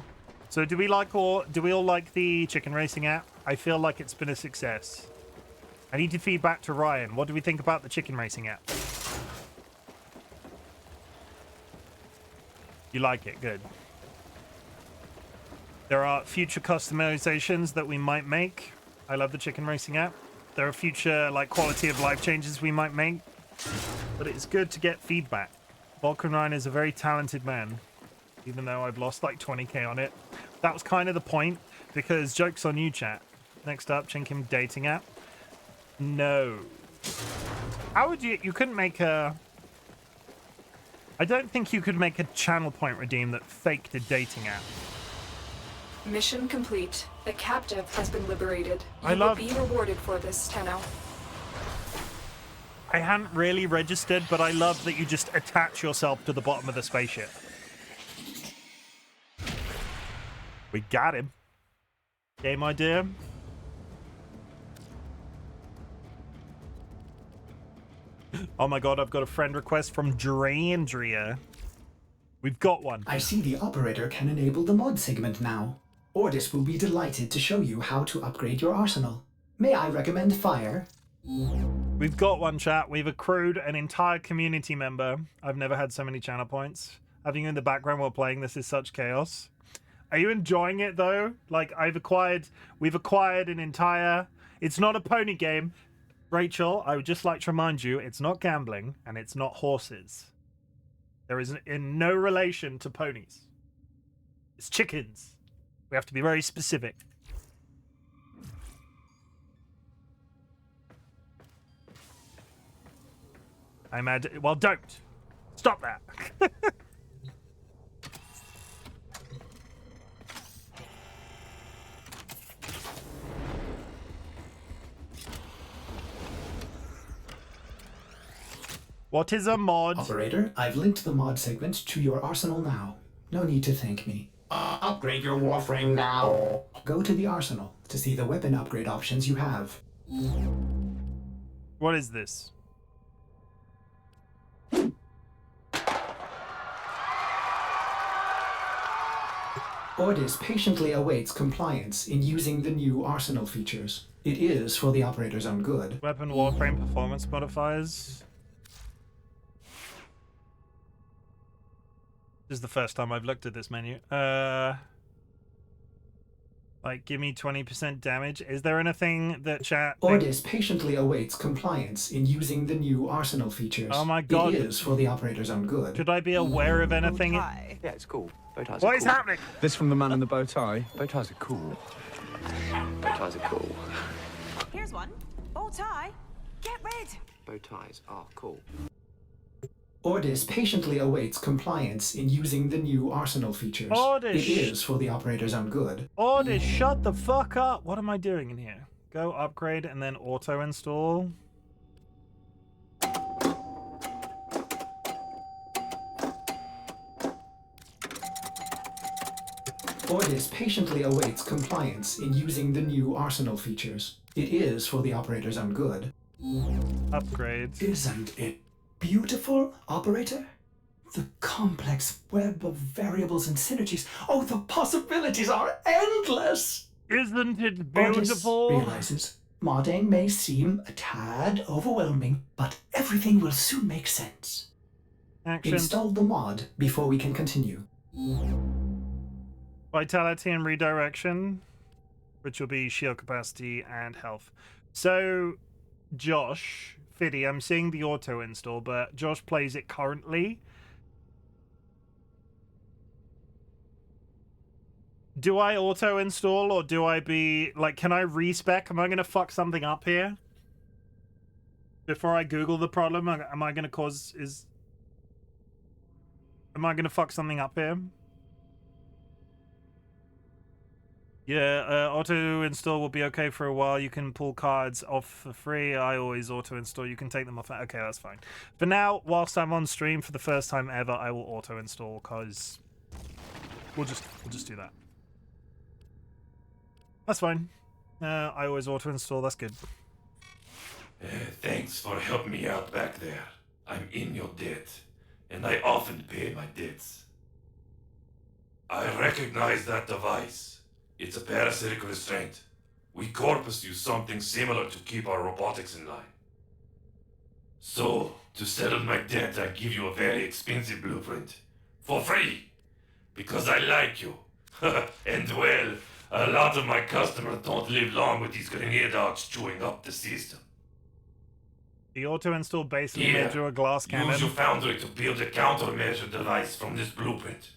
So do we all like the chicken racing app? I feel like it's been a success. I need to feed back to Ryan. What do we think about the chicken racing app? You like it? Good. There are future customizations that we might make. I love the chicken racing app. There are future like quality of life changes we might make, but it's good to get feedback. Vulcan Ryan is a very talented man, even though I've lost like 20k on it. That was kind of the point, because joke's on you, chat. Next up, Chimken dating app. No. How would you couldn't make a... I don't think you could make a channel point redeem that faked a dating app. Mission complete. The captive has been liberated. You will be rewarded for this, Tenno. I hadn't really registered, but I love that you just attach yourself to the bottom of the spaceship. We got him. Game idea. Oh my god, I've got a friend request from Drandria. We've got one. I see the operator can enable the mod segment now. Ordis will be delighted to show you how to upgrade your arsenal. May I recommend fire? We've got one, chat. We've accrued an entire community member. I've never had so many channel points. Having you in the background while playing this is such chaos. Are you enjoying it though? Like we've acquired an entire... It's not a pony game. Rachel, I would just like to remind you, it's not gambling and it's not horses. There is in no relation to ponies. It's chickens. We have to be very specific. I imagine. Well, don't stop that. What is a mod? Operator, I've linked the mod segment to your arsenal now. No need to thank me. Upgrade your Warframe now. Go to the arsenal to see the weapon upgrade options you have. What is this? Ordis patiently awaits compliance in using the new arsenal features. It is for the operator's own good. Weapon Warframe performance modifiers. This is the first time I've looked at this menu. Like, give me 20% damage. Is there anything that chat... Ordis patiently awaits compliance in using the new arsenal features. Oh my god. It is for the operator's own good. Should I be aware of anything? Yeah, it's cool. Bow ties What are is cool. happening? This from the man in the bow tie. Bow ties are cool. Bow ties are cool. Here's one. Bow tie. Get rid. Bow ties are cool. Ordis patiently awaits compliance in using the new arsenal features. Ordis. It is for the operator's own good. Ordis, shut the fuck up. What am I doing in here? Go upgrade and then auto install. Ordis patiently awaits compliance in using the new arsenal features. It is for the operator's own good. Upgrade. Isn't it beautiful, operator? The complex web of variables and synergies. Oh, the possibilities are endless! Isn't it Ordis beautiful? realizes modding may seem a tad overwhelming, but everything will soon make sense. Action. Install the mod before we can continue. Vitality and redirection, which will be shield capacity and health. So, Josh, Fiddy, I'm seeing the auto install, but Josh plays it currently. Do I auto install or do I be like, can I respec? Am I going to fuck something up here? Before I Google the problem, am I going to cause am I going to fuck something up here? Yeah, auto install will be okay for a while. You can pull cards off for free. I always auto install. You can take them off. Okay, that's fine. For now, whilst I'm on stream for the first time ever, I will auto install because we'll just do that. That's fine. I always auto install. That's good. Thanks for helping me out back there. I'm in your debt, and I often pay my debts. I recognize that device. It's a parasitic restraint. We Corpus use something similar to keep our robotics in line. So, to settle my debt, I give you a very expensive blueprint. For free! Because I like you. And well, a lot of my customers don't live long with these grenade arcs chewing up the system. The auto install basically Here, made you a glass cannon. use your foundry to build a countermeasure device from this blueprint.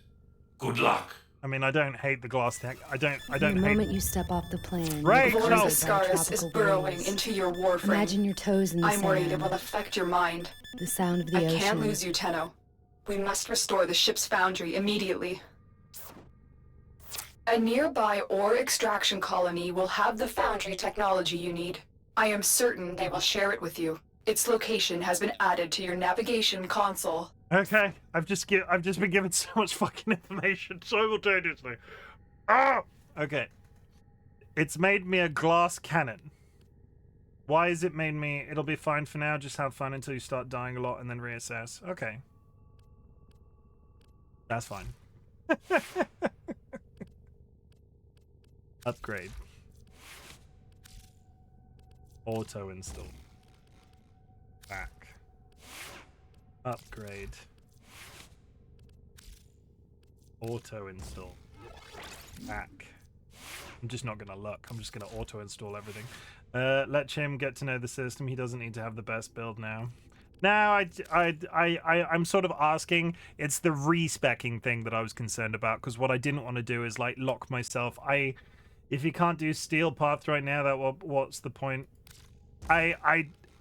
Good luck. I mean, I don't hate the glass tech. I don't The hate. moment you step off the plane, Right, you're no. surrounded by Viscaris is tropical burrowing breeze. into your warframe. Imagine your toes in the I'm worried it sand, will affect your mind. the sound of the I ocean. can't lose you, Tenno. We must restore the ship's foundry immediately. A nearby ore extraction colony will have the foundry technology you need. I am certain they will share it with you. Its location has been added to your navigation console. Okay, I've just been given so much fucking information simultaneously. Ah! Okay. It's made me a glass cannon. Why has it made me? It'll be fine for now. Just have fun until you start dying a lot and then reassess. Okay. That's fine. Upgrade. Auto install. Back. Upgrade. Auto install. Back. I'm just not gonna look. I'm just gonna auto install everything. Let Chim get to know the system. He doesn't need to have the best build now. Now I'm sort of asking. It's the respecking thing that I was concerned about, because what I didn't want to do is like lock myself. If you can't do steel path right now, what's the point? I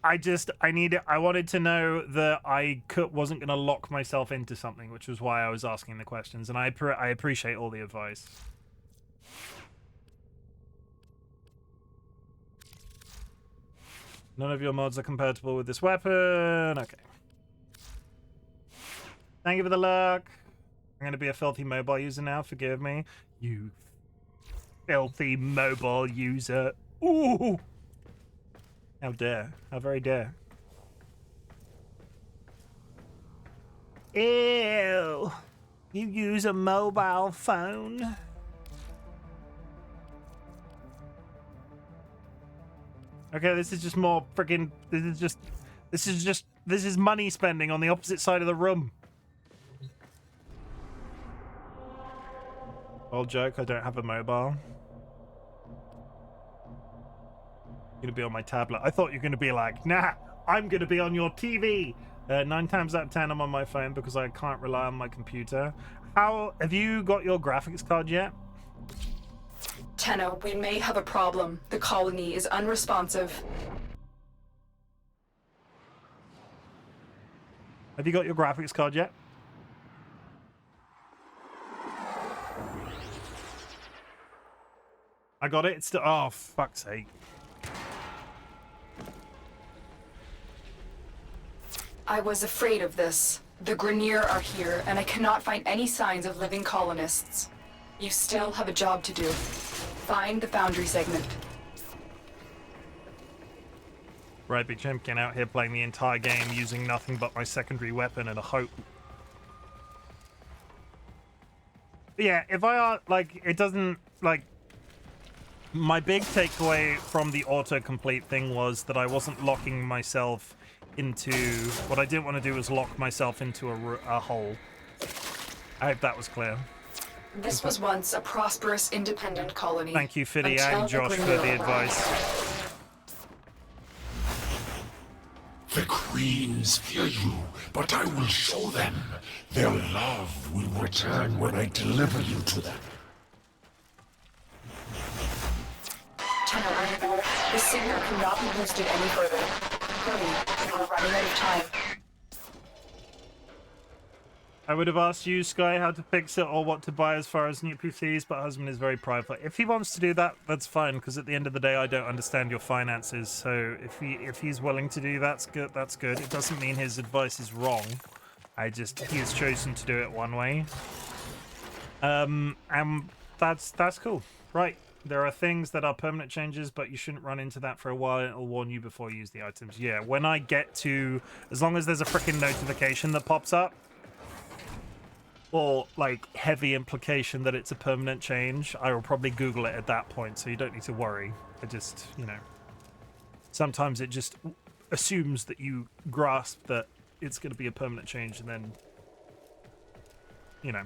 I wanted to know that wasn't going to lock myself into something, which was why I was asking the questions, and I appreciate all the advice. None of your mods are compatible with this weapon. Okay. Thank you for the luck. I'm going to be a filthy mobile user now. Forgive me. You filthy mobile user. Ooh! How dare. How very dare. Ew! You use a mobile phone? Okay, this is just more freaking... This is money spending on the opposite side of the room. Old joke, I don't have a mobile. I'm gonna be on my tablet. I thought you were gonna be like, nah, I'm gonna be on your TV. 9 times out of 10, I'm on my phone because I can't rely on my computer. Have you got your graphics card yet? Tenno, we may have a problem. The colony is unresponsive. Have you got your graphics card yet? I got it. It's still... Oh, fuck's sake. I was afraid of this. The Grineer are here, and I cannot find any signs of living colonists. You still have a job to do. Find the Foundry segment. RightBigChimken out here playing the entire game using nothing but my secondary weapon and a hope. But yeah, if I like, it doesn't like. My big takeaway from the autocomplete thing was that I wasn't locking myself into... What I didn't want to do was lock myself into a hole. I hope that was clear. This was once a prosperous, independent colony. Thank you, Fiddy and Josh, for the advice. The queens fear you, but I will show them. Their love will return when I deliver you to them. Tenno, the signal cannot be boosted any further. Hurry, we are running out of time. I would have asked you, Sky, how to fix it or what to buy as far as new PCs, but husband is very private. If he wants to do that, that's fine, because at the end of the day, I don't understand your finances. So if he's willing to do that's good. That's good. It doesn't mean his advice is wrong. He has chosen to do it one way. And that's cool. Right. There are things that are permanent changes, but you shouldn't run into that for a while. It'll warn you before you use the items. Yeah, when I get to... As long as there's a freaking notification that pops up, or, like, heavy implication that it's a permanent change, I will probably Google it at that point, so you don't need to worry. I just, you know... Sometimes it just assumes that you grasp that it's going to be a permanent change, and then... You know...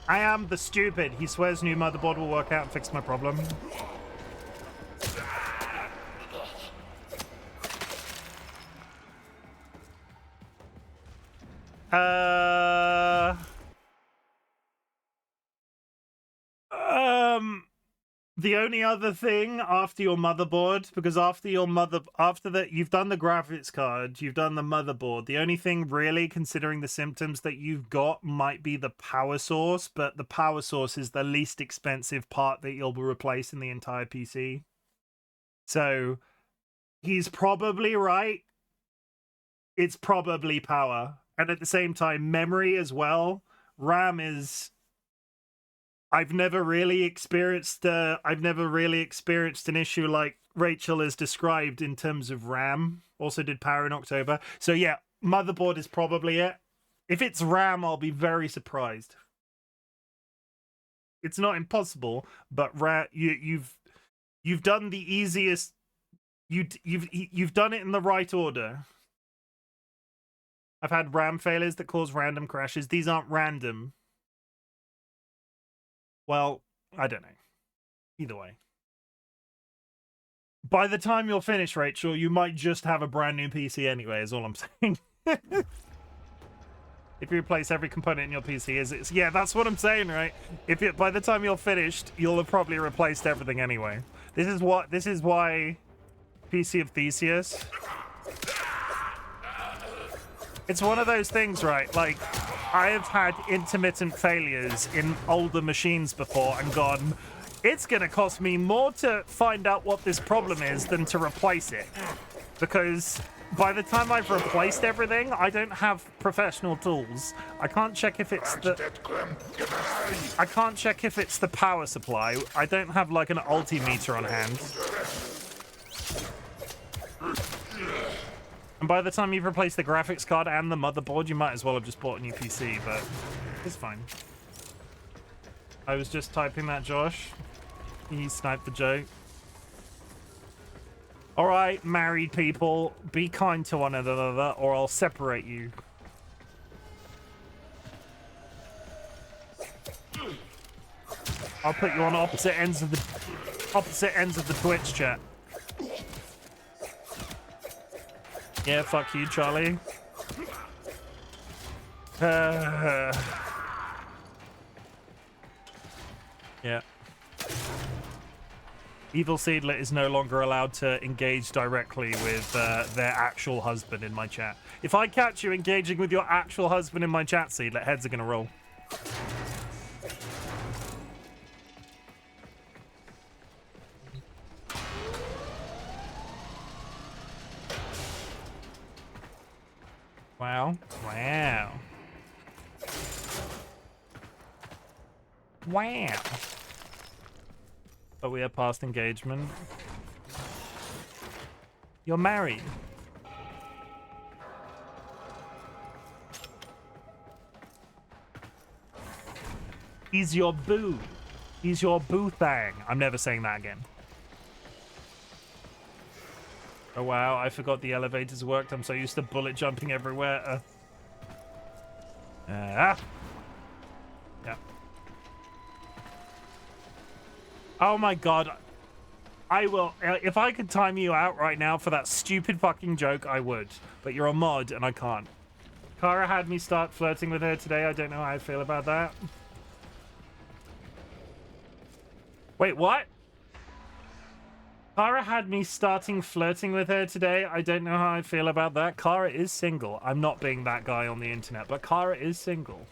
I am the stupid. He swears new motherboard will work out and fix my problem. The only other thing after your motherboard, because after that you've done the graphics card, you've done the motherboard. The only thing really, considering the symptoms that you've got, might be the power source, but the power source is the least expensive part that you'll replace in the entire PC. So he's probably right. It's probably power. And at the same time, memory as well. RAM is... I've never really experienced an issue like Rachel has described in terms of RAM. Also did power in October. So yeah, motherboard is probably it. If it's RAM, I'll be very surprised. It's not impossible, but you've done the easiest. You've done it in the right order. I've had RAM failures that cause random crashes. These aren't random. Well, I don't know. Either way. By the time you're finished, Rachel, you might just have a brand new PC anyway, is all I'm saying. If you replace every component in your PC, yeah, that's what I'm saying, right? By the time you're finished, you'll have probably replaced everything anyway. This is why PC of Theseus. It's one of those things, right? Like, I have had intermittent failures in older machines before and gone, it's going to cost me more to find out what this problem is than to replace it. Because by the time I've replaced everything, I don't have professional tools. I can't check if it's the... I can't check if it's the power supply. I don't have, like, an altimeter on hand. And by the time you've replaced the graphics card and the motherboard, you might as well have just bought a new PC, but it's fine. I was just typing that, Josh. He sniped the joke. Alright, married people, be kind to one another or I'll separate you. I'll put you on opposite ends of the Twitch chat. Yeah, fuck you, Charlie. Yeah. Evil Seedlet is no longer allowed to engage directly with their actual husband in my chat. If I catch you engaging with your actual husband in my chat, Seedlet, heads are gonna roll. Wow. Wow. Wow. But we are past engagement. You're married. He's your boo. He's your boo thang. I'm never saying that again. Oh wow, I forgot the elevators worked. I'm so used to bullet jumping everywhere. Yeah. Oh my god. I will. If I could time you out right now for that stupid fucking joke, I would. But you're a mod and I can't. Kara had me start flirting with her today. I don't know how I feel about that. Wait, what? Kara had me starting flirting with her today. I don't know how I feel about that. Kara is single. I'm not being that guy on the internet, but Kara is single.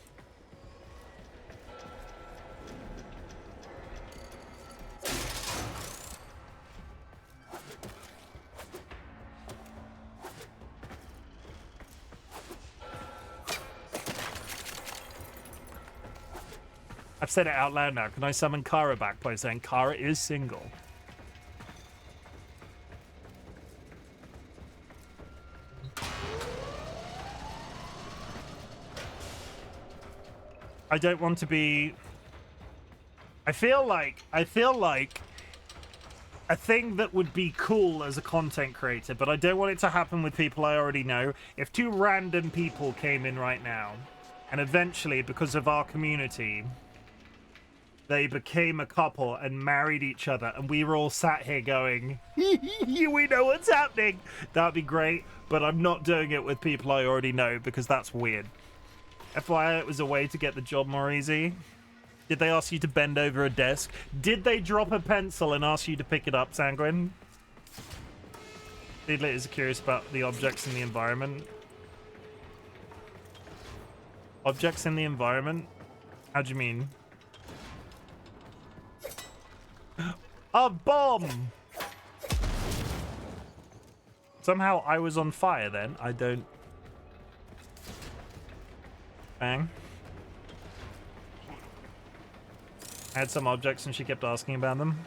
I've said it out loud now. Can I summon Kara back by saying Kara is single? I don't want to be... I feel like a thing that would be cool as a content creator, but I don't want it to happen with people I already know. If two random people came in right now, and eventually, because of our community, they became a couple and married each other, and we were all sat here going, we know what's happening. That'd be great, but I'm not doing it with people I already know because that's weird. FYI, it was a way to get the job more easy. Did they ask you to bend over a desk? Did they drop a pencil and ask you to pick it up, Sanguine? Seedlet is curious about the objects in the environment. Objects in the environment? How do you mean? A bomb! Somehow I was on fire then. I don't... Bang. I had some objects and she kept asking about them.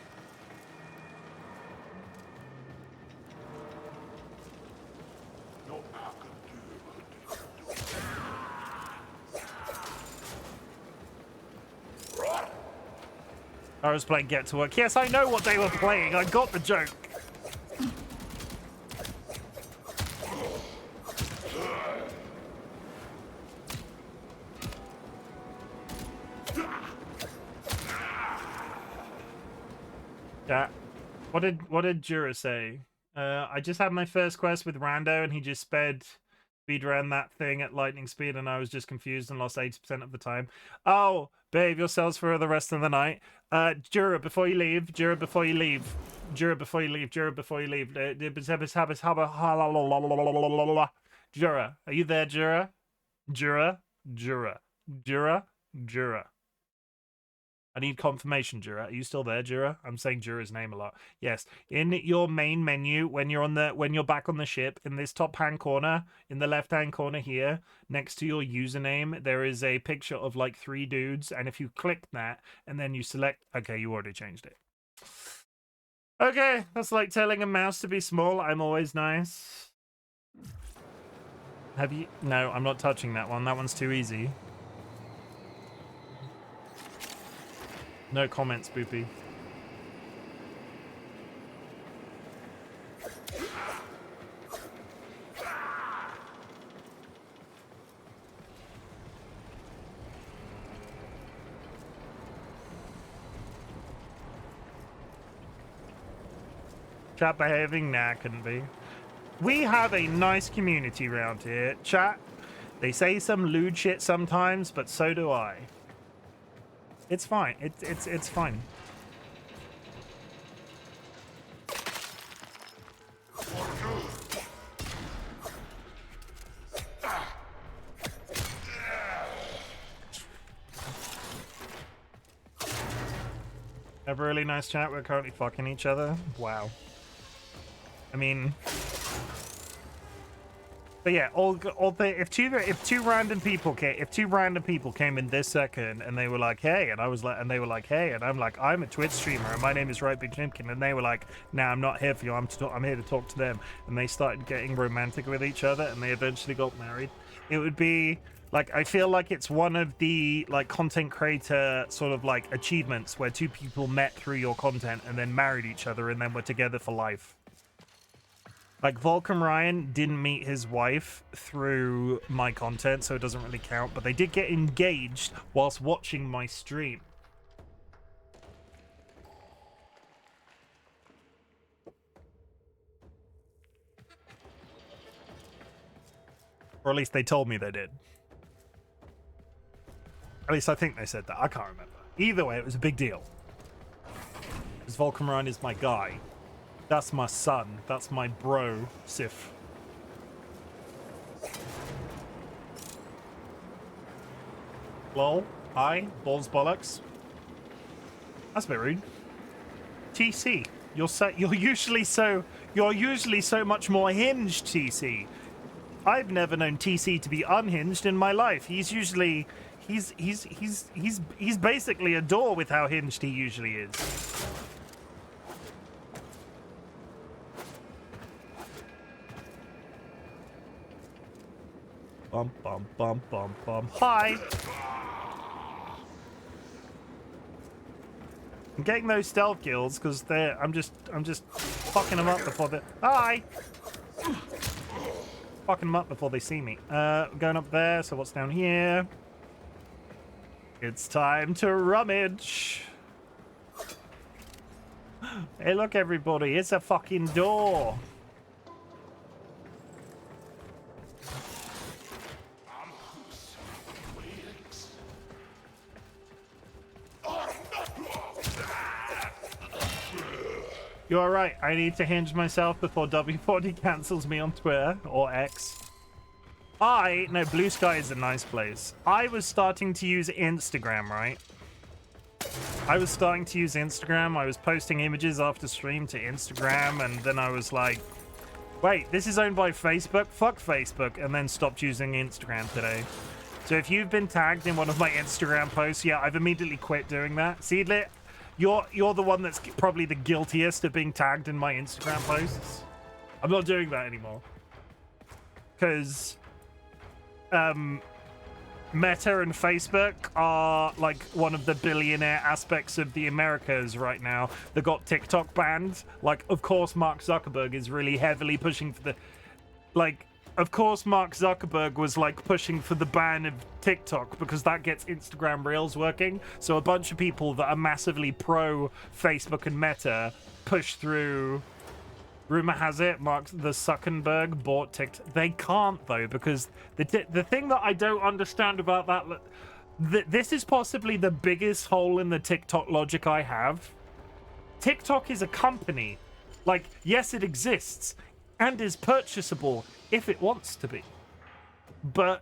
I was playing Get to Work. Yes, I know what they were playing. I got the joke. Yeah. What did Jura say? I just had my first quest with Rando and he just speed ran that thing at lightning speed and I was just confused and lost 80% of the time. Oh, behave yourselves for the rest of the night. Jura, before you leave, Jura, before you leave. Jura, before you leave. Jura, are you there, Jura? Jura, Jura, Jura, Jura. I need confirmation, Jura. Are you still there, Jura? I'm saying Jura's name a lot. Yes. In your main menu, when you're back on the ship, in this top hand corner, in the left hand corner here, next to your username, there is a picture of like 3 dudes, and if you click that and then you select, okay, you already changed it. Okay, that's like telling a mouse to be small. I'm always nice. Have you? No, I'm not touching that one. That one's too easy. No comments, Boopy. Chat behaving? Nah, couldn't be. We have a nice community around here. Chat, they say some lewd shit sometimes, but so do I. It's fine. It's fine. Have a really nice chat. We're currently fucking each other. Wow. I mean, but yeah, if two random people came in this second and they were like, hey, and I was like, and they were like, hey, and I'm like, I'm a Twitch streamer and my name is RightBigChimken, and they were like, nah, I'm not here for you. I'm here to talk to them, and they started getting romantic with each other, and they eventually got married. It would be like, I feel like it's one of the like content creator sort of like achievements where 2 people met through your content and then married each other and then were together for life. Like, Volcom Ryan didn't meet his wife through my content, so it doesn't really count, but they did get engaged whilst watching my stream. Or at least they told me they did. At least I think they said that. I can't remember. Either way, it was a big deal. Because Volcom Ryan is my guy. That's my son. That's my bro, Sif. Lol. Hi. Balls bollocks. That's a bit rude. TC. You're usually so much more hinged, TC. I've never known TC to be unhinged in my life. He's usually he's basically a door with how hinged he usually is. Bum bum bum bum bum. Hi. I'm getting those stealth kills because I'm just fucking them up before they. Hi. Fucking them up before they see me. Going up there. So what's down here? It's time to rummage. Hey, look, everybody! It's a fucking door. You are right. I need to hinge myself before W40 cancels me on Twitter or X. No, Blue Sky is a nice place. I was starting to use Instagram, right? I was starting to use Instagram. I was posting images after stream to Instagram, and then I was like, wait, this is owned by Facebook? Fuck Facebook, and then stopped using Instagram today. So if you've been tagged in one of my Instagram posts, yeah, I've immediately quit doing that. Seedlit, you're the one that's probably the guiltiest of being tagged in my Instagram posts. I'm not doing that anymore. Because Meta and Facebook are like one of the billionaire aspects of the Americas right now that got TikTok banned. Like, of course, Mark Zuckerberg is really heavily pushing for the... Like, of course, Mark Zuckerberg was like pushing for the ban of TikTok because that gets Instagram Reels working. So a bunch of people that are massively pro Facebook and Meta push through. Rumor has it, Mark the Zuckerberg bought TikTok. They can't though, because the thing that I don't understand about that, this is possibly the biggest hole in the TikTok logic I have. TikTok is a company. Like, yes, it exists and is purchasable if it wants to be. But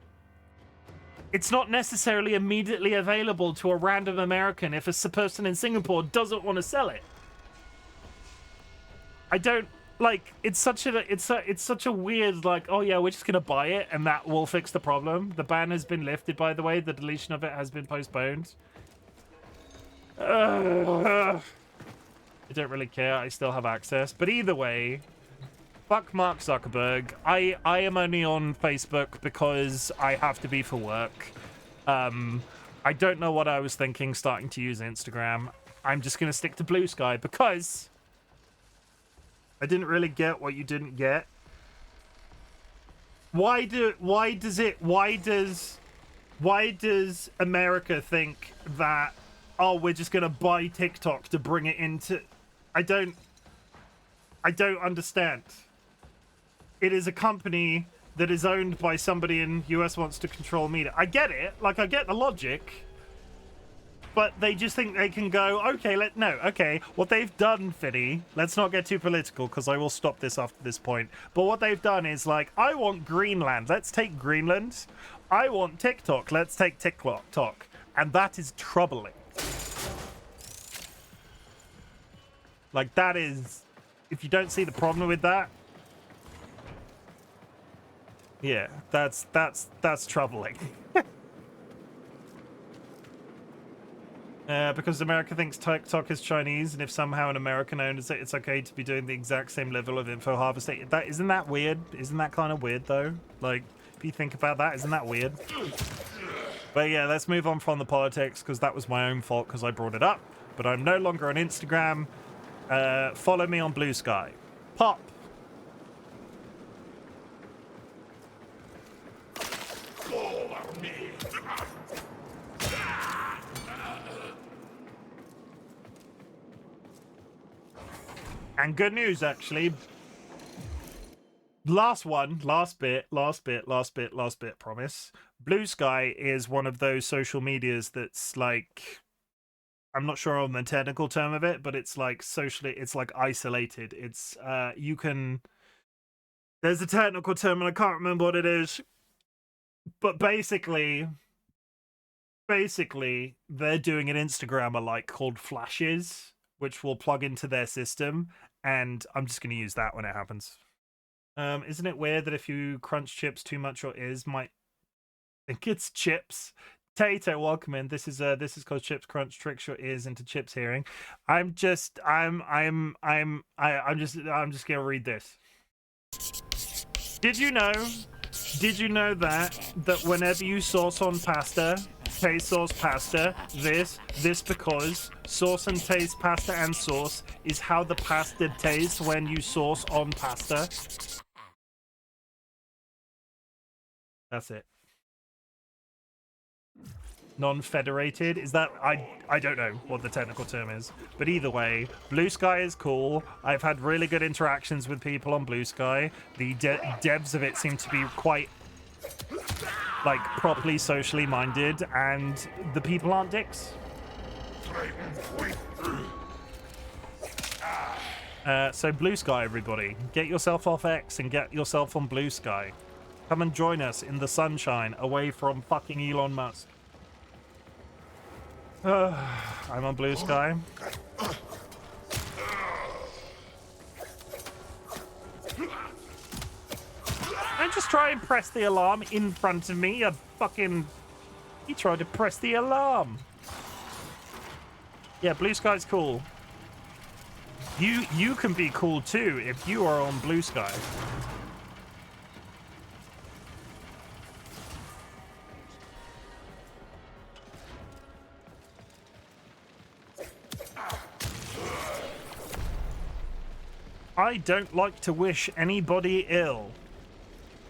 it's not necessarily immediately available to a random American if a person in Singapore doesn't want to sell it. I don't like. It's such a weird, like, oh yeah, we're just gonna buy it and that will fix the problem. The ban has been lifted, by the way. The deletion of it has been postponed. I don't really care. I still have access. But either way, fuck Mark Zuckerberg. I am only on Facebook because I have to be for work. I don't know what I was thinking starting to use Instagram. I'm just gonna stick to Blue Sky because I didn't really get what you didn't get. Why does America think that, oh, we're just gonna buy TikTok to bring it into... I don't understand. It is a company that is owned by somebody in US wants to control media. I get it. Like, I get the logic. But they just think they can go, okay, okay, what they've done, Fiddy, let's not get too political because I will stop this after this point. But what they've done is like, I want Greenland, let's take Greenland. I want TikTok, let's take TikTok. And that is troubling. Like, that is, if you don't see the problem with that, yeah, that's troubling. Because America thinks TikTok is Chinese, and if somehow an American owns it, it's okay to be doing the exact same level of info harvesting. Isn't that weird? Isn't that kind of weird, though? Like, if you think about that, isn't that weird? But yeah, let's move on from the politics, because that was my own fault, because I brought it up. But I'm no longer on Instagram. Follow me on Blue Sky. Pop! And good news, actually. Last bit, promise. Blue Sky is one of those social medias that's like, I'm not sure on the technical term of it, but it's like socially, it's like isolated. It's, you can, there's a technical term and I can't remember what it is, but basically, they're doing an Instagram-alike called Flashes, which will plug into their system. And I'm just going to use that when it happens. Isn't it weird that if you crunch chips too much, your ears might think it's chips? Tato, welcome in. This is called Chips Crunch, tricks your ears into chips hearing. I'm just gonna read this. Did you know that whenever you sauce on pasta, taste sauce pasta, this because sauce and taste pasta and sauce is how the pasta tastes when you sauce on pasta. That's it. Non-federated, is that, I don't know what the technical term is, but either way, Blue Sky is cool. I've had really good interactions with people on Blue Sky. The devs of it seem to be quite like properly socially minded, and the people aren't dicks. So Blue Sky, everybody, get yourself off X and get yourself on Blue Sky. Come and join us in the sunshine away from fucking Elon Musk. I'm on Blue Sky. Don't just try and press the alarm in front of me, he tried to press the alarm. Yeah, Blue Sky's cool. You can be cool too if you are on Blue Sky. I don't like to wish anybody ill.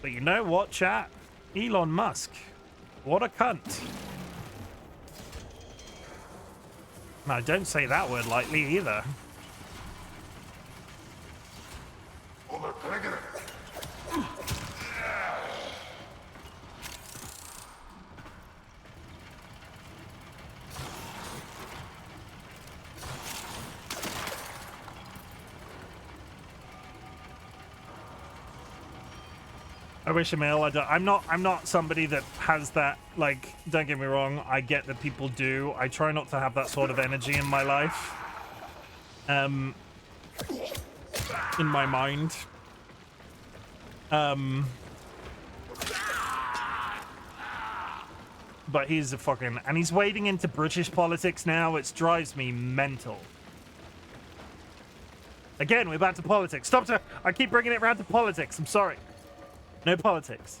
But you know what, chat? Elon Musk. What a cunt. No, don't say that word lightly either. I wish him ill. I'm not somebody that has that, like, don't get me wrong, I get that people do. I try not to have that sort of energy in my life. In my mind. But he's a fucking... And he's wading into British politics now. It drives me mental. Again, we're back to politics. Stop to... I keep bringing it around to politics. I'm sorry. No politics.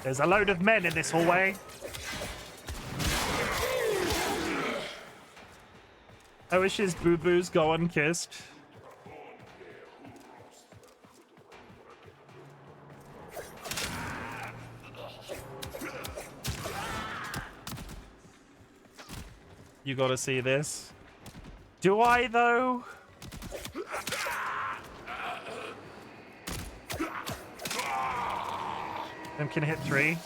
There's a load of men in this hallway. I wish his boo-boos go unkissed. You gotta see this. Do I, though? Them can hit 3.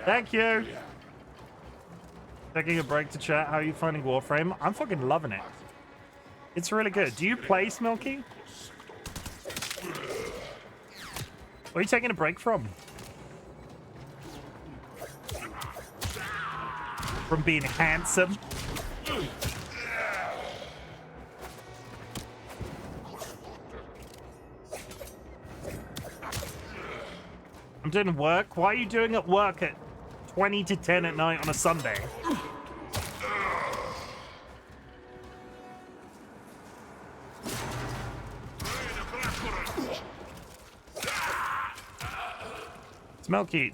Thank you. Taking a break to chat. How are you finding Warframe? I'm fucking loving it. It's really good. Do you play, Smilky? Where are you taking a break from? From being handsome? I'm doing work? Why are you doing at work at 20 to 10 at night on a Sunday? Smelky,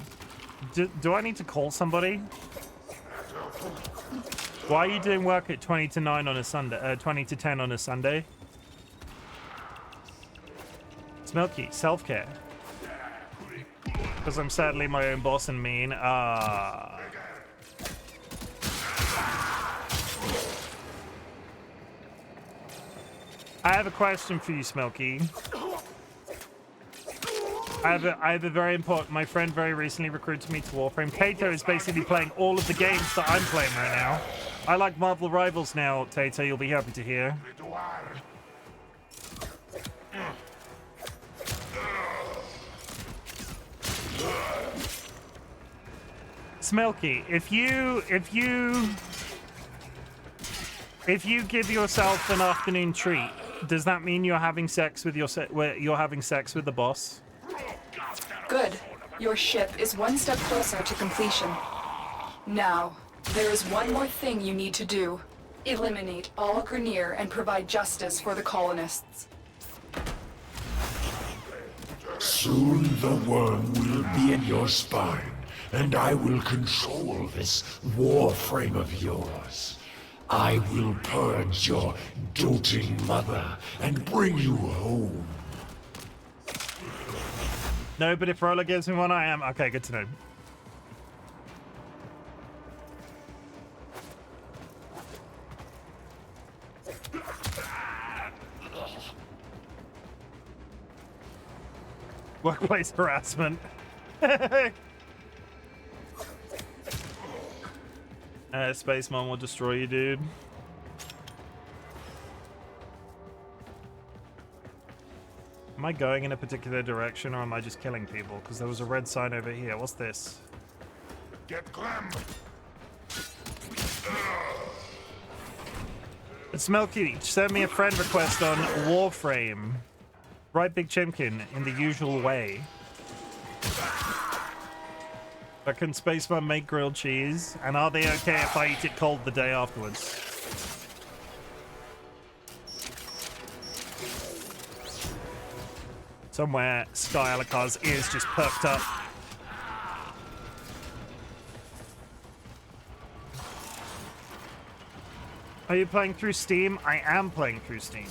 do I need to call somebody? Why are you doing work at 20 to 9 on a Sunday? 20 to 10 on a Sunday? Smelky, self-care. Because I'm sadly my own boss and mean. I have a question for you, Smelky. I have a very important... My friend very recently recruited me to Warframe. Tato is basically playing all of the games that I'm playing right now. I like Marvel Rivals now, Tato. You'll be happy to hear. Smelky, if you give yourself an afternoon treat, does that mean you're having sex with the boss? Good. Your ship is one step closer to completion. Now, there is one more thing you need to do. Eliminate all Grineer and provide justice for the colonists. Soon the worm will be in your spine, and I will control this Warframe of yours. I will purge your doting mother and bring you home. No, but if Roller gives me one, I am. Okay, good to know. Workplace harassment. Spaceman will destroy you, dude. Am I going in a particular direction or am I just killing people? Because there was a red sign over here. What's this? Get Clem. It's Smelky. Send me a friend request on Warframe. RightBigChimken in the usual way. But can Spaceman make grilled cheese? And are they okay if I eat it cold the day afterwards? Somewhere Sky Alakar's ears just perked up. Are you playing through Steam? I am playing through Steam.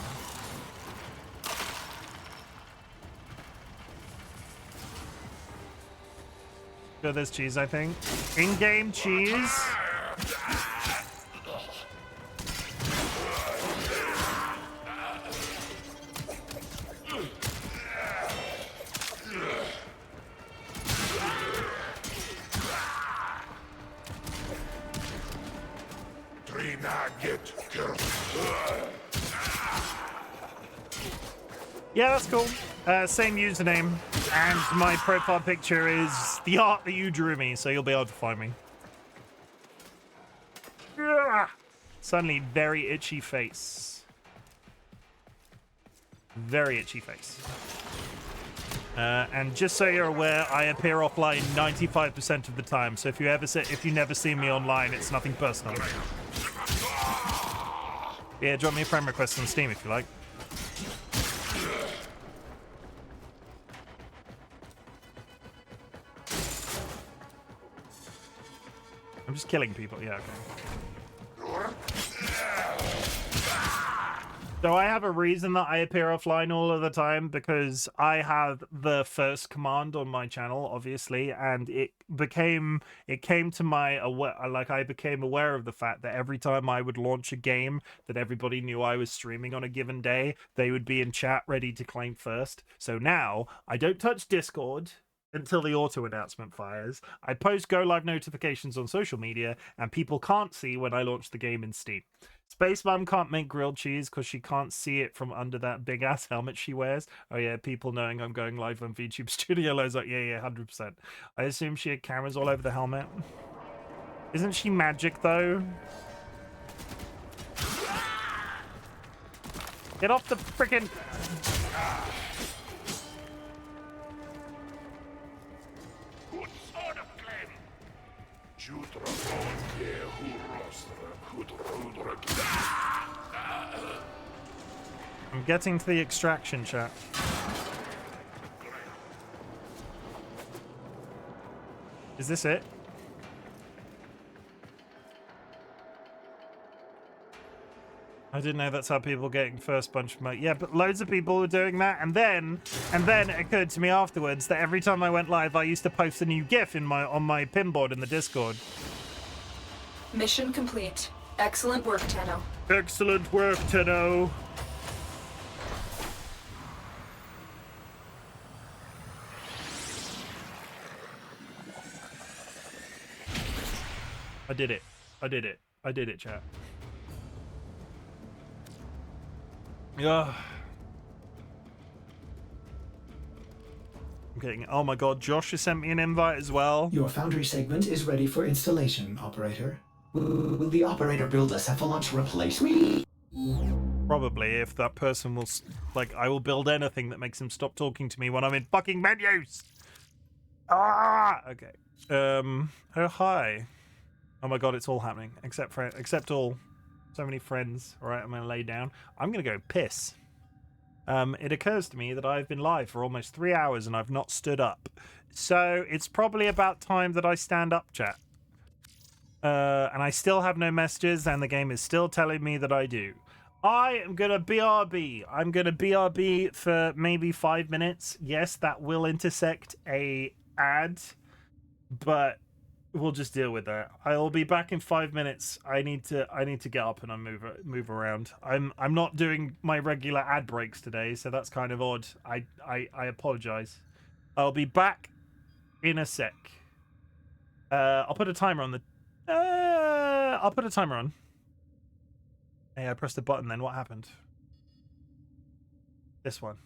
So there's cheese, I think. In-game cheese. Yeah, that's cool. Same username, and my profile picture is the art that you drew me, so you'll be able to find me. Suddenly, very itchy face. Very itchy face. And just so you're aware, I appear offline 95% of the time. So if you never see me online, it's nothing personal. Yeah, drop me a friend request on Steam if you like. I'm just killing people. Yeah, okay. So I have a reason that I appear offline all of the time, because I have the first command on my channel, obviously, and it came to my I became aware of the fact that every time I would launch a game that everybody knew I was streaming on a given day, they would be in chat ready to claim first. So now I don't touch Discord until the auto announcement fires. I post go live notifications on social media, and people can't see when I launch the game in Steam. Space Mom can't make grilled cheese because she can't see it from under that big ass helmet she wears. Oh yeah, people knowing I'm going live on VTube Studio. Lo's like, yeah, 100%. I assume she had cameras all over the helmet. Isn't she magic though? Get off the freaking. I'm getting to the extraction, chat. Is this it? I didn't know that's how people getting first bunch of yeah, but loads of people were doing that, and then it occurred to me afterwards that every time I went live, I used to post a new GIF on my pinboard in the Discord. Mission complete. Excellent work, Tenno. Excellent work, Tenno. I did it. I did it. I did it, chat. Yeah. I'm getting. Oh my god, Josh has sent me an invite as well. Your foundry segment is ready for installation, operator. Will the operator build a cephalon to replace me? Probably, if that person will. Like, I will build anything that makes him stop talking to me when I'm in fucking menus. Ah. Okay. Oh hi. Oh my god, it's all happening. Except all. So many friends. All right, I'm gonna lay down. I'm gonna go piss. It occurs to me that I've been live for almost 3 hours and I've not stood up. So it's probably about time that I stand up, chat. And I still have no messages, and the game is still telling me that I do. I am gonna BRB. I'm gonna BRB for maybe 5 minutes. Yes, that will intersect a ad, but we'll just deal with that. I will be back in 5 minutes. I need to get up and move around. I'm not doing my regular ad breaks today, so that's kind of odd. I apologize. I'll be back in a sec. I'll put a timer on the. I'll put a timer on. Hey, I pressed the button. Then what happened? This one.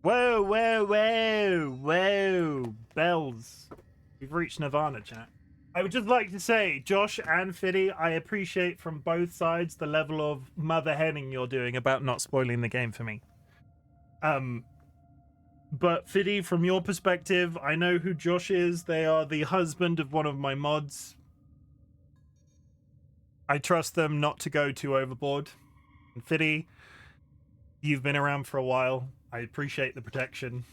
Whoa, whoa, whoa, whoa. Bells. We've reached Nirvana, chat. I would just like to say, Josh and Fiddy, I appreciate from both sides the level of mother henning you're doing about not spoiling the game for me. But Fiddy, from your perspective, I know who Josh is. They are the husband of one of my mods. I trust them not to go too overboard. And Fiddy, you've been around for a while. I appreciate the protection.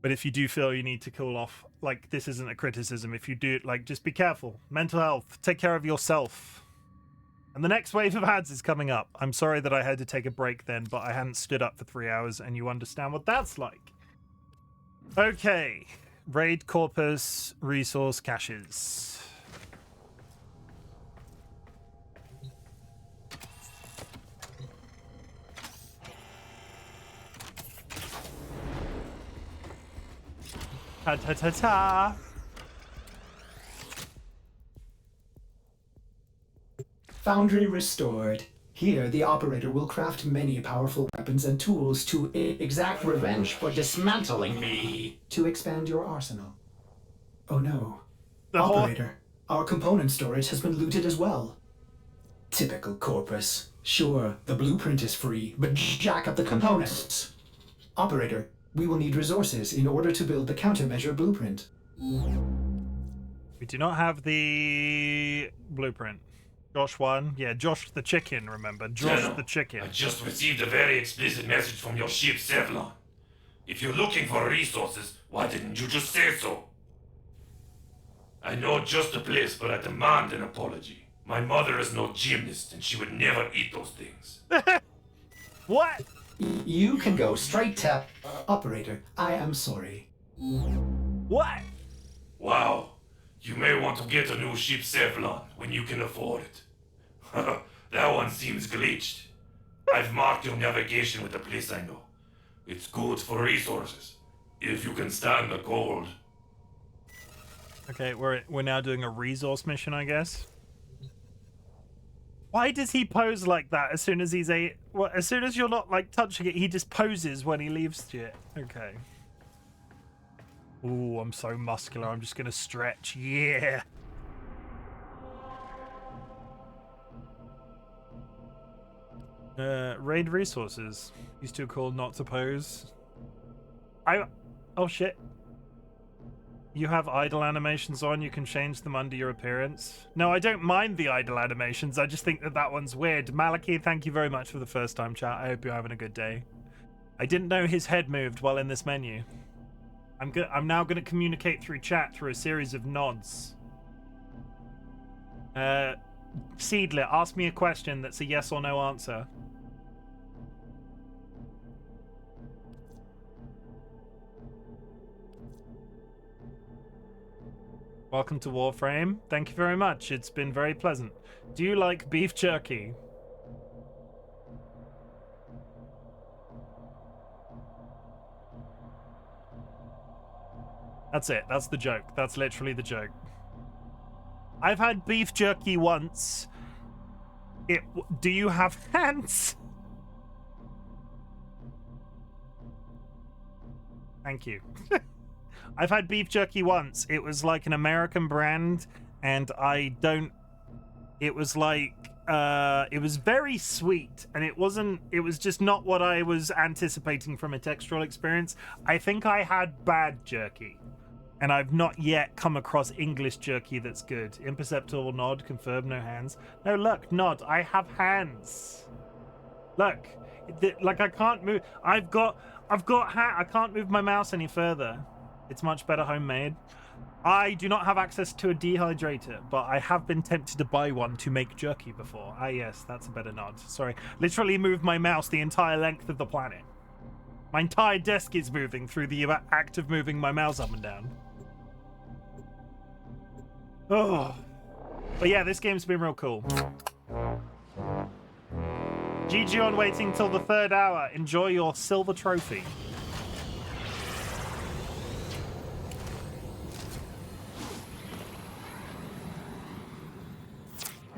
But if you do feel you need to cool off, like, this isn't a criticism. If you do, like, just be careful. Mental health. Take care of yourself. And the next wave of ads is coming up. I'm sorry that I had to take a break then, but I hadn't stood up for 3 hours, and you understand what that's like. Okay. Raid corpus resource caches. Ta ta ta ta. Foundry restored. Here, the operator will craft many powerful weapons and tools to exact revenge for dismantling me. To expand your arsenal. Oh no. Operator, our component storage has been looted as well. Typical Corpus. Sure, the blueprint is free, but jack up the components. Operator, we will need resources in order to build the countermeasure blueprint. We do not have the blueprint. Josh won. Yeah, Josh the chicken, remember. Josh the chicken. I just received a very explicit message from your ship, Sevlon. If you're looking for resources, why didn't you just say so? I know just the place, but I demand an apology. My mother is no gymnast, and she would never eat those things. What? You can go straight to... Operator, I am sorry. What? Wow. You may want to get a new ship, Sevlon, when you can afford it. That one seems glitched. I've marked your navigation with a place I know. It's good for resources, if you can stand the cold. Okay, we're now doing a resource mission, I guess. Why does he pose like that as soon as he's well, as soon as you're not, like, touching it, he just poses when he leaves shit. Okay. Ooh, I'm so muscular. I'm just gonna stretch. Yeah. Raid resources. He's too cool not to pose. Oh shit. You have idle animations on. You can change them under your appearance. No, I don't mind the idle animations. I just think that one's weird. Maliki, thank you very much for the first time chat. I hope you're having a good day. I didn't know his head moved while in this menu. I'm now going to communicate through chat through a series of nods. Seedler, ask me a question that's a yes or no answer. Welcome to Warframe. Thank you very much. It's been very pleasant. Do you like beef jerky? That's it. That's the joke. That's literally the joke. I've had beef jerky once. Do you have hands? Thank you. I've had beef jerky once. It was like an American brand, and it was like, it was very sweet, and it was just not what I was anticipating from a textural experience. I think I had bad jerky. And I've not yet come across English jerky that's good. Imperceptible nod, confirm, no hands. No, look, nod, I have hands. Look, like I can't move. I can't move my mouse any further. It's much better homemade. I do not have access to a dehydrator, but I have been tempted to buy one to make jerky before. Ah, yes, that's a better nod. Sorry. Literally moved my mouse the entire length of the planet. My entire desk is moving through the act of moving my mouse up and down. Oh. But yeah, this game's been real cool. GG on waiting till the 3rd hour. Enjoy your silver trophy.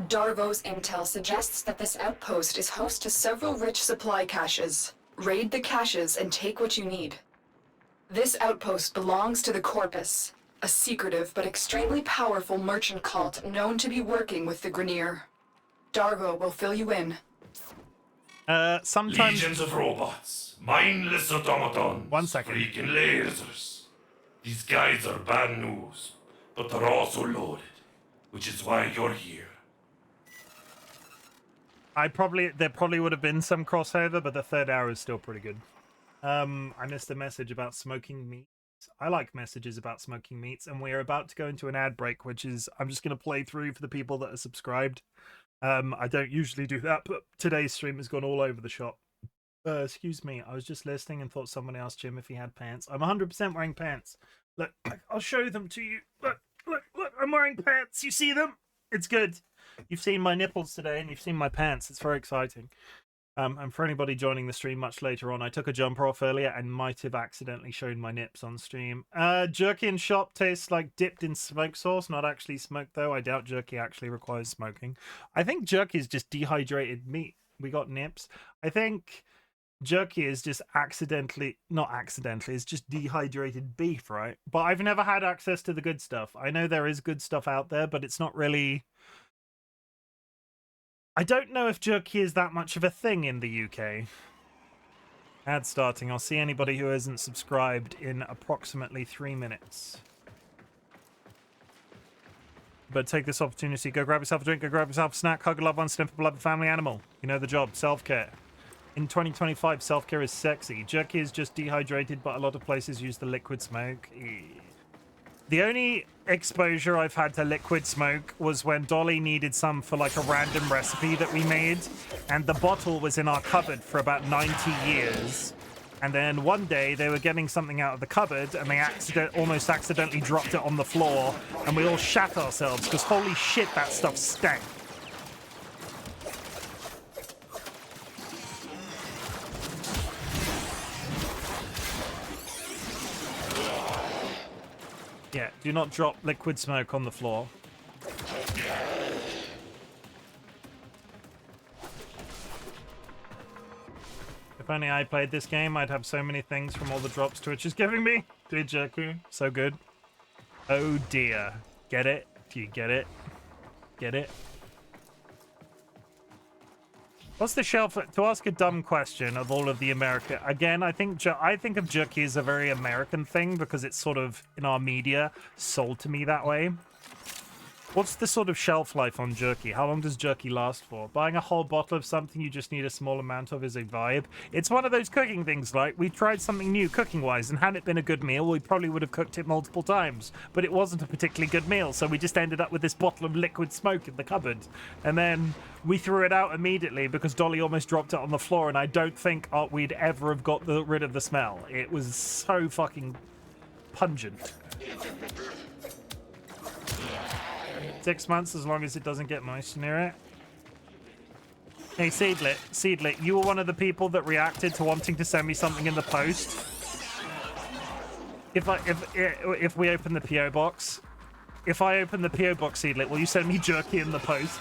Darvo's intel suggests that this outpost is host to several rich supply caches. Raid the caches and take what you need. This outpost belongs to the Corpus, a secretive but extremely powerful merchant cult known to be working with the Grineer. Dargo will fill you in. Sometimes... Legions of robots, mindless automatons, 1 second. freaking lasers. These guys are bad news, but they're also loaded, which is why you're here. There probably would have been some crossover, but the third hour is still pretty good. I missed a message about smoking meats. I like messages about smoking meats, and we're about to go into an ad break, which is I'm just going to play through for the people that are subscribed. I don't usually do that, but today's stream has gone all over the shop. Excuse me, I was just listening and thought someone asked Jim if he had pants. I'm 100% wearing pants. Look, I'll show them to you. Look, I'm wearing pants. You see them? It's good. You've seen my nipples today, and you've seen my pants. It's very exciting. And for anybody joining the stream much later on, I took a jumper off earlier and might have accidentally shown my nips on stream. Jerky in shop tastes like dipped in smoke sauce, not actually smoked though. I doubt jerky actually requires smoking. I think jerky is just dehydrated meat. We got nips. I think jerky is just not accidentally, it's just dehydrated beef, right? But I've never had access to the good stuff. I know there is good stuff out there, but it's not really... I don't know if jerky is that much of a thing in the UK. Ad starting. I'll see anybody who isn't subscribed in approximately 3 minutes. But take this opportunity. Go grab yourself a drink. Go grab yourself a snack. Hug a loved one. Sniff a beloved family animal. You know the job. Self-care. In 2025, self-care is sexy. Jerky is just dehydrated, but a lot of places use the liquid smoke. The only exposure I've had to liquid smoke was when Dolly needed some for like a random recipe that we made, and the bottle was in our cupboard for about 90 years. And then one day they were getting something out of the cupboard and they almost accidentally dropped it on the floor, and we all shat ourselves because holy shit, that stuff stank. Yeah, do not drop liquid smoke on the floor. If only I played this game, I'd have so many things from all the drops Twitch is giving me. Dude, Jerky, so good. Oh dear. Get it? Do you get it? Get it? What's the shelf? To ask a dumb question of all of the America again, I think of jerky as a very American thing because it's sort of in our media sold to me that way. What's the sort of shelf life on jerky? How long does jerky last for? Buying a whole bottle of something you just need a small amount of is a vibe. It's one of those cooking things, like we tried something new cooking-wise, and had it been a good meal, we probably would have cooked it multiple times. But it wasn't a particularly good meal, so we just ended up with this bottle of liquid smoke in the cupboard. And then we threw it out immediately because Dolly almost dropped it on the floor, and I don't think we'd ever have got rid of the smell. It was so fucking pungent. 6 months as long as it doesn't get moist near it. Hey, Seedlit, you were one of the people that reacted to wanting to send me something in the post. If we open the PO box, if I open the PO box, Seedlit, will you send me jerky in the post?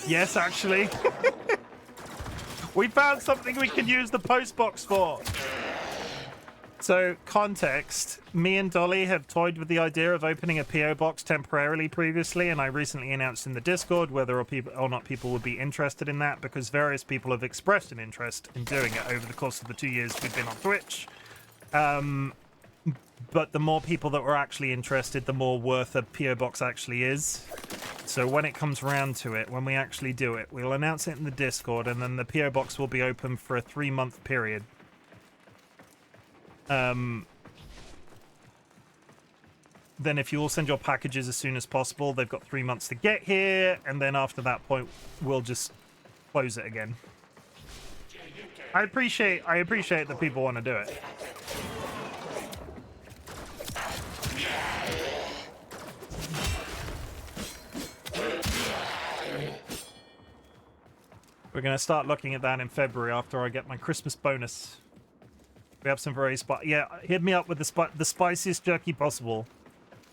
Yes, actually. We found something we can use the post box for. So, context, me and Dolly have toyed with the idea of opening a PO box temporarily previously, and I recently announced in the Discord whether or not people would be interested in that, because various people have expressed an interest in doing it over the course of the 2 years we've been on Twitch. But the more people that were actually interested, the more worth a PO box actually is. So when it comes around to it, when we actually do it, we'll announce it in the Discord, and then the PO box will be open for a 3-month period. Then if you all send your packages as soon as possible, they've got 3 months to get here, and then after that point, we'll just close it again. I appreciate that people want to do it. We're going to start looking at that in February after I get my Christmas bonus. We have some very yeah, hit me up with the spiciest jerky possible.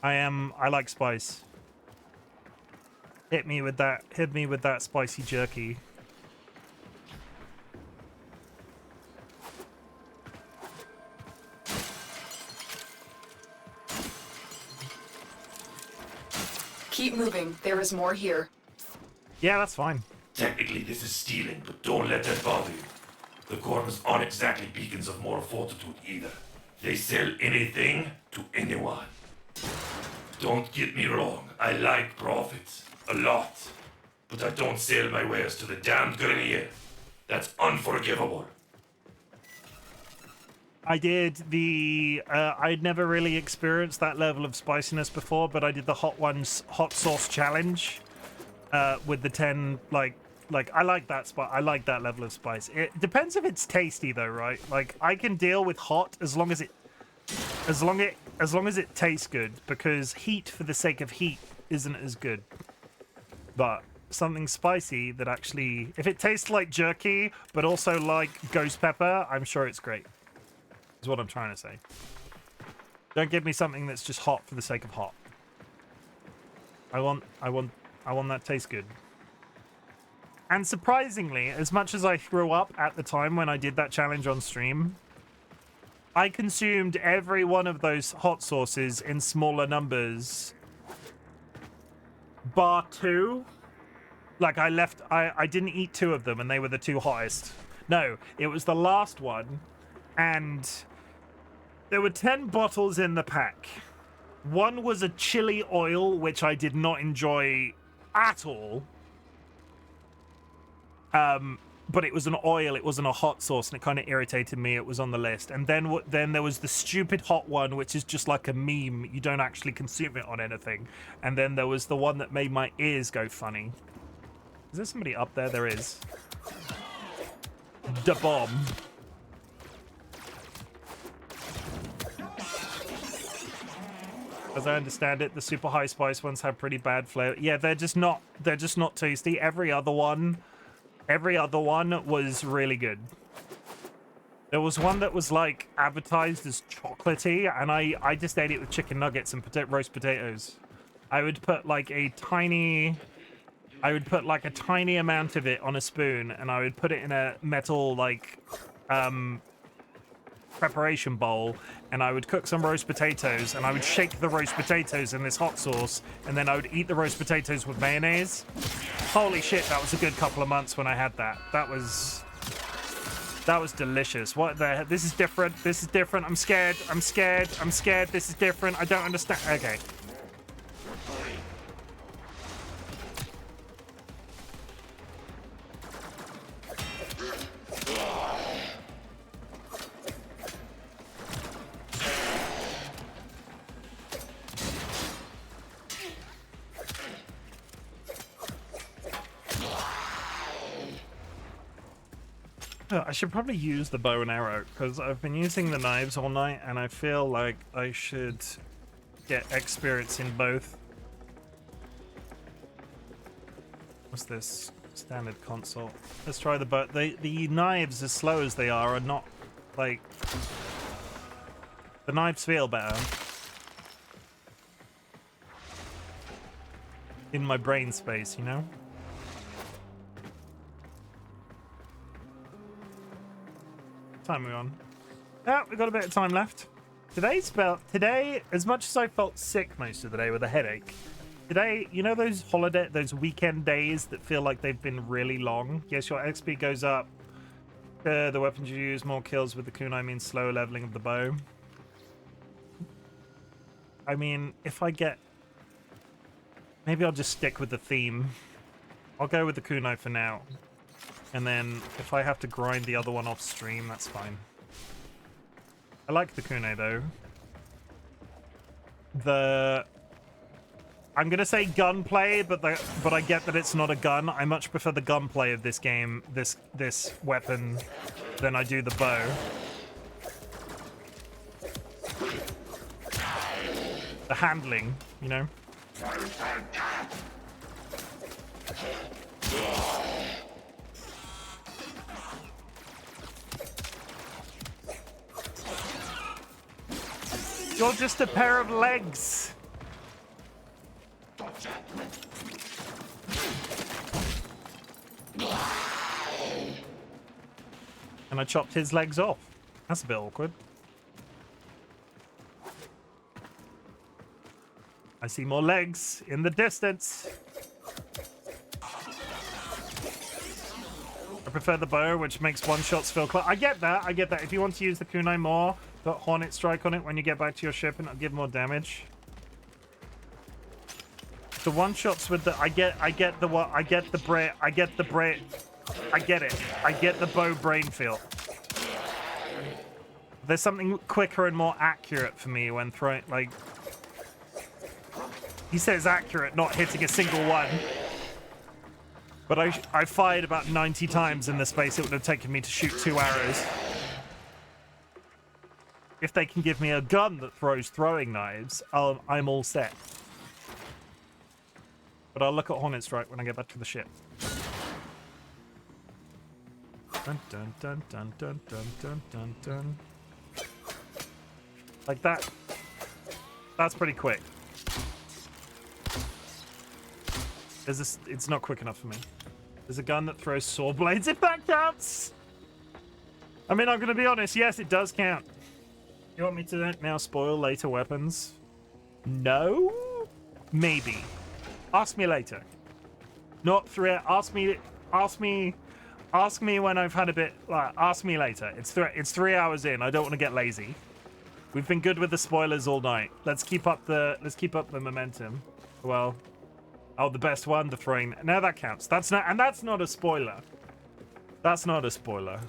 I like spice. Hit me with that spicy jerky. Keep moving. There is more here. Yeah, that's fine. Technically, this is stealing, but don't let that bother you. The Corvus aren't exactly beacons of moral fortitude either. They sell anything to anyone. Don't get me wrong, I like profits. A lot. But I don't sell my wares to the damned Grenier. That's unforgivable. I did the I'd never really experienced that level of spiciness before, but I did the hot sauce challenge with the 10 like I like that I like that level of spice. It depends if it's tasty though, right? Like I can deal with hot as long as it tastes good, because heat for the sake of heat isn't as good. But something spicy that actually, if it tastes like jerky but also like ghost pepper, I'm sure it's great. Is what I'm trying to say. Don't give me something that's just hot for the sake of hot. I want that to taste good. And surprisingly, as much as I threw up at the time when I did that challenge on stream, I consumed every one of those hot sauces in smaller numbers. Bar 2. Like I didn't eat 2 of them and they were the 2 hottest. No, it was the last one. And there were 10 bottles in the pack. One was a chili oil, which I did not enjoy at all. But it was an oil, it wasn't a hot sauce, and it kind of irritated me. It was on the list. And then there was the stupid hot one, which is just like a meme. You don't actually consume it on anything. And then there was the one that made my ears go funny. Is there somebody up there? There is. Da bomb. As I understand it, the super high spice ones have pretty bad flavor. Yeah, they're just not tasty. Every other one was really good. There was one that was like advertised as chocolatey, and I just ate it with chicken nuggets and roast potatoes. I would put like a tiny amount of it on a spoon, and I would put it in a metal like preparation bowl, and I would cook some roast potatoes, and I would shake the roast potatoes in this hot sauce, and then I would eat the roast potatoes with mayonnaise. Holy shit, that was a good couple of months when I had that. That was delicious. What the heck? This is different. This is different. I'm scared. I'm scared. I'm scared. This is different. I don't understand. Okay. I should probably use the bow and arrow, because I've been using the knives all night, and I feel like I should get experience in both. What's this? Standard console. Let's try the bow. The knives, as slow as they are not, like... The knives feel better. In my brain space, you know? Time we're on. Yeah, we've got a bit of time left. Today, as much as I felt sick most of the day with a headache, today, you know those weekend days that feel like they've been really long? Yes, your XP goes up. The weapons you use, more kills with the kunai means slower leveling of the bow. I mean, if I get... Maybe I'll just stick with the theme. I'll go with the kunai for now. And then if I have to grind the other one off stream, that's fine. I like the kunai though. I'm gonna say gunplay, but I get that it's not a gun. I much prefer the gunplay of this game, this weapon, than I do the bow. The handling, you know. You're just a pair of legs. And I chopped his legs off. That's a bit awkward. I see more legs in the distance. I prefer the bow, which makes one-shots feel close. I get that. I get that. If you want to use the kunai more, put Hornet Strike on it when you get back to your ship and it'll give more damage. The one-shots with the... I get the what? I get the brain. I get the brain. I get it. I get the bow brain feel. There's something quicker and more accurate for me when throwing, like... He says accurate, not hitting a single one. But I fired about 90 times in the space it would have taken me to shoot 2 arrows. If they can give me a gun that throws throwing knives, I'm all set. But I'll look at Hornet Strike when I get back to the ship. Dun dun dun dun dun dun dun dun dun. Like that. That's pretty quick. It's not quick enough for me. There's a gun that throws saw blades, if that counts! I mean, I'm gonna be honest, yes, it does count. You want me to now spoil later weapons? No? Maybe. Ask me later. Not through it. Ask me when I've had a bit, like, ask me later. It's 3 hours in, I don't want to get lazy. We've been good with the spoilers all night. Let's keep up the momentum. Well, oh, the best one, the throwing. Now that counts. That's not a spoiler. That's not a spoiler.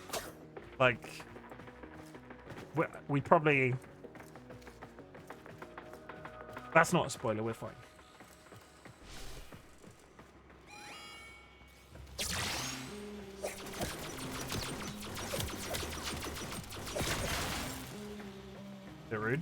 Like, we probably... That's not a spoiler, we're fine. Bit rude.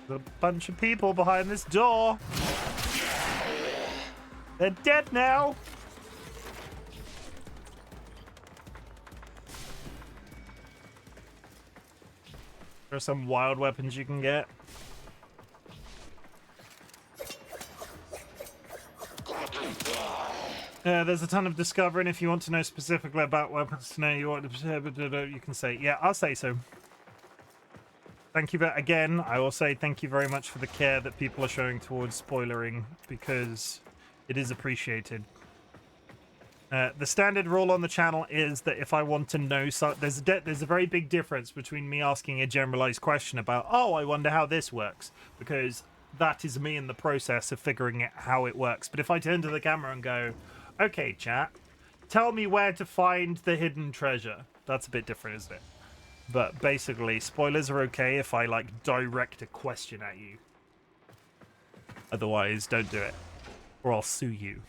There's a bunch of people behind this door. They're dead now. There are some wild weapons you can get. There's a ton of discovering. If you want to know specifically about weapons to know, you can say, yeah, I'll say so. Thank you again. I will say thank you very much for the care that people are showing towards spoilering, because it is appreciated. The standard rule on the channel is that if I want to know, there's a very big difference between me asking a generalized question about, oh, I wonder how this works, because that is me in the process of figuring out how it works. But if I turn to the camera and go, okay, chat, tell me where to find the hidden treasure, that's a bit different, isn't it? But basically, spoilers are okay if I, like, direct a question at you. Otherwise, don't do it, or I'll sue you.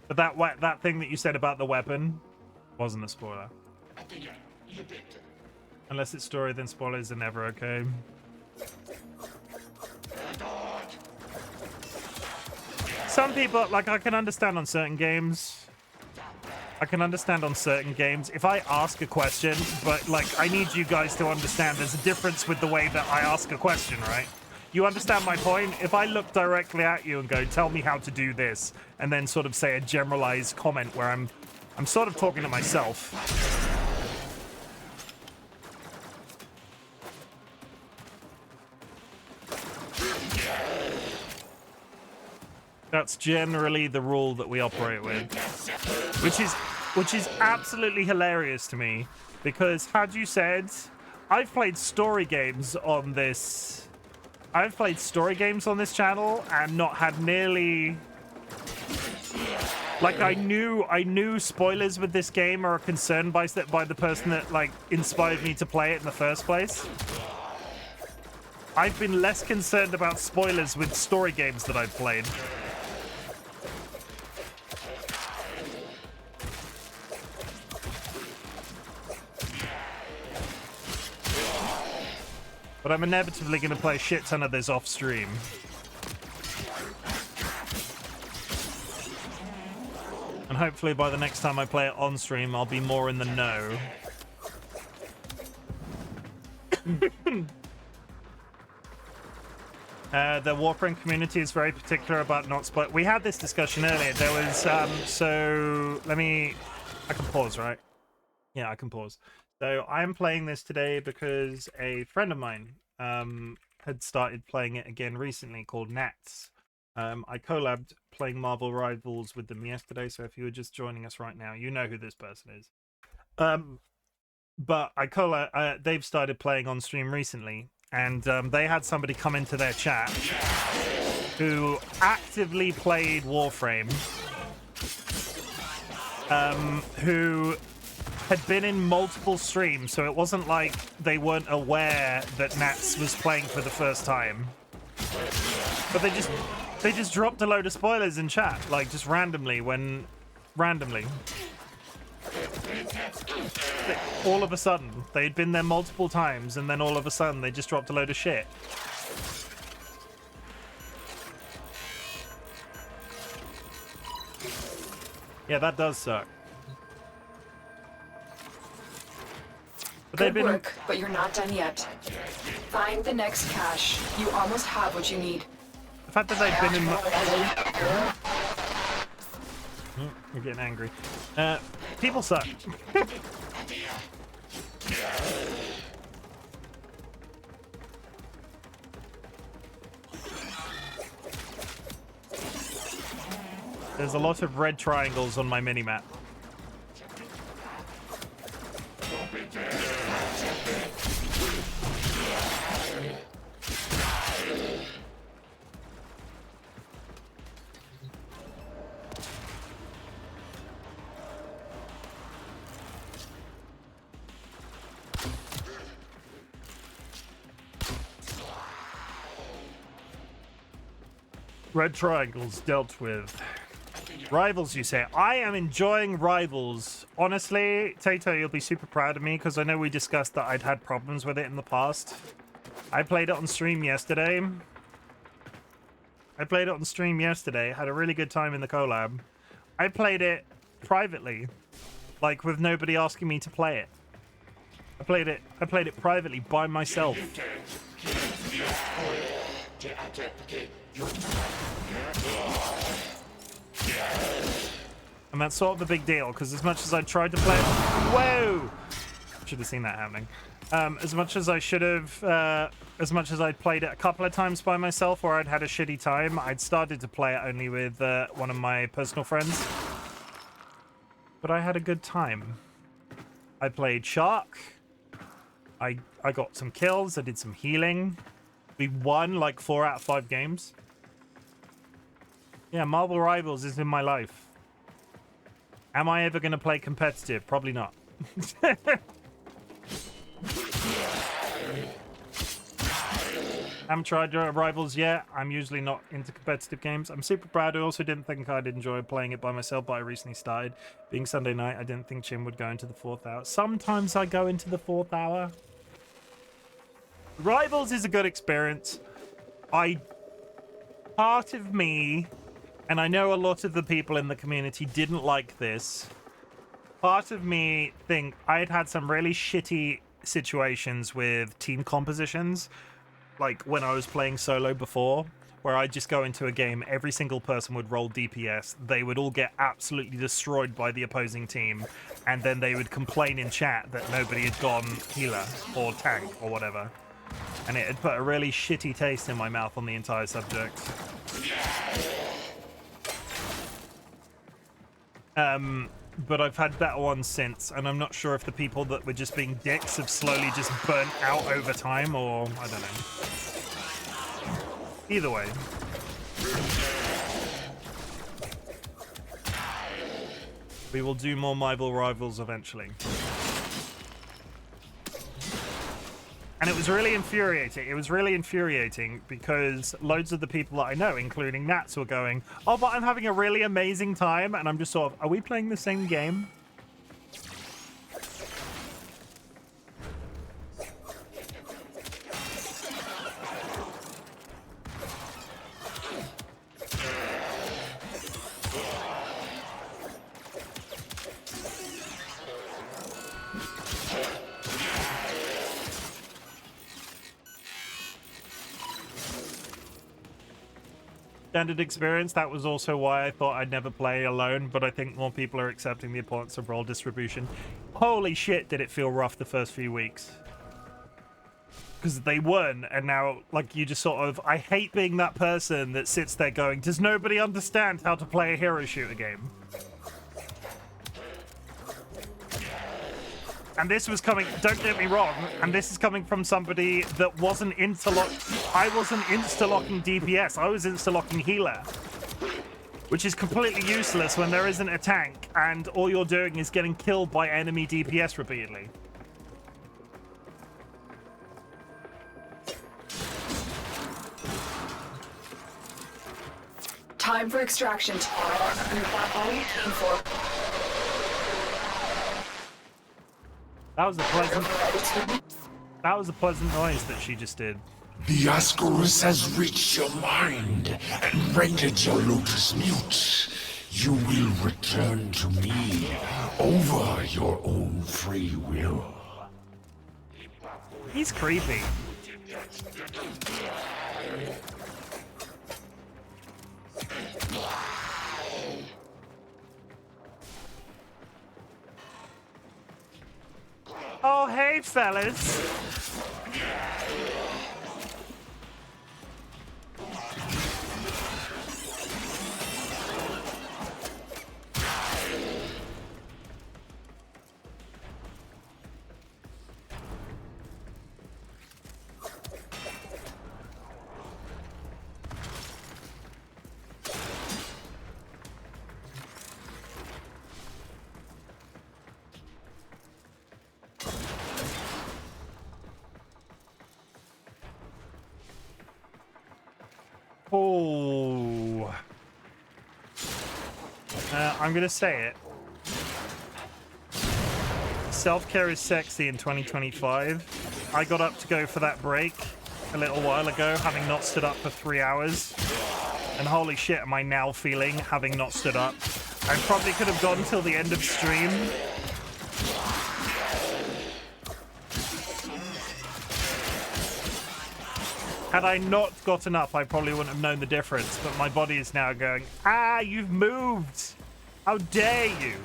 But that thing that you said about the weapon wasn't a spoiler. Unless it's story, then spoilers are never okay. Some people, like, I can understand on certain games. If I ask a question, but, like, I need you guys to understand there's a difference with the way that I ask a question, right? You understand my point? If I look directly at you and go, tell me how to do this, and then sort of say a generalized comment where I'm sort of talking to myself. That's generally the rule that we operate with, which is absolutely hilarious to me, because had you said, I've played story games on this channel and not had nearly, like, I knew spoilers with this game are a concern by the person that, like, inspired me to play it in the first place. I've been less concerned about spoilers with story games that I've played. But I'm inevitably going to play a shit ton of this off stream. And hopefully by the next time I play it on stream, I'll be more in the know. The Warframe community is very particular about not split. We had this discussion earlier. There was, so let me, I can pause, right? Yeah, I can pause. So I'm playing this today because a friend of mine had started playing it again recently, called Nats. I collabed playing Marvel Rivals with them yesterday, so if you were just joining us right now, you know who this person is. But they've started playing on stream recently, and they had somebody come into their chat who actively played Warframe, who had been in multiple streams, so it wasn't like they weren't aware that Nats was playing for the first time. But they just dropped a load of spoilers in chat, like just randomly. All of a sudden, they'd been there multiple times, and then all of a sudden they just dropped a load of shit. Yeah, that does suck. But Good work, but you're not done yet. Find the next cache. You almost have what you need. The fact that they've been in... You're getting angry. People suck. There's a lot of red triangles on my mini-map. Red triangles dealt with. Rivals, you say? I am enjoying Rivals. Honestly, Tato, you'll be super proud of me because I know we discussed that I'd had problems with it in the past. I played it on stream yesterday. Had a really good time in the collab. I played it privately, like with nobody asking me to play it. I played it privately by myself. And that's sort of a big deal, because as much as I tried to play it... Whoa! Should have seen that happening. As much as I should have... as much as I'd played it a couple of times by myself, or I'd had a shitty time, I'd started to play it only with one of my personal friends. But I had a good time. I played Shark. I got some kills. I did some healing. We won like 4 out of 5 games. Yeah, Marvel Rivals is in my life. Am I ever going to play competitive? Probably not. Haven't tried Rivals yet. I'm usually not into competitive games. I'm super proud. I also didn't think I'd enjoy playing it by myself, but I recently started. Being Sunday night, I didn't think Chim would go into the 4th hour. Sometimes I go into the 4th hour. Rivals is a good experience. Part of me, and I know a lot of the people in the community didn't like this, part of me think I'd had some really shitty situations with team compositions, like when I was playing solo before, where I'd just go into a game, every single person would roll DPS, they would all get absolutely destroyed by the opposing team, and then they would complain in chat that nobody had gone healer or tank or whatever. And it had put a really shitty taste in my mouth on the entire subject. But I've had better ones since, and I'm not sure if the people that were just being dicks have slowly just burnt out over time, or I don't know. Either way. We will do more Marvel Rivals eventually. And it was really infuriating. It was really infuriating because loads of the people that I know, including Nats, were going, oh, but I'm having a really amazing time. And I'm just sort of, are we playing the same game? Standard experience. That was also why I thought I'd never play alone, but I think more people are accepting the importance of role distribution. Holy shit, did it feel rough the first few weeks. Because they weren't, and now, like, you just sort of... I hate being that person that sits there going, does nobody understand how to play a hero shooter game? And this was coming, don't get me wrong, and this is coming from somebody that wasn't I wasn't insta-locking DPS, I was insta-locking healer. Which is completely useless when there isn't a tank, and all you're doing is getting killed by enemy DPS repeatedly. Time for extraction, Tara. You've got all you came for. That was a pleasant noise that she just did. The Ascaris has reached your mind and rendered your lotus mute. You will return to me over your own free will. He's creepy. Oh, hey, fellas. Oh. I'm gonna say it. Self-care is sexy in 2025. I got up to go for that break a little while ago, having not stood up for 3 hours. And holy shit, am I now feeling having not stood up. I probably could have gone till the end of stream. Had I not gotten up, I probably wouldn't have known the difference, but my body is now going, ah, you've moved! How dare you!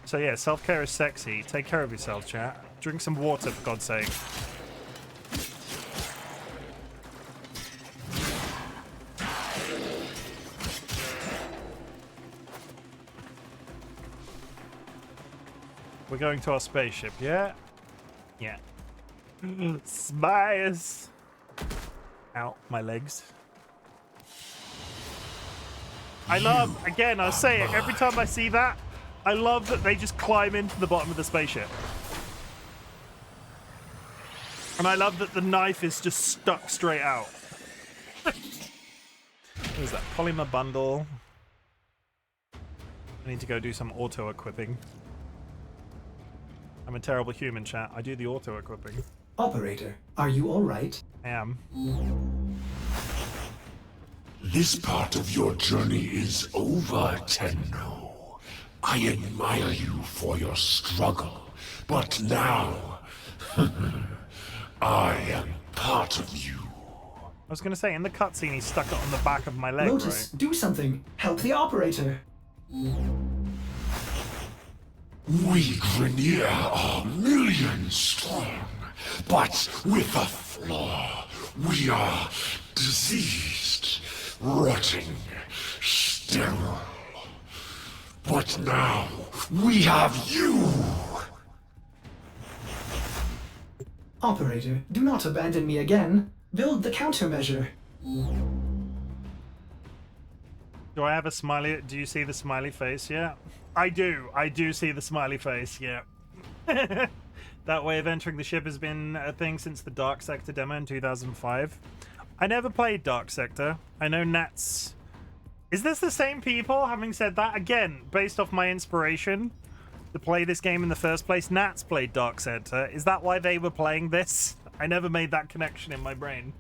So yeah, self-care is sexy. Take care of yourself, chat. Drink some water, for God's sake. We're going to our spaceship, yeah? Yeah. Smiles. Ow, my legs. I love, again, I'll say it, every time I see that, I love that they just climb into the bottom of the spaceship. And I love that the knife is just stuck straight out. What is that? Polymer bundle. I need to go do some auto-equipping. I'm a terrible human, chat. I do the auto-equipping. Operator, are you all right? I am. This part of your journey is over, Tenno. I admire you for your struggle, but now I am part of you. I was going to say, in the cutscene, he stuck it on the back of my leg, Lotus, right? do something. Help the operator. We Grineer are millions strong, but with a flaw. We are diseased, rotting, sterile. But now we have you! Operator, do not abandon me again. Build the countermeasure. Do I have a smiley? Do you see the smiley face? Yeah. I do. I do see the smiley face, yeah. That way of entering the ship has been a thing since the Dark Sector demo in 2005. I never played Dark Sector. I know Nats... Is this the same people? Having said that, again, based off my inspiration to play this game in the first place, Nats played Dark Sector. Is that why they were playing this? I never made that connection in my brain.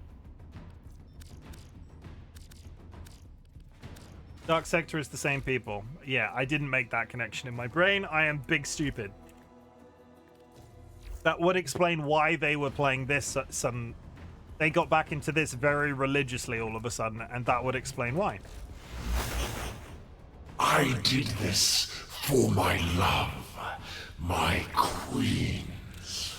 Dark Sector is the same people. Yeah, I didn't make that connection in my brain. I am big stupid. That would explain why they were playing this. they got back into this very religiously all of a sudden, and that would explain why. I did this for my love, my queens.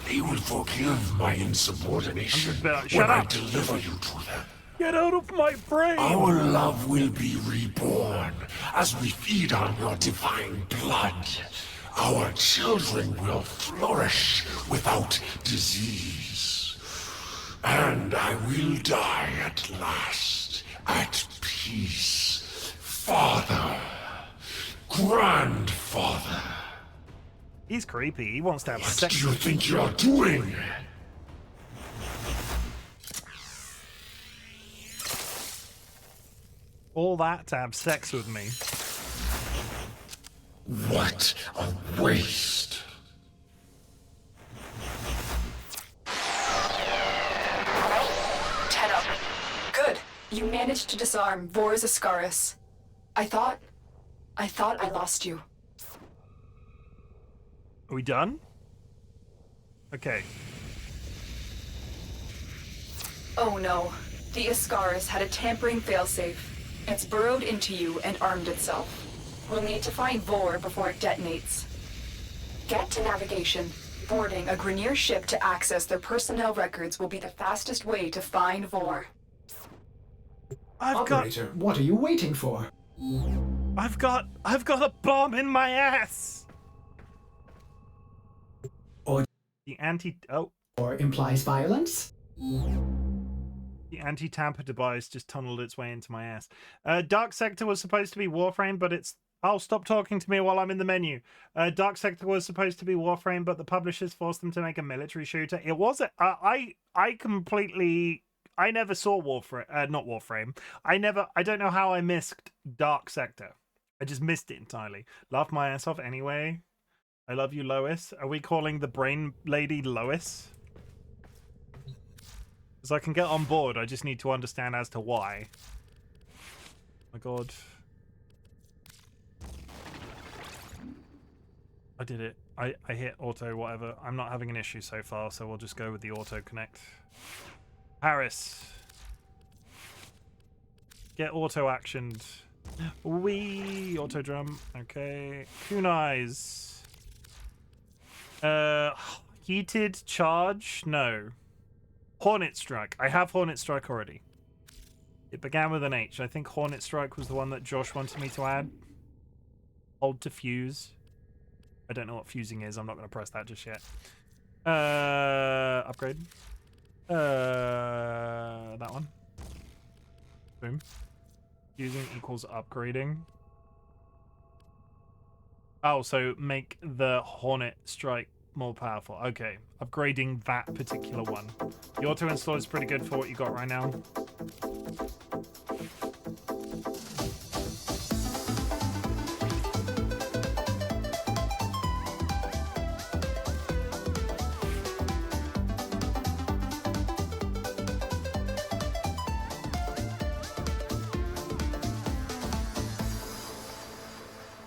They will forgive my insubordination when I deliver you to them. Get out of my brain! Our love will be reborn as we feed on your divine blood. Our children will flourish without disease. And I will die at last, at peace. Father, grandfather. He's creepy. He wants to have sex. What do you think you're doing? All that to have sex with me. What a waste. Ten up. Good. You managed to disarm Vor's Ascaris. I thought I lost you. Are we done? Okay. Oh no. The Ascaris had a tampering failsafe. It's burrowed into you and armed itself. We'll need to find Vor before it detonates. Get to navigation. Boarding a Grineer ship to access their personnel records will be the fastest way to find Vor. Operator, what are you waiting for? I've got a bomb in my ass. Or the or implies violence? The anti-tamper device just tunneled its way into my ass. Dark Sector was supposed to be Warframe, but it's... Oh, stop talking to me while I'm in the menu. Dark Sector was supposed to be Warframe, but the publishers forced them to make a military shooter. It wasn't... I never saw Warframe... not Warframe. I don't know how I missed Dark Sector. I just missed it entirely. Laughed my ass off anyway. I love you, Lois. Are we calling the brain lady Lois? Because I can get on board, I just need to understand as to why. Oh my god. I did it. I hit auto, whatever. I'm not having an issue so far, so we'll just go with the auto connect. Paris. Get auto actioned. Wee auto drum. Okay. Kunai's. Heated charge? No. Hornet Strike. I have Hornet Strike already. It began with an H. I think Hornet Strike was the one that Josh wanted me to add. Hold to fuse. I don't know what fusing is. I'm not going to press that just yet. Upgrade. That one. Boom. Fusing equals upgrading. Oh, so make the Hornet Strike more powerful. Okay, upgrading that particular one. The auto install is pretty good for what you got right now.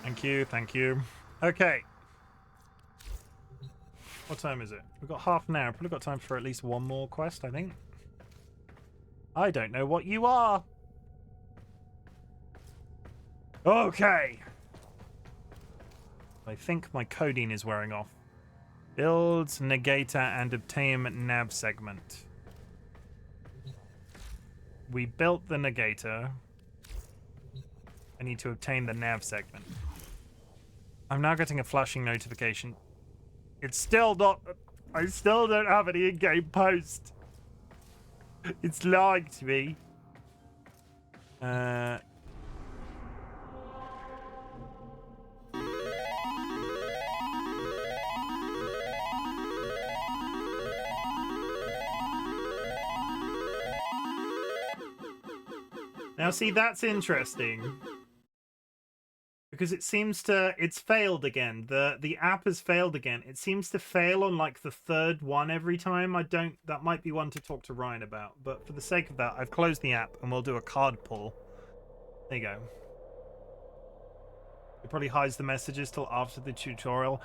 Thank you, thank you. Okay. What time is it? We've got half an hour. Probably got time for at least one more quest, I think. I don't know what you are. Okay. I think my codeine is wearing off. Build, negator, and obtain nav segment. We built the negator. I need to obtain the nav segment. I'm now getting a flashing notification. It's still not... I still don't have any in-game post. It's lying to me. Now see, that's interesting. Because it seems to... It's failed again. The app has failed again. It seems to fail on, like, the third one every time. I don't... That might be one to talk to Ryan about. But for the sake of that, I've closed the app, and we'll do a card pull. There you go. It probably hides the messages till after the tutorial.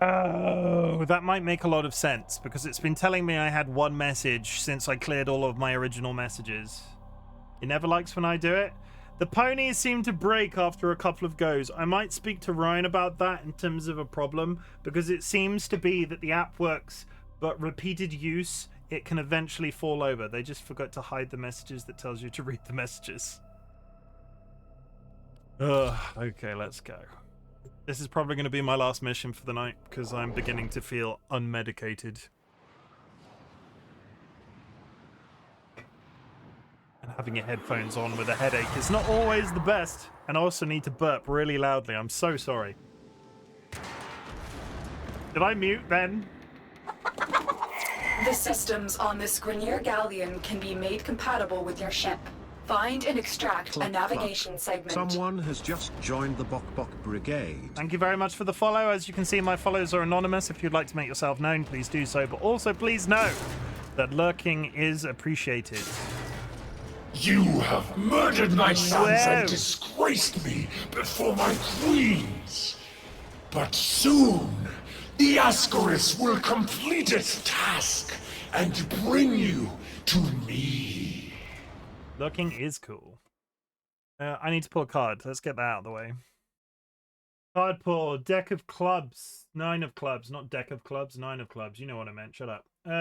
Oh, that might make a lot of sense because it's been telling me I had one message since I cleared all of my original messages. It never likes when I do it. The ponies seem to break after a couple of goes. I might speak to Ryan about that in terms of a problem because it seems to be that the app works, but repeated use, it can eventually fall over. They just forgot to hide the messages that tells you to read the messages. Ugh, okay, let's go. This is probably going to be my last mission for the night because I'm beginning to feel unmedicated. And having your headphones on with a headache is not always the best. And I also need to burp really loudly. I'm so sorry. Did I mute then? The systems on this Grenier Galleon can be made compatible with your ship. Find and extract a navigation segment. Someone has just joined the Bok Bok Brigade. Thank you very much for the follow. As you can see, my follows are anonymous. If you'd like to make yourself known, please do so. But also, please know that lurking is appreciated. You have murdered my sons and disgraced me before my queens. But soon, the Ascaris will complete its task and bring you to me. Lurking is cool. I need to pull a card. Let's get that out of the way. Card pull. Deck of clubs. 9 of clubs. Not deck of clubs. 9 of clubs. You know what I meant. Shut up. That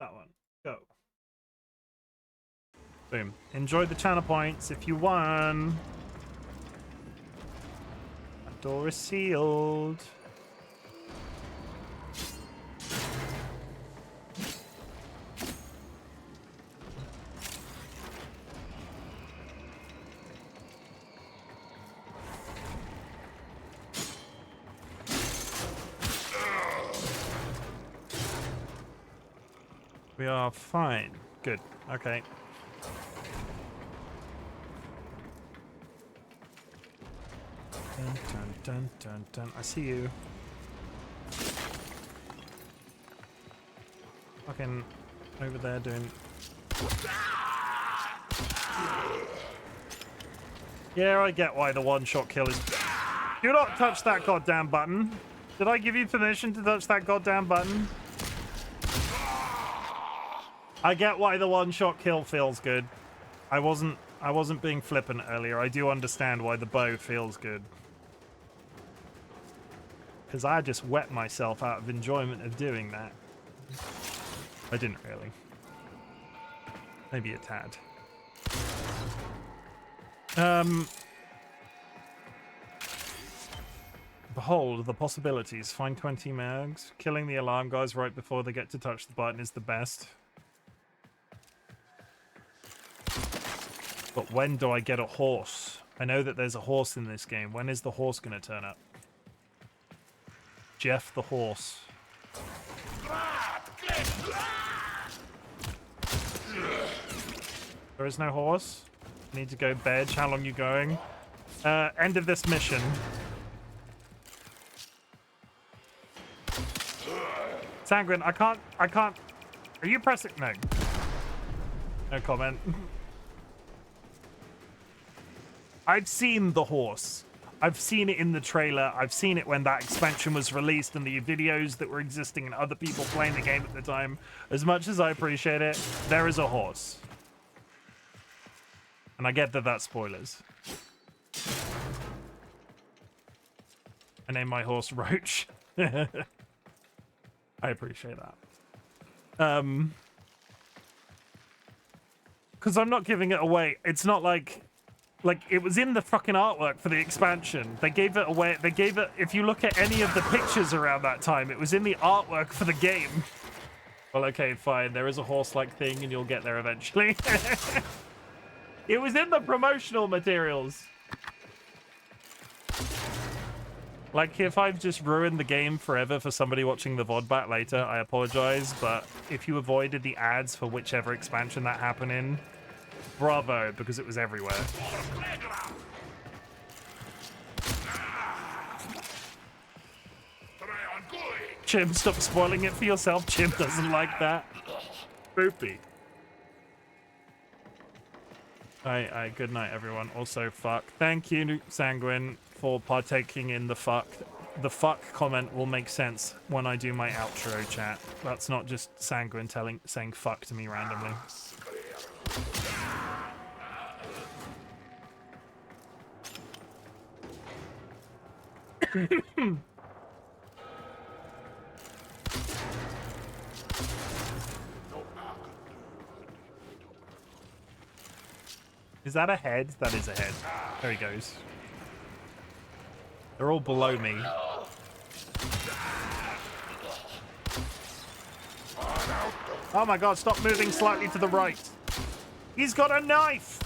one. Go. Boom. Enjoy the channel points if you won. That door is sealed. We are fine. Good. Okay. Dun, dun, dun, dun, dun. I see you. Fucking over there doing... Yeah, I get why the one-shot kill is... Do not touch that goddamn button. Did I give you permission to touch that goddamn button? I get why the one-shot kill feels good. I wasn't being flippant earlier. I do understand why the bow feels good. Because I just wet myself out of enjoyment of doing that. I didn't really. Maybe a tad. Behold the possibilities. Find 20 mags. Killing the alarm guys right before they get to touch the button is the best. But when do I get a horse? I know that there's a horse in this game. When is the horse going to turn up? Jeff the horse. There is no horse. Need to go bed. How long you going? End of this mission. Sanguine, I can't. Are you pressing? No. No comment. I've seen the horse. I've seen it in the trailer. I've seen it when that expansion was released and the videos that were existing and other people playing the game at the time. As much as I appreciate it, there is a horse. And I get that that's spoilers. I named my horse Roach. I appreciate that. Because I'm not giving it away. It's not like it was in the fucking artwork for the expansion. They gave it away. They gave it, if you look at any of the pictures around that time, it was in the artwork for the game. Well, okay, fine. There is a horse-like thing and you'll get there eventually. It was in the promotional materials. Like, if I've just ruined the game forever for somebody watching the VOD back later, I apologize, but if you avoided the ads for whichever expansion that happened in, bravo, because it was everywhere. Chim, stop spoiling it for yourself. Chim doesn't like that. Boopy. Good night, everyone. Also, fuck. Thank you, Sanguine, for partaking in the fuck. The fuck comment will make sense when I do my outro chat. That's not just Sanguine saying fuck to me randomly. Is that a head? That is a head. There he goes. They're all below me. Oh my god, stop moving slightly to the right. He's got a knife!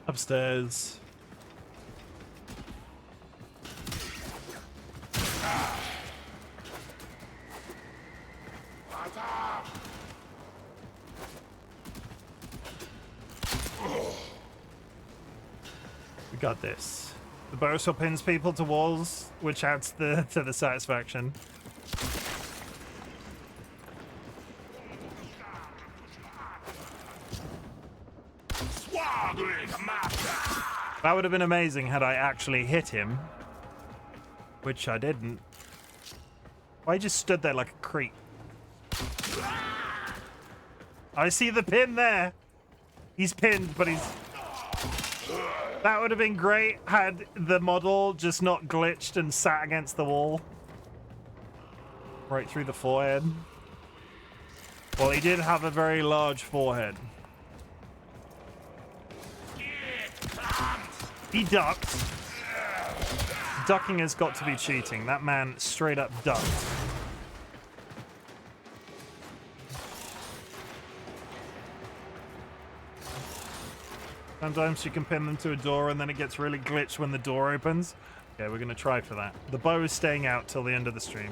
Upstairs. We got this. The bow saw pins people to walls, which adds to the satisfaction. That would have been amazing had I actually hit him, which I didn't. I just stood there like a creep. I see the pin there. He's pinned, but he's... That would have been great had the model just not glitched and sat against the wall. Right through the forehead. Well, he did have a very large forehead. He ducked. Ducking has got to be cheating. That man straight up ducked. Sometimes you can pin them to a door and then it gets really glitched when the door opens. Okay, we're going to try for that. The bow is staying out till the end of the stream.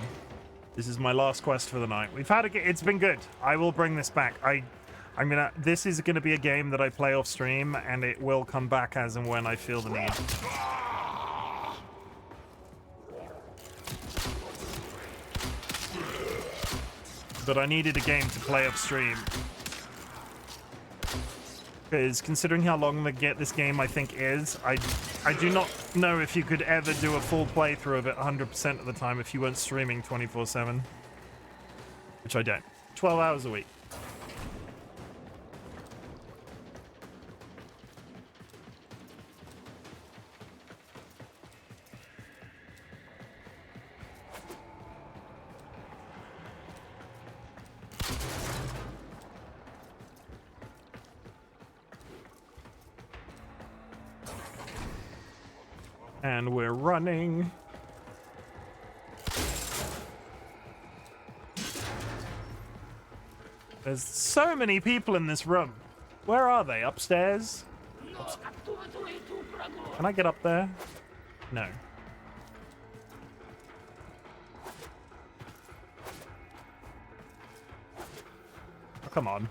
This is my last quest for the night. We've had it's been good. I will bring this back. This is gonna be a game that I play off stream, and it will come back as and when I feel the need. But I needed a game to play off stream. Because considering how long this game I think is, I do not know if you could ever do a full playthrough of it 100% of the time if you weren't streaming 24/7. Which I don't. 12 hours a week. And we're running. There's so many people in this room. Where are they? Upstairs? Can I get up there? No. Oh, come on.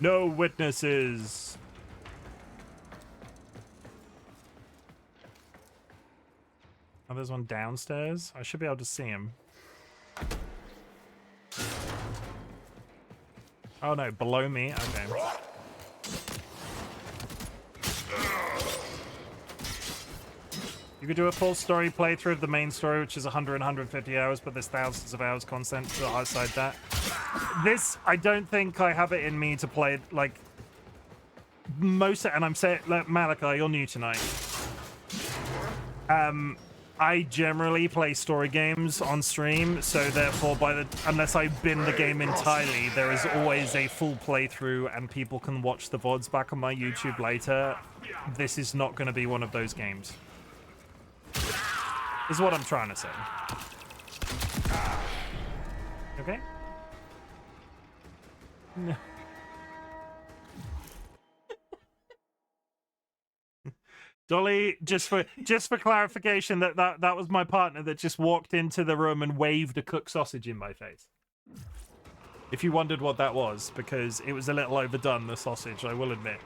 No witnesses. Oh, there's one downstairs. I should be able to see him. Oh no, below me. Okay. You could do a full story playthrough of the main story, which is 150 hours, but there's thousands of hours content to outside that. This, I don't think I have it in me to play, like, most, and I'm saying, like, Malachi, you're new tonight. I generally play story games on stream, so therefore, unless I bin the game entirely, there is always a full playthrough, and people can watch the VODs back on my YouTube later. This is not going to be one of those games. Is what I'm trying to say. Okay? No. Dolly, just for clarification, that was my partner that just walked into the room and waved a cooked sausage in my face. If you wondered what that was, because it was a little overdone, the sausage, I will admit.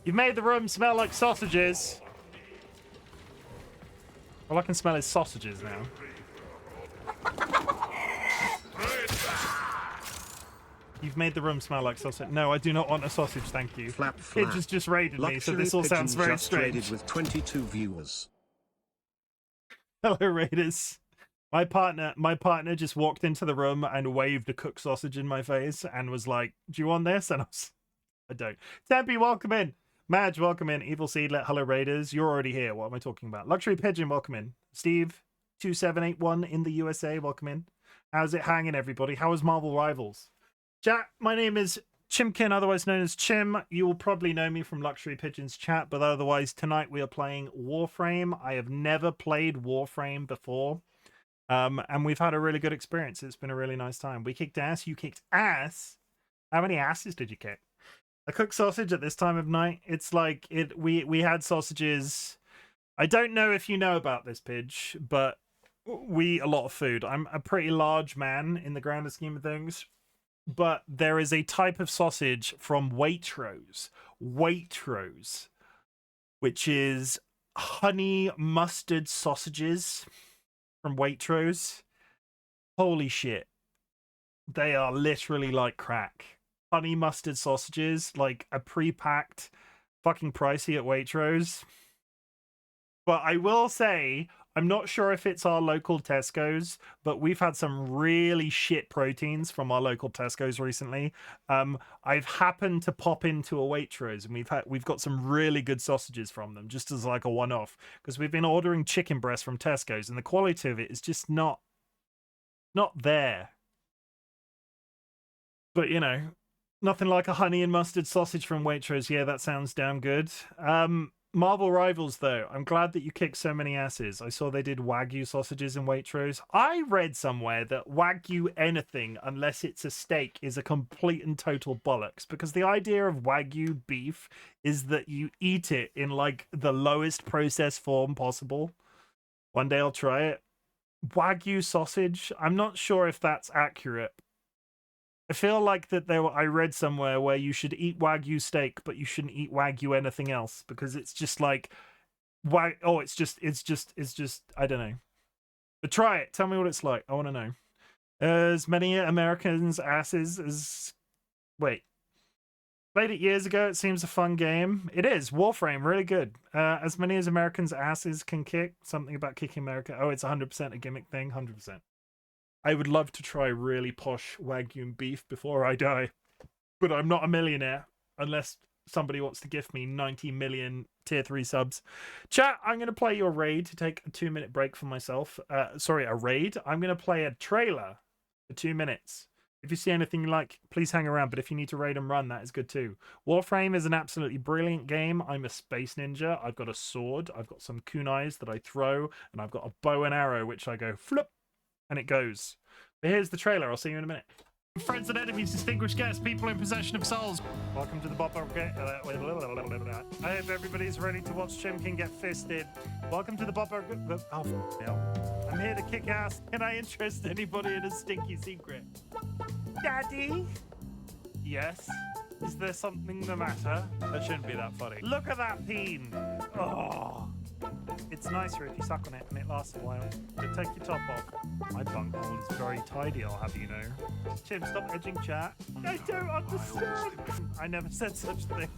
You've made the room smell like sausages. All I can smell is sausages now. You've made the room smell like sausage. No, I do not want a sausage, thank you. Flap, It just raided me, so this all sounds very strange. Raided with 22 viewers. Hello, Raiders. My partner just walked into the room and waved a cooked sausage in my face and was like, "Do you want this?" And I don't. Tempe, welcome in. Madge, welcome in. Evil Seedlet, hello, Raiders. You're already here. What am I talking about? Luxury Pigeon, welcome in. Steve, 2781 in the USA, welcome in. How's it hanging, everybody? How is Marvel Rivals? Chat, my name is Chimken, otherwise known as Chim. You will probably know me from Luxury Pigeon's chat, but otherwise tonight we are playing Warframe. I have never played Warframe before, and we've had a really good experience. It's been a really nice time. We kicked ass. You kicked ass. How many asses did you kick? A cooked sausage at this time of night. It's like we had sausages. I don't know if you know about this, Pidge, but we eat a lot of food. I'm a pretty large man in the grander scheme of things. But there is a type of sausage from Waitrose, which is honey mustard sausages from Waitrose. Holy shit. They are literally like crack. Honey mustard sausages, like a pre-packed, fucking pricey at Waitrose. But I will say, I'm not sure if it's our local Tesco's, but we've had some really shit proteins from our local Tesco's recently. I've happened to pop into a Waitrose and we've got some really good sausages from them, just as like a one-off, because we've been ordering chicken breast from Tesco's and the quality of it is just not there. But you know, nothing like a honey and mustard sausage from Waitrose. Yeah, that sounds damn good. Marvel Rivals, though, I'm glad that you kicked so many asses. I saw they did Wagyu sausages in Waitrose. I read somewhere that Wagyu anything, unless it's a steak, is a complete and total bollocks. Because the idea of Wagyu beef is that you eat it in, like, the lowest processed form possible. One day I'll try it. Wagyu sausage, I'm not sure if that's accurate. I feel like that I read somewhere where you should eat Wagyu steak, but you shouldn't eat Wagyu anything else because it's just like, it's just, I don't know. But try it. Tell me what it's like. I want to know. As many Americans' asses as, wait. Played it years ago. It seems a fun game. It is. Warframe, really good. As many as Americans' asses can kick. Something about kicking America. Oh, it's 100% a gimmick thing. 100%. I would love to try really posh Wagyu beef before I die, but I'm not a millionaire unless somebody wants to gift me 90 million tier 3 subs. Chat, I'm going to play your raid to take a 2-minute break for myself. Sorry, a raid. I'm going to play a trailer for 2 minutes. If you see anything you like, please hang around, but if you need to raid and run, that is good too. Warframe is an absolutely brilliant game. I'm a space ninja. I've got a sword. I've got some kunais that I throw, and I've got a bow and arrow, which I go flip. And it goes. But here's the trailer. I'll see you in a minute. Friends and enemies, distinguished guests, people in possession of souls. Welcome to the Bop. I hope everybody's ready to watch Chimken get fisted. Welcome to the Bop. Oh, no. I'm here to kick ass. Can I interest anybody in a stinky secret? Daddy? Yes? Is there something the matter? That shouldn't be that funny. Look at that peen. Oh. It's nicer if you suck on it and it lasts a while. But take your top off. My bunghole is very tidy, I'll have you know. Chim, stop edging chat. I don't understand. I never said such a thing.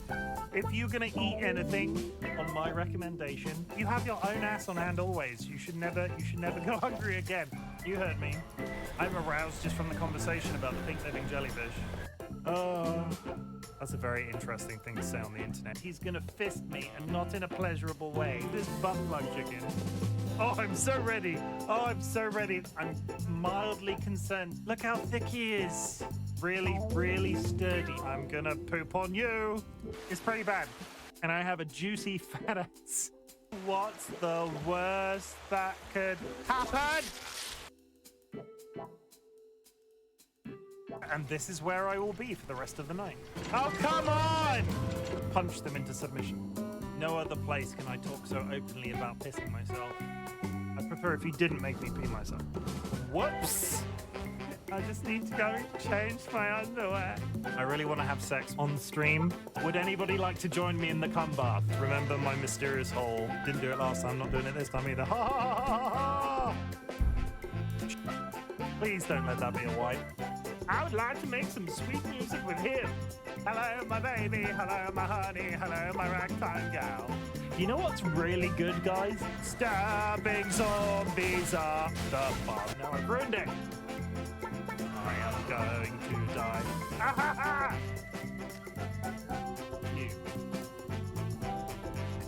If you're gonna eat anything, on my recommendation, you have your own ass on hand always. You should never go hungry again. You heard me. I'm aroused just from the conversation about the pink living jellyfish. Oh, that's a very interesting thing to say on the internet. He's gonna fist me, and not in a pleasurable way. This butt plug chicken. Oh, I'm so ready. Oh, I'm so ready. I'm mildly concerned. Look how thick he is. really, really sturdy. I'm gonna poop on you. It's pretty bad. And I have a juicy fat ass. What's the worst that could happen? And this is where I will be for the rest of the night. Oh, come on! Punch them into submission. No other place can I talk so openly about pissing myself. I'd prefer if you didn't make me pee myself. Whoops! I just need to go change my underwear. I really want to have sex on stream. Would anybody like to join me in the cum bath? Remember my mysterious hole. Didn't do it last time, not doing it this time either. Ha ha ha ha ha! Please don't let that be a wipe. I would like to make some sweet music with him. Hello, my baby. Hello, my honey. Hello, my ragtime gal. You know what's really good, guys? Stabbing zombies up the bum. Now I've ruined it. I am going to die. Ah, ha, ha. You.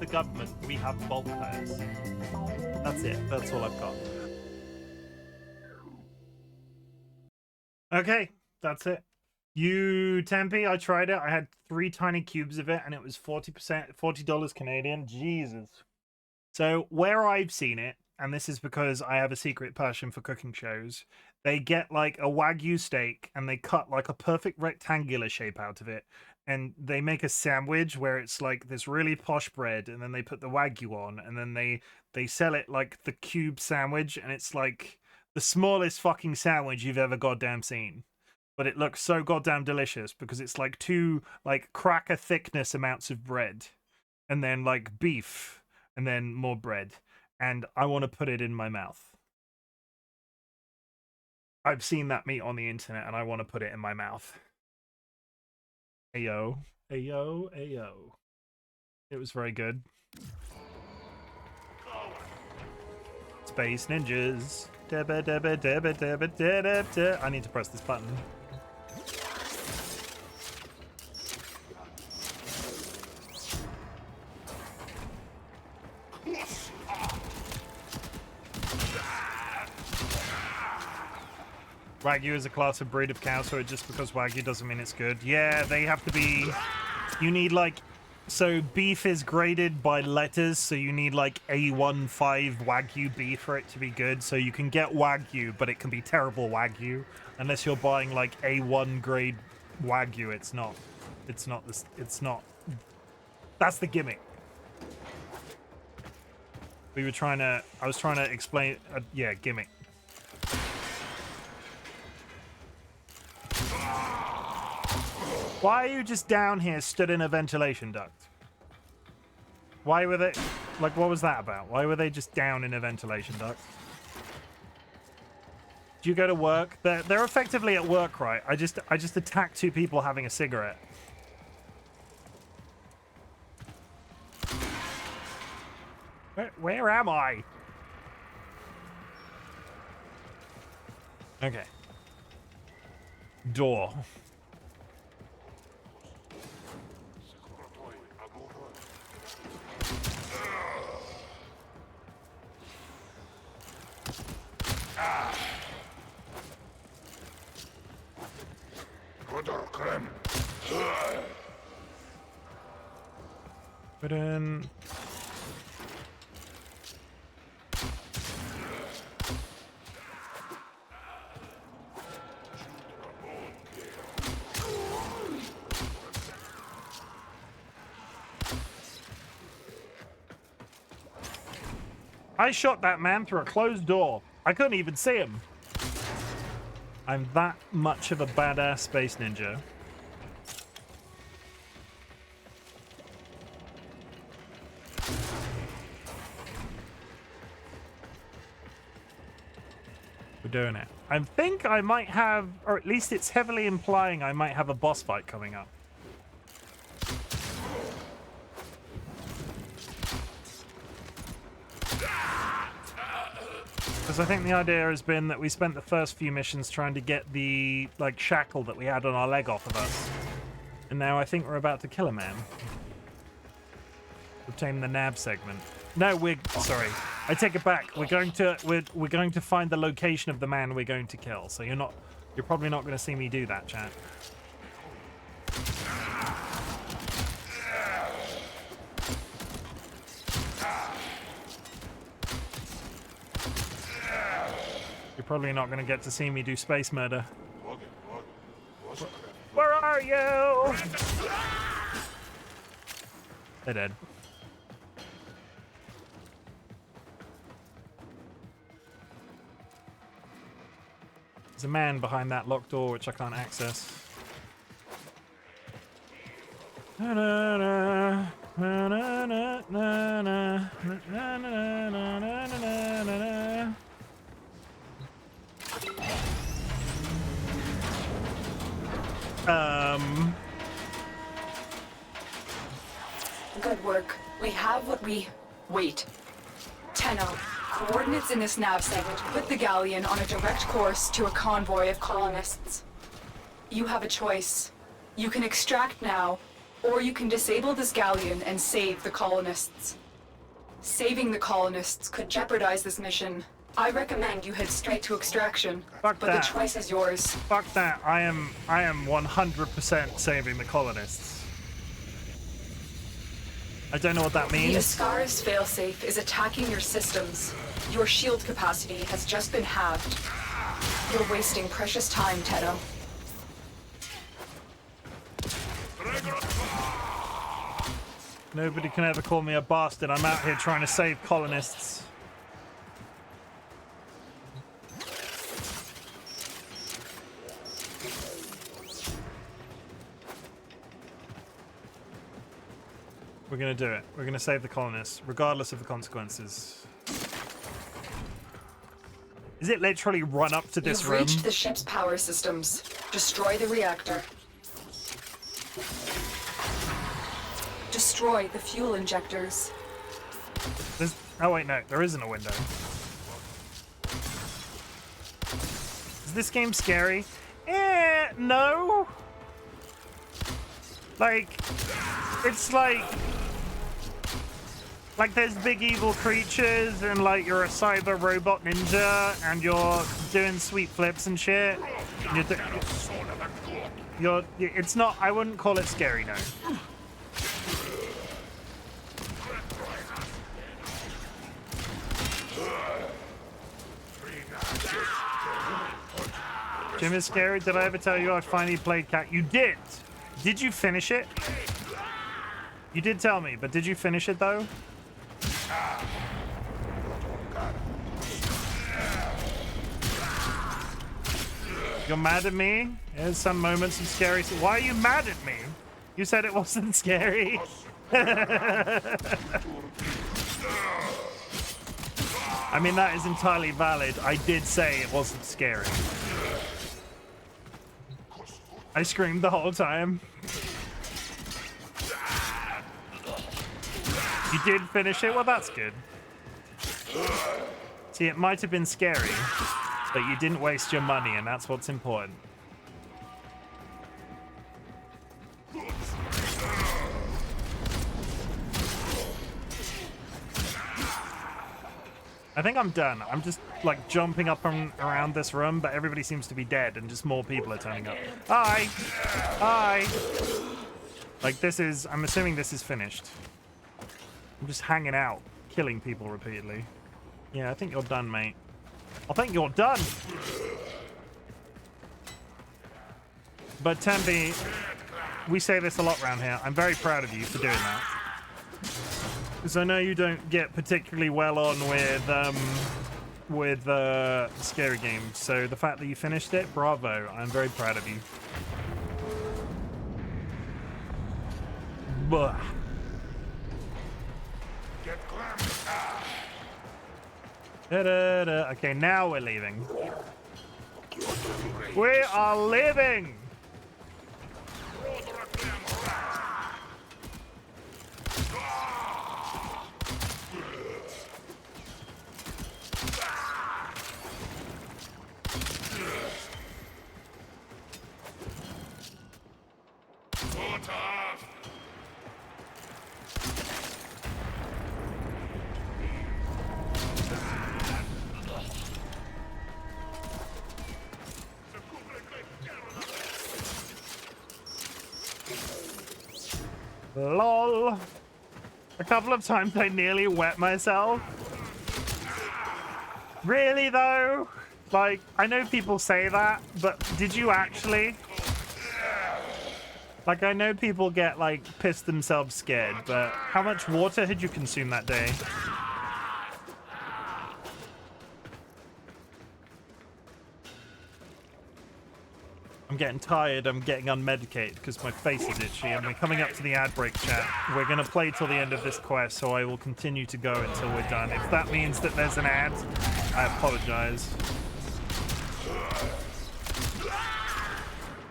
The government, we have bulk hires. That's it. That's all I've got. Okay, that's it. You Tempe, I tried it. I had 3 tiny cubes of it, and it was 40%, $40 Canadian. Jesus. So where I've seen it, and this is because I have a secret passion for cooking shows, they get like a Wagyu steak and they cut like a perfect rectangular shape out of it. And they make a sandwich where it's like this really posh bread, and then they put the Wagyu on, and then they sell it like the cube sandwich, and it's like the smallest fucking sandwich you've ever goddamn seen. But it looks so goddamn delicious because it's like 2 like cracker thickness amounts of bread, and then like beef, and then more bread. And I want to put it in my mouth. I've seen that meat on the internet, and I want to put it in my mouth. Ayo, ayo, ayo. It was very good. Space ninjas. Debba, debba, debba, debba, debba, debba. I need to press this button. Wagyu is a class of breed of cow, so just because Wagyu doesn't mean it's good. Yeah, they have to be... You need, like... So, beef is graded by letters, so you need, like, A15 Wagyu beef for it to be good. So you can get Wagyu, but it can be terrible Wagyu. Unless you're buying, like, A1 grade Wagyu, it's not... It's not... It's not... That's the gimmick. We were trying to... I was trying to explain... yeah, gimmick. Why are you just down here stood in a ventilation duct? Why were they... Like, what was that about? Why were they just down in a ventilation duct? Do you go to work? They're effectively at work, right? I just attacked 2 people having a cigarette. Where am I? Okay. Door. Put in. I shot that man through a closed door. I couldn't even see him. I'm that much of a badass space ninja. We're doing it. I think I might have, or at least it's heavily implying I might have a boss fight coming up. Because I think the idea has been that we spent the first few missions trying to get the, like, shackle that we had on our leg off of us. And now I think we're about to kill a man. Obtain the nav segment. No, sorry. I take it back. We're going to find the location of the man we're going to kill. So you're not You're probably not going to see me do that, chat. You're probably not going to get to see me do space murder. Where are you? They're dead. There's a man behind that locked door which I can't access. Good work. We have what we... Wait. Tenno, coordinates in this nav segment put the galleon on a direct course to a convoy of colonists. You have a choice. You can extract now, or you can disable this galleon and save the colonists. Saving the colonists could jeopardize this mission. I recommend you head straight to extraction. Fuck but that. The choice is yours. Fuck that. I am 100% saving the colonists. I don't know what that The means. Ascaris failsafe is attacking your systems. Your shield capacity has just been halved. You're wasting precious time, Tenno. Nobody can ever call me a bastard. I'm out here trying to save colonists. We're gonna do it. We're gonna save the colonists, regardless of the consequences. Is it literally run up to this You've room? reached the ship's power systems. Destroy the reactor. Destroy the fuel injectors. Oh wait, no, there isn't a window. Is this game scary? No. Like, it's like there's big evil creatures and like you're a cyber robot ninja and you're doing sweet flips and shit. It's not, I wouldn't call it scary, no. Chim is scary. Did I ever tell you I finally played Cat? You did. Did you finish it? You did tell me, but did you finish it though? You're mad at me? There's some moments of scary. Why are you mad at me? You said it wasn't scary. I mean, that is entirely valid. I did say it wasn't scary. I screamed the whole time. You did finish it? Well, that's good. See, it might have been scary, but you didn't waste your money, and that's what's important. I think I'm done. I'm just like jumping up and around this room, but everybody seems to be dead and just more people are turning up. Hi! Hi! Like this is, I'm assuming this is finished. I'm just hanging out, killing people repeatedly. Yeah, I think you're done, mate. I think you're done! But Tempe, we say this a lot around here. I'm very proud of you for doing that. Because I know you don't get particularly well on with scary games, so the fact that you finished it, bravo. I'm very proud of you. Bah. Da-da-da. Okay, now we're leaving. We are leaving! Lol. A couple of times I nearly wet myself. Really though? Like, I know people say that, but did you actually? Like, I know people get, like, pissed themselves scared, but how much water had you consumed that day? I'm getting tired, I'm getting unmedicated because my face is itchy, and we're coming up to the ad break, chat. We're going to play till the end of this quest, so I will continue to go until we're done. If that means that there's an ad, I apologize.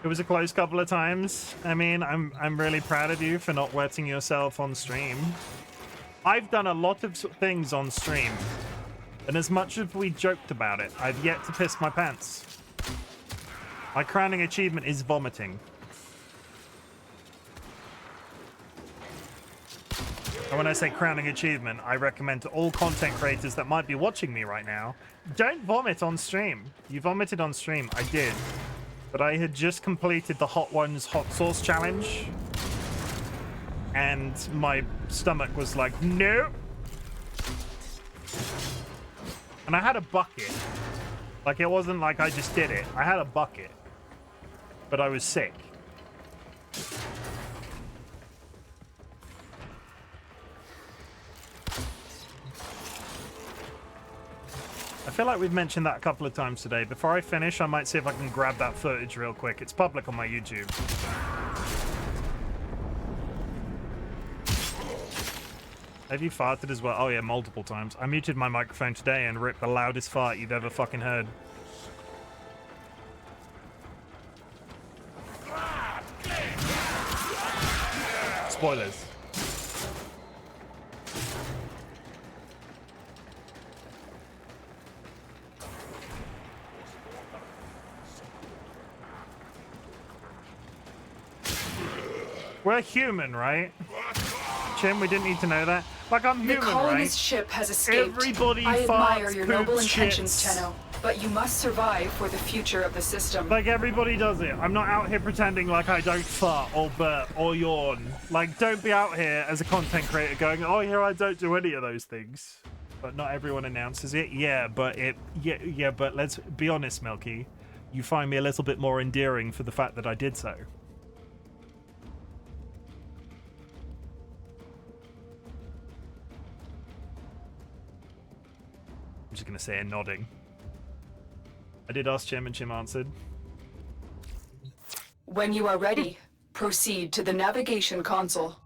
It was a close couple of times. I mean, I'm really proud of you for not wetting yourself on stream. I've done a lot of things on stream, and as much as we joked about it, I've yet to piss my pants. My crowning achievement is vomiting. And when I say crowning achievement, I recommend to all content creators that might be watching me right now, don't vomit on stream. You vomited on stream. I did. But I had just completed the Hot Ones Hot Sauce Challenge. And my stomach was like, no. And I had a bucket. Like, it wasn't like I just did it. I had a bucket. But I was sick. I feel like we've mentioned that a couple of times today. Before I finish, I might see if I can grab that footage real quick. It's public on my YouTube. Have you farted as well? Oh yeah, multiple times. I muted my microphone today and ripped the loudest fart you've ever fucking heard. Spoilers. We're human, right? Chim, we didn't need to know that. Like, I'm human, the colonist right? ship has escaped. Everybody I admire farts, your noble poops, intentions, shits. Tenno, but you must survive for the future of the system. Like, everybody does it. I'm not out here pretending like I don't fart or burp or yawn. Like, don't be out here as a content creator going, oh, yeah, I don't do any of those things. But not everyone announces it. Yeah, but but let's be honest, Milky. You find me a little bit more endearing for the fact that I did so. I'm just going to say it nodding. I did ask Chim and Chim answered. When you are ready, proceed to the navigation console.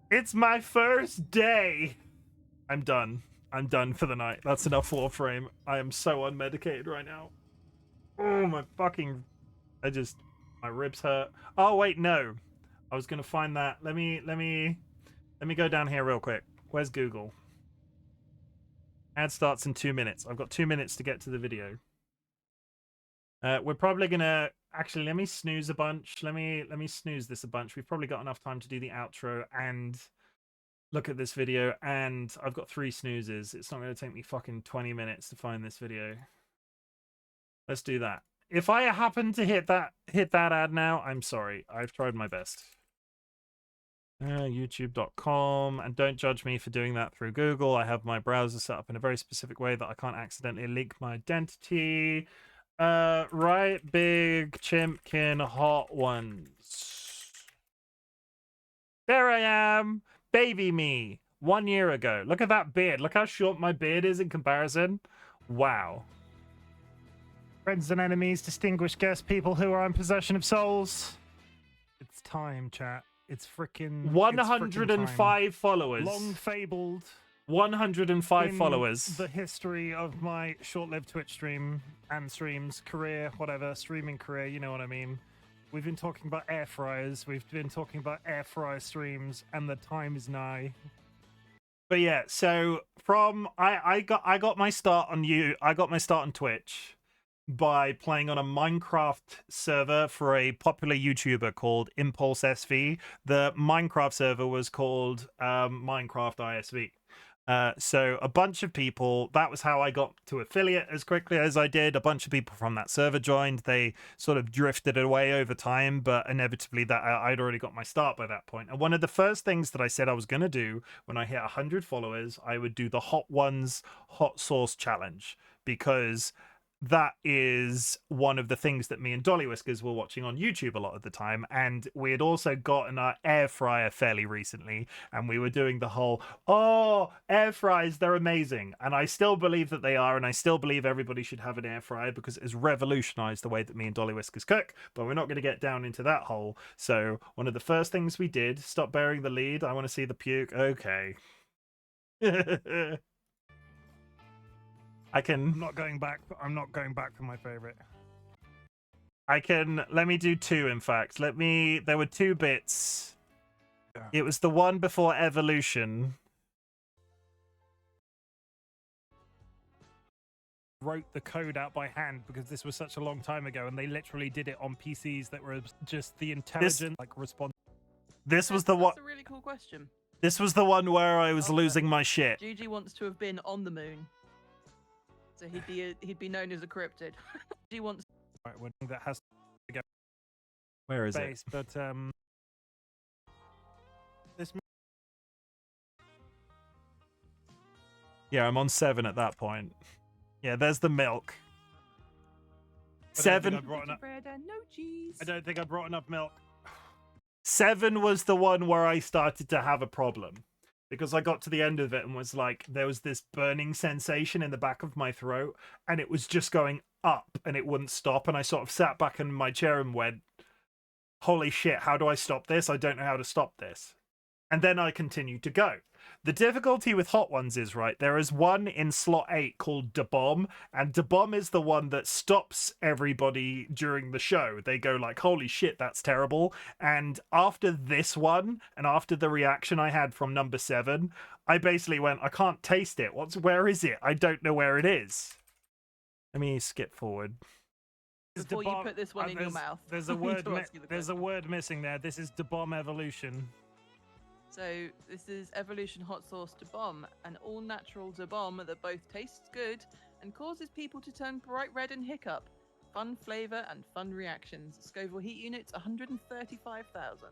It's my first day. I'm done. I'm done for the night. That's enough Warframe. I am so unmedicated right now. Oh, my fucking... my ribs hurt. Oh, wait, no. I was going to find that. Let me go down here real quick. Where's Google? Ad starts in 2 minutes. I've got 2 minutes to get to the video. We're probably gonna actually let me snooze a bunch. Let me snooze this a bunch. We've probably got enough time to do the outro and look at this video. And I've got 3 snoozes. It's not going to take me fucking 20 minutes to find this video. Let's do that. If I happen to hit that ad now, I'm sorry. I've tried my best. YouTube.com, and don't judge me for doing that through Google. I have my browser set up in a very specific way that I can't accidentally leak my identity. RightBigChimken Hot Ones. There I am, baby me, 1 year ago. Look at that beard. Look how short my beard is in comparison. Wow. Friends and enemies, distinguished guests, people who are in possession of souls. It's time, chat. It's freaking 105 followers. Long fabled. 105 followers. The history of my short-lived Twitch stream and streams, career, whatever, streaming career, you know what I mean. We've been talking about air fryers. We've been talking about air fryer streams, and the time is nigh. But yeah, so from I got my start on Twitch by playing on a Minecraft server for a popular YouTuber called Impulse SV. The Minecraft server was called Minecraft ISV. So a bunch of people, that was how I got to affiliate as quickly as I did. A bunch of people from that server joined. They sort of drifted away over time, but inevitably that I'd already got my start by that point. And one of the first things that I said I was going to do when I hit 100 followers, I would do the Hot Ones Hot Sauce Challenge, because that is one of the things that me and DollyWhiskers were watching on YouTube a lot of the time. And we had also gotten our air fryer fairly recently, and we were doing the whole, oh, air fryers, they're amazing. And I still believe that they are, and I still believe everybody should have an air fryer because it has revolutionized the way that me and DollyWhiskers cook, but we're not going to get down into that hole. So one of the first things we did, stop bearing the lead, I want to see the puke. Okay. I'm not going back for my favorite. Let me do two, in fact. There were two bits. Yeah. It was the one before Evolution. Wrote the code out by hand because this was such a long time ago, and they literally did it on PCs that were just the intelligent response. This was the one. That's a really cool question. This was the one where I was losing my shit. Gigi wants to have been on the moon. So he'd be known as a cryptid. He wants. Right, one that has to go. Where is it? But this. Yeah, I'm on 7 at that point. Yeah, there's the milk. 7. No cheese. I don't think I brought enough milk. 7 was the one where I started to have a problem. Because I got to the end of it and was like, there was this burning sensation in the back of my throat, and it was just going up and it wouldn't stop. And I sort of sat back in my chair and went, holy shit, how do I stop this? I don't know how to stop this. And then I continued to go. The difficulty with Hot Ones is, right, there is one in slot 8 called Da Bomb, and Da Bomb is the one that stops everybody during the show. They go like, holy shit, that's terrible. And after this one, and after the reaction I had from number 7, I basically went, I can't taste it. Where is it? I don't know where it is. Let me skip forward. Before you put this one in your mouth. There's a word. There's a word missing there. This is Da Bomb Evolution. So this is Evolution Hot Sauce Da Bomb, an all-natural Da Bomb that both tastes good and causes people to turn bright red and hiccup. Fun flavor and fun reactions. Scoville heat units 135,000.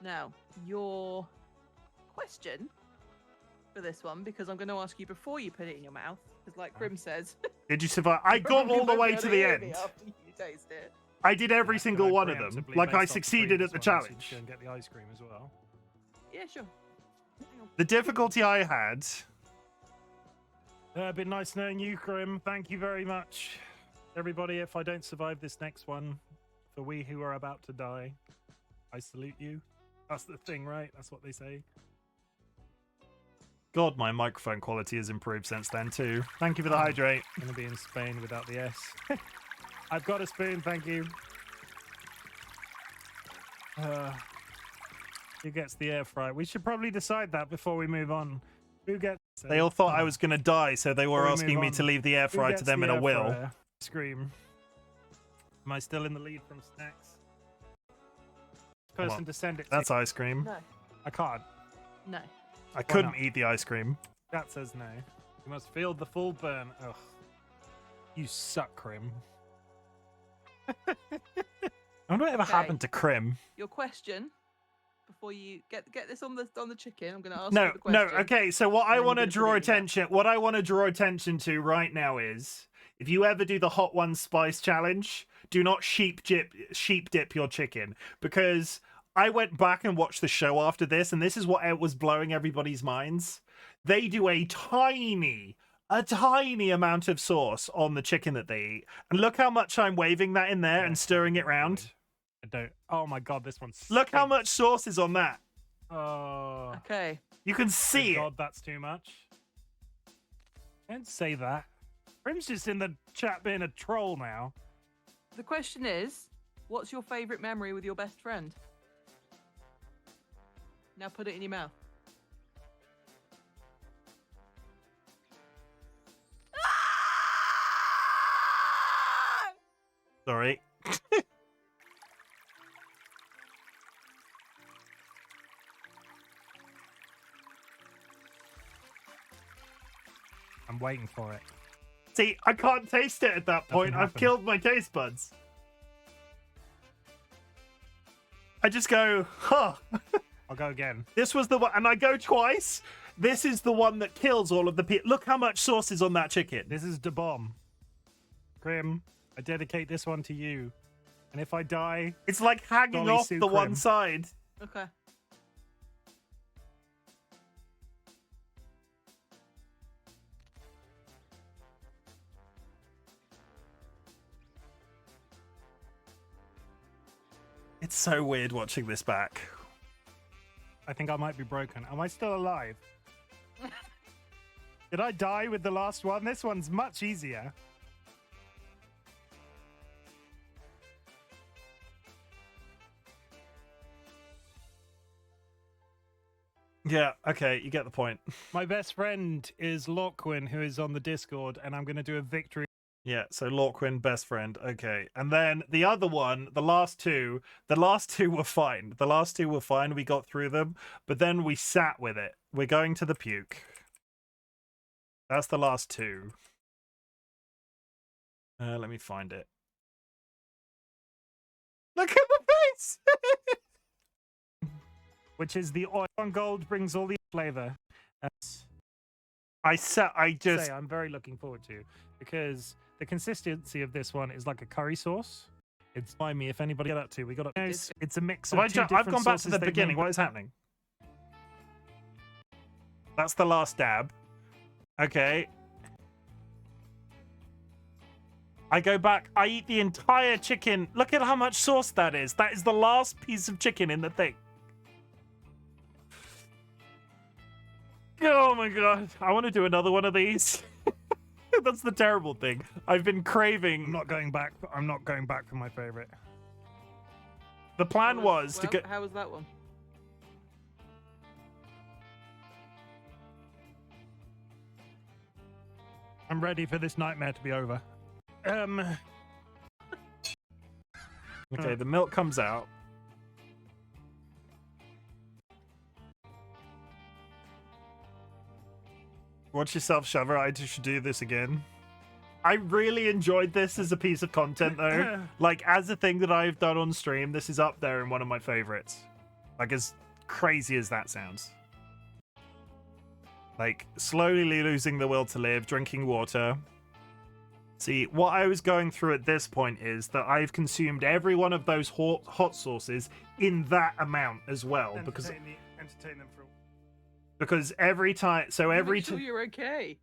Now, your question for this one, because I'm going to ask you before you put it in your mouth, because like Grim says... Did you survive? I got all the way to the end. After you taste it. I did every single one of them. Like, I succeeded at the challenge. And get the ice cream as well. Yeah, sure. The difficulty I had... been nice knowing you, Grim. Thank you very much. Everybody, if I don't survive this next one, for we who are about to die, I salute you. That's the thing, right? That's what they say. God, my microphone quality has improved since then, too. Thank you for the hydrate. I'm going to be in Spain without the S. I've got a spoon, thank you. Who gets the air fryer? We should probably decide that before we move on. Who gets? They all thought I was going to die, so they were asking me to leave the air fryer to them in a will. Scream. Am I still in the lead from snacks? Person to send it to. That's ice cream. No. I can't. No. I couldn't eat the ice cream. That says no. You must feel the full burn. Ugh. You suck, Crim. I wonder whatever happened to Crim. Your question, before you get this on the chicken, I'm going to ask No, you the question. no. Okay, so what I want to draw attention to right now is, if you ever do the Hot One Spice Challenge, do not sheep dip your chicken, because I went back and watched the show after this, and this is what was blowing everybody's minds. They do a tiny amount of sauce on the chicken that they eat. And look how much I'm waving that in there and stirring it round. I don't. Oh my god, this one's. Look how much sauce is on that. Oh. Okay. You can see it. God, that's too much. Don't say that. Prim's just in the chat being a troll now. The question is, what's your favourite memory with your best friend? Now put it in your mouth. Sorry. I'm waiting for it. See, I can't taste it at that point. I've happened. killed my taste buds. I just go, huh. I'll go again. This was the one, and I go twice. This is the one that kills all of the people. Look how much sauce is on that chicken. This is the bomb. Grim, I dedicate this one to you. And if I die, It's like hanging Dolly off Sue the one Crim. side. Okay. It's so weird watching this back. I think I might be broken. Am I still alive? Did I die with the last one? This one's much easier. Yeah, okay, you get the point. My best friend is Lockwin, who is on the Discord, and I'm going to do a victory. Yeah, so Lorquin, best friend. Okay. And then the other one, the last two were fine. The last two were fine. We got through them, but then we sat with it. We're going to the puke. That's the last two. Let me find it. Look at the face! Which is the oil on gold brings all the flavor. I'm very looking forward to, because the consistency of this one is like a curry sauce. It's by me. If anybody get up to, we got it's a mix of two different I've gone back to sauces the they've beginning. made. What is happening? That's the last dab. Okay. I go back. I eat the entire chicken. Look at how much sauce that is. That is the last piece of chicken in the thing. Oh my god. I want to do another one of these. That's the terrible thing. I've been craving. I'm not going back for my favorite. The plan was to go. How was that one? I'm ready for this nightmare to be over. Okay, the milk comes out. Watch yourself, Shover. I should do this again. I really enjoyed this as a piece of content, though. Like, as a thing that I've done on stream, this is up there in one of my favorites. Like, as crazy as that sounds. Like, slowly losing the will to live, drinking water. See, what I was going through at this point is that I've consumed every one of those hot sauces in that amount as well. Entertain them for. Because every time, Make sure you're okay.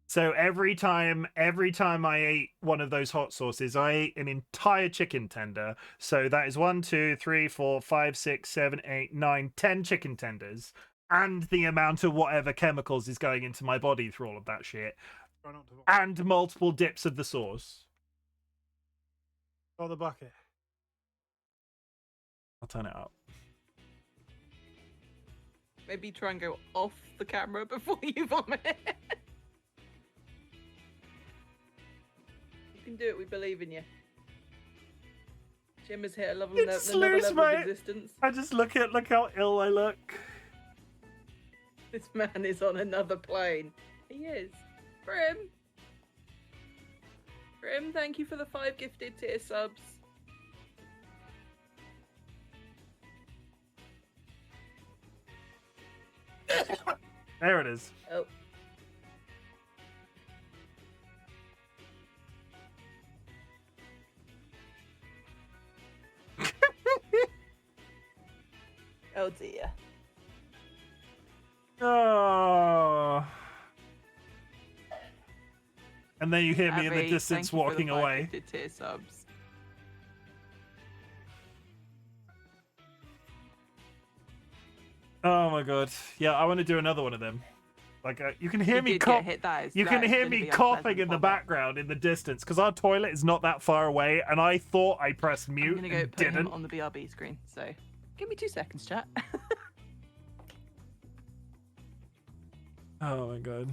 So every time I ate one of those hot sauces, I ate an entire chicken tender. So that is 1, 2, 3, 4, 5, 6, 7, 8, 9, 10 chicken tenders. And the amount of whatever chemicals is going into my body through all of that shit. And multiple dips of the sauce. Oh, the bucket. I'll turn it up. Maybe try and go off the camera before you vomit. You can do it. We believe in you. Chim has hit another level of existence. I just look how ill I look. This man is on another plane. He is. Brim, thank you for the 5 gifted tier subs. There it is. Oh. Oh dear. Oh. And then you hear me in the Abby, distance thank you for walking the 5 away. gifted tier subs. Oh my god. Yeah, I want to do another one of them. Like you can hear You me did cough. get hit, You can hear me coughing in the background in the distance because our toilet is not that far away, and I thought I pressed mute I'm gonna go and put him didn't. on the BRB screen. So, give me 2 seconds, chat. Oh my god.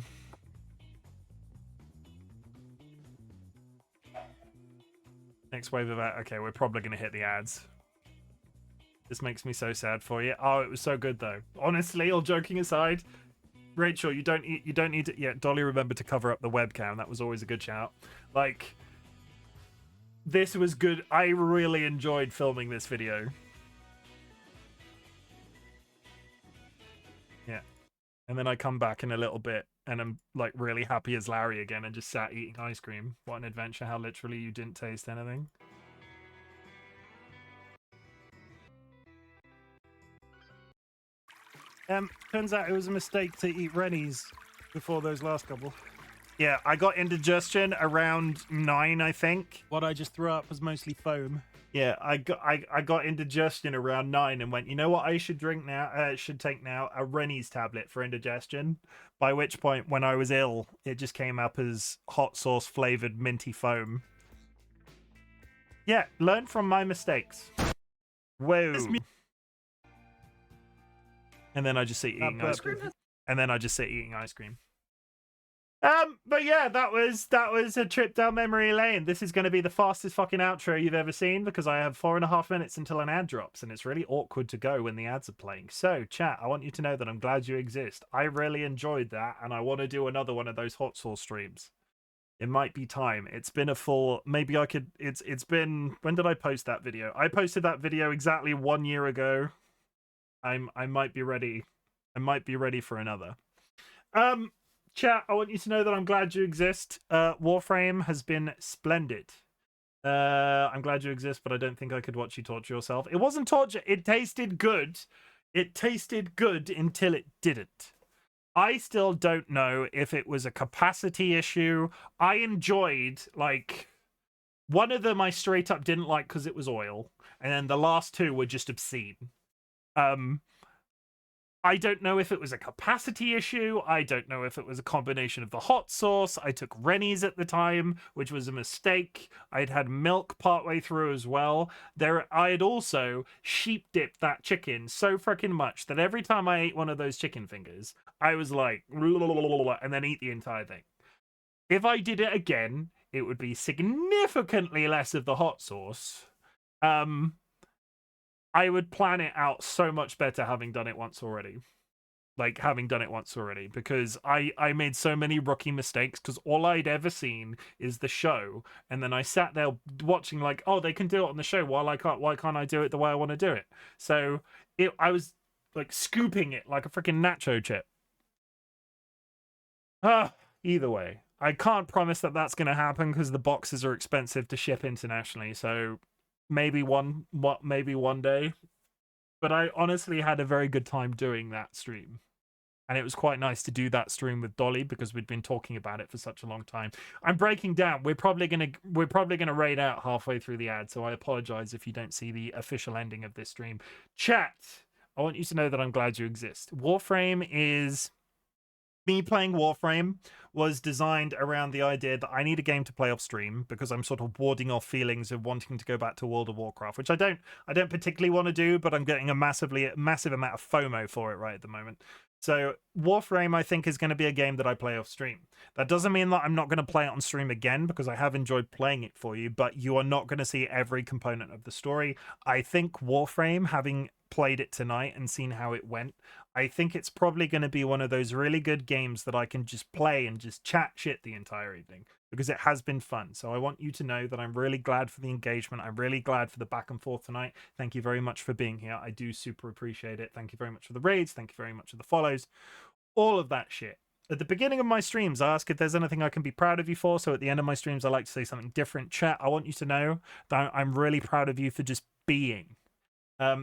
Next wave of that. Okay, we're probably gonna hit the ads. This makes me so sad for you. Oh, it was so good though. Honestly, all joking aside, Rachel, you don't need to. Yeah, Dolly remembered to cover up the webcam. That was always a good shout. Like, this was good. I really enjoyed filming this video. Yeah. And then I come back in a little bit and I'm like really happy as Larry again and just sat eating ice cream. What an adventure, how literally you didn't taste anything. Turns out it was a mistake to eat Rennies before those last couple. Yeah, I got indigestion around 9, I think. What I just threw up was mostly foam. Yeah, I got indigestion around 9 and went, you know what I should drink now? Should take now a Rennies tablet for indigestion. By which point, when I was ill, it just came up as hot sauce flavored minty foam. Yeah, learn from my mistakes. Whoa. And then I just sit eating ice cream. And then I just sit eating ice cream. But yeah, that was a trip down memory lane. This is going to be the fastest fucking outro you've ever seen because I have 4.5 minutes until an ad drops, and it's really awkward to go when the ads are playing. So, chat, I want you to know that I'm glad you exist. I really enjoyed that, and I want to do another one of those hot sauce streams. It might be time. It's been a full. Maybe I could. It's been. When did I post that video? I posted that video exactly 1 year ago. I might be ready. I might be ready for another. Chat, I want you to know that I'm glad you exist. Warframe has been splendid. I'm glad you exist, but I don't think I could watch you torture yourself. It wasn't torture. It tasted good. It tasted good until it didn't. I still don't know if it was a capacity issue. I enjoyed, like, one of them I straight up didn't like because it was oil, and then the last two were just obscene. I don't know if it was a capacity issue. I don't know if it was a combination of the hot sauce. I took Rennies at the time, which was a mistake. I'd had milk partway through as well. I had also sheep dipped that chicken so freaking much that every time I ate one of those chicken fingers, I was like, and then eat the entire thing. If I did it again, it would be significantly less of the hot sauce. I would plan it out so much better having done it once already. Because I made so many rookie mistakes because all I'd ever seen is the show. And then I sat there watching like, oh, they can do it on the show. Why can't I do it the way I want to do it? So I was like scooping it like a freaking nacho chip. Either way, I can't promise that that's going to happen because the boxes are expensive to ship internationally. So maybe one day. But I honestly had a very good time doing that stream. And it was quite nice to do that stream with Dolly because we'd been talking about it for such a long time. I'm breaking down. We're probably gonna raid out halfway through the ad, so I apologize if you don't see the official ending of this stream. Chat, I want you to know that I'm glad you exist. Warframe is me playing Warframe was designed around the idea that I need a game to play off stream because I'm sort of warding off feelings of wanting to go back to World of Warcraft, which I don't particularly want to do, but I'm getting a massive amount of FOMO for it right at the moment. So Warframe, I think, is going to be a game that I play off stream. That doesn't mean that I'm not going to play it on stream again because I have enjoyed playing it for you, but you are not going to see every component of the story. I think Warframe, having played it tonight and seen how it went, I think it's probably going to be one of those really good games that I can just play and just chat shit the entire evening because it has been fun. So I want you to know that I'm really glad for the engagement. I'm really glad for the back and forth tonight. Thank you very much for being here. I do super appreciate it. Thank you very much for the raids. Thank you very much for the follows. All of that shit. At the beginning of my streams, I ask if there's anything I can be proud of you for. So at the end of my streams, I like to say something different. Chat, I want you to know that I'm really proud of you for just being.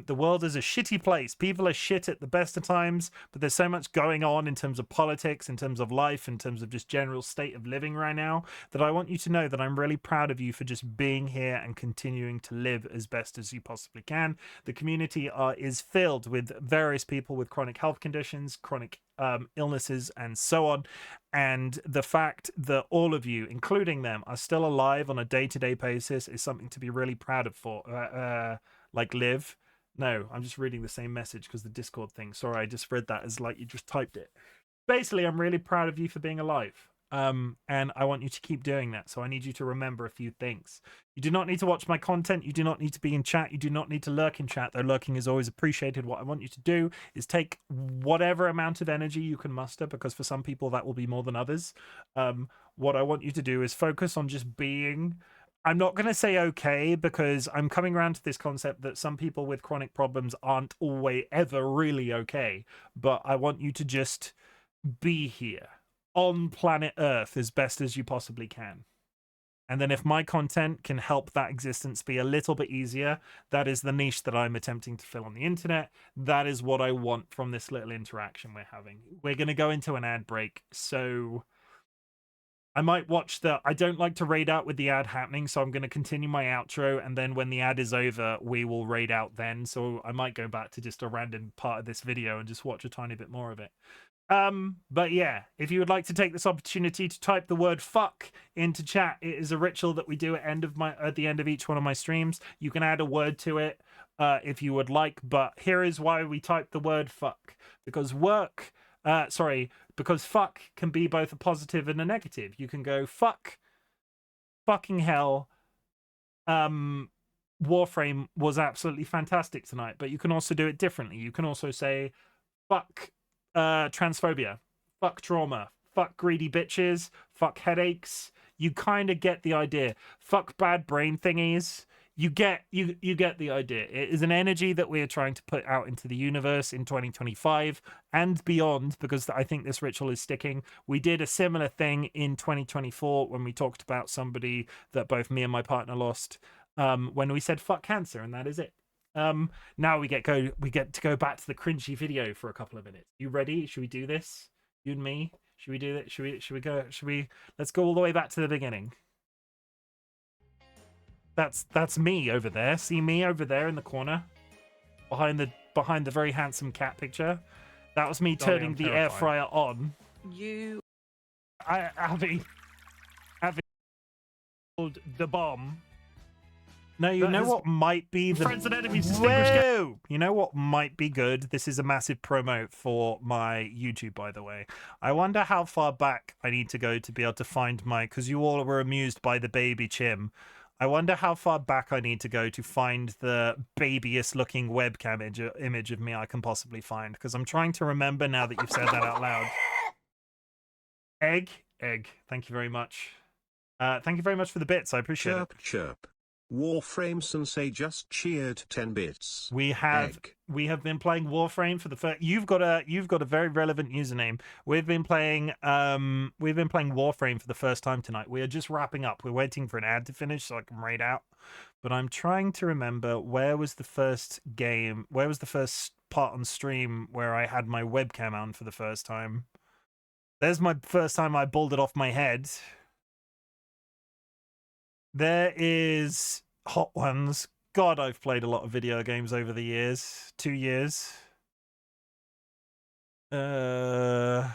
The world is a shitty place. People are shit at the best of times, but there's so much going on in terms of politics, in terms of life, in terms of just general state of living right now, that I want you to know that I'm really proud of you for just being here and continuing to live as best as you possibly can. The community is filled with various people with chronic health conditions, chronic illnesses, and so on. And the fact that all of you, including them, are still alive on a day-to-day basis is something to be really proud of for. Like Liv. No, I'm just reading the same message because the Discord thing. Sorry, I just read that as like you just typed it. Basically, I'm really proud of you for being alive. And I want you to keep doing that. So I need you to remember a few things. You do not need to watch my content. You do not need to be in chat. You do not need to lurk in chat, though lurking is always appreciated. What I want you to do is take whatever amount of energy you can muster, because for some people that will be more than others. What I want you to do is focus on just being. I'm not going to say okay, because I'm coming around to this concept that some people with chronic problems aren't always ever really okay. But I want you to just be here on planet Earth as best as you possibly can. And then if my content can help that existence be a little bit easier, that is the niche that I'm attempting to fill on the internet. That is what I want from this little interaction we're having. We're going to go into an ad break, so I might watch I don't like to raid out with the ad happening, so I'm going to continue my outro, and then when the ad is over, we will raid out then. So I might go back to just a random part of this video and just watch a tiny bit more of it. But yeah, if you would like to take this opportunity to type the word fuck into chat, it is a ritual that we do at the end of each one of my streams. You can add a word to it if you would like, but here is why we type the word fuck. Because because fuck can be both a positive and a negative. You can go fuck, fucking hell, Warframe was absolutely fantastic tonight, but you can also do it differently. You can also say fuck transphobia, fuck trauma, fuck greedy bitches, fuck headaches. You kind of get the idea. Fuck bad brain thingies. You get the idea. It is an energy that we are trying to put out into the universe in 2025 and beyond, because I think this ritual is sticking. We did a similar thing in 2024 when we talked about somebody that both me and my partner lost, when we said fuck cancer, and that is it. Now we get to go back to the cringy video for a couple of minutes. You ready? Should we do this? You and me? Should we do that? Let's go all the way back to the beginning. That's me over there. See me over there in the corner, behind the very handsome cat picture. That was me turning the air fryer on. Having the bomb. No, you know what might be the friends and enemies. Whoa! You know what might be good? This is a massive promo for my YouTube, by the way. I wonder how far back I need to go to be able to find because you all were amused by the baby Chim. I wonder how far back I need to go to find the babyest looking webcam image of me I can possibly find, because I'm trying to remember now that you've said that out loud. Egg. Thank you very much. Thank you very much for the bits. I appreciate it. Chirp. Warframe Sensei just cheered 10 bits. We have been playing Warframe for the first. You've got a very relevant username. We've been playing Warframe for the first time tonight. We are just wrapping up. We're waiting for an ad to finish so I can raid out. But I'm trying to remember where was the first part on stream where I had my webcam on for the first time. There's my first time I bowled it off my head. There is Hot Ones. God, I've played a lot of video games over the years. 2 years. I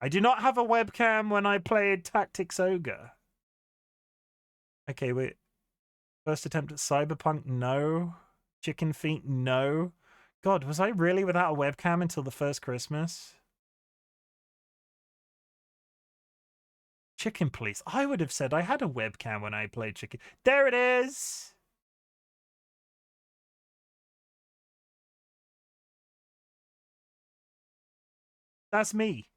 do not have a webcam when I played Tactics Ogre. Okay, wait. First attempt at Cyberpunk? No. Chicken Feet? No. God, was I really without a webcam until the first Christmas? Chicken Police. I would have said I had a webcam when I played Chicken. There it is. That's me.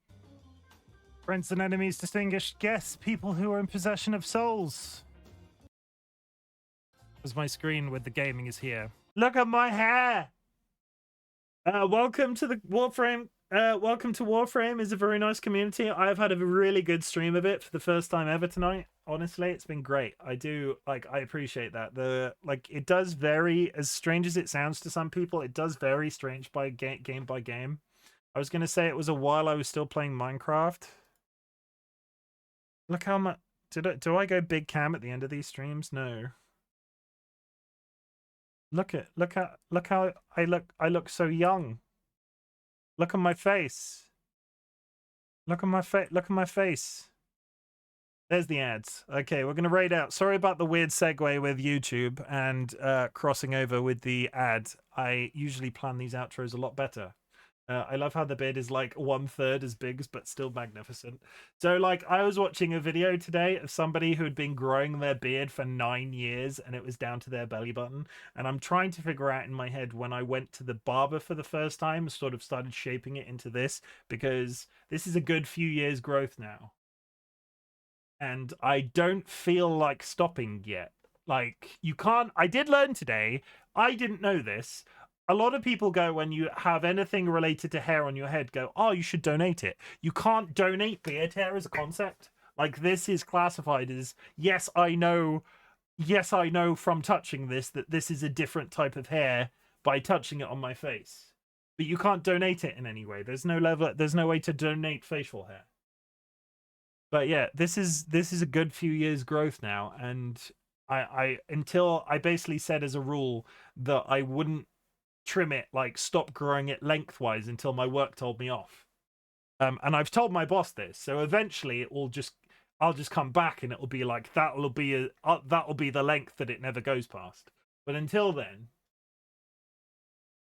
Friends and enemies, distinguished guests, people who are in possession of souls. As my screen with the gaming is here. Look at my hair. Welcome to the Warframe. Welcome to Warframe. Is a very nice community. I've had a really good stream of it for the first time ever tonight. Honestly, it's been great. I appreciate that. It does vary, as strange as it sounds to some people, it does vary strange by game by game. I was gonna say it was a while I was still playing Minecraft. Look how much do I go big cam at the end of these streams? No. Look how I look so young. Look at my face. Look at my face. There's the ads. Okay, we're gonna raid out. Sorry about the weird segue with YouTube and crossing over with the ad. I usually plan these outros a lot better. I love how the beard is like 1/3 as big, but still magnificent. So, like, I was watching a video today of somebody who had been growing their beard for 9 years and it was down to their belly button. And I'm trying to figure out in my head when I went to the barber for the first time, sort of started shaping it into this, because this is a good few years growth now. And I don't feel like stopping yet. Like, you can't. I did learn today. I didn't know this. A lot of people go, when you have anything related to hair on your head, go, oh, you should donate it. You can't donate beard hair as a concept. Like, this is classified as, yes, I know from touching this that this is a different type of hair by touching it on my face. But you can't donate it in any way. There's no way to donate facial hair. But yeah, this is a good few years growth now, and until I basically said as a rule that I wouldn't trim it, like stop growing it lengthwise until my work told me off. And I've told my boss this, so eventually I'll just come back and it'll be like that'll be the length that it never goes past. But until then,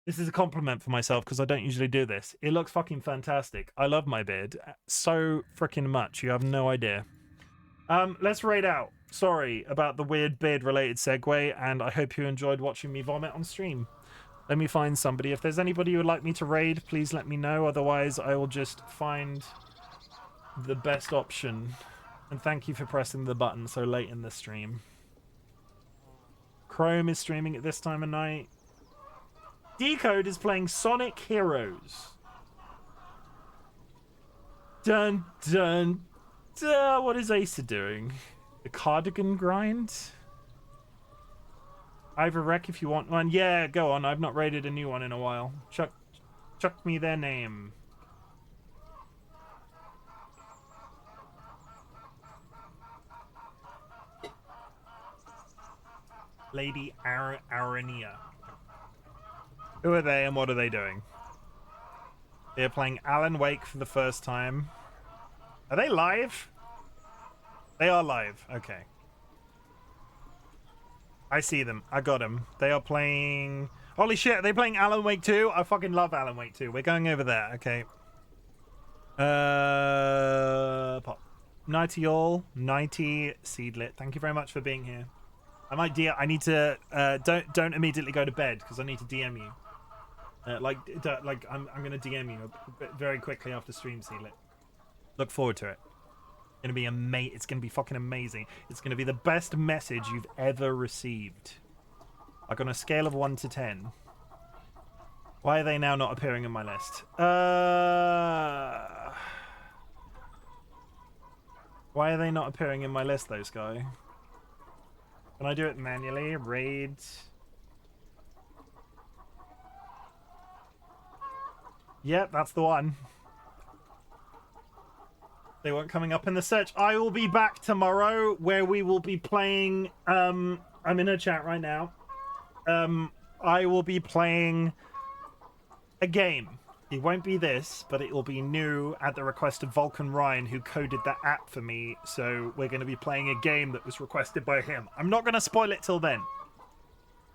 this is a compliment for myself because I don't usually do this. It looks fucking fantastic. I love my beard so freaking much. You have no idea. Let's raid out. Sorry about the weird beard related segue, and I hope you enjoyed watching me vomit on stream. Let me find somebody. If there's anybody who would like me to raid, please let me know. Otherwise, I will just find the best option. And thank you for pressing the button so late in the stream. Chrome is streaming at this time of night. Decode is playing Sonic Heroes. Dun, dun, dun. What is Acer doing? The cardigan grind? Ivor Rec if you want one. Yeah, go on. I've not raided a new one in a while. Chuck me their name. Lady Arania. Who are they and what are they doing? They're playing Alan Wake for the first time. Are they live? They are live. Okay. I see them. I got them. They are playing... Holy shit, are they playing Alan Wake 2? I fucking love Alan Wake 2. We're going over there. Okay. Pop. Nighty all. Nighty Seedlit. Thank you very much for being here. I need to... don't immediately go to bed because I need to DM you. I'm going to DM you very quickly after stream, Seedlit. Look forward to it. It's gonna be fucking amazing. It's gonna be the best message you've ever received. Like on a scale of 1 to 10. Why are they now not appearing in my list? Why are they not appearing in my list, though, Sky? Can I do it manually? Raid. Yep, that's the one. They weren't coming up in the search. I will be back tomorrow where we will be playing... I'm in a chat right now. I will be playing a game. It won't be this, but it will be new at the request of Vulcan Ryan, who coded that app for me. So we're going to be playing a game that was requested by him. I'm not going to spoil it till then.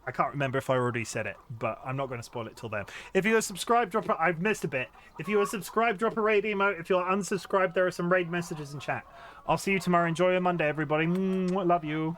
I can't remember if I already said it, but I'm not going to spoil it till then. If you are subscribed, drop a... I've missed a bit. If you are subscribed, drop a raid emote. If you're unsubscribed, there are some raid messages in chat. I'll see you tomorrow. Enjoy your Monday, everybody. Love you.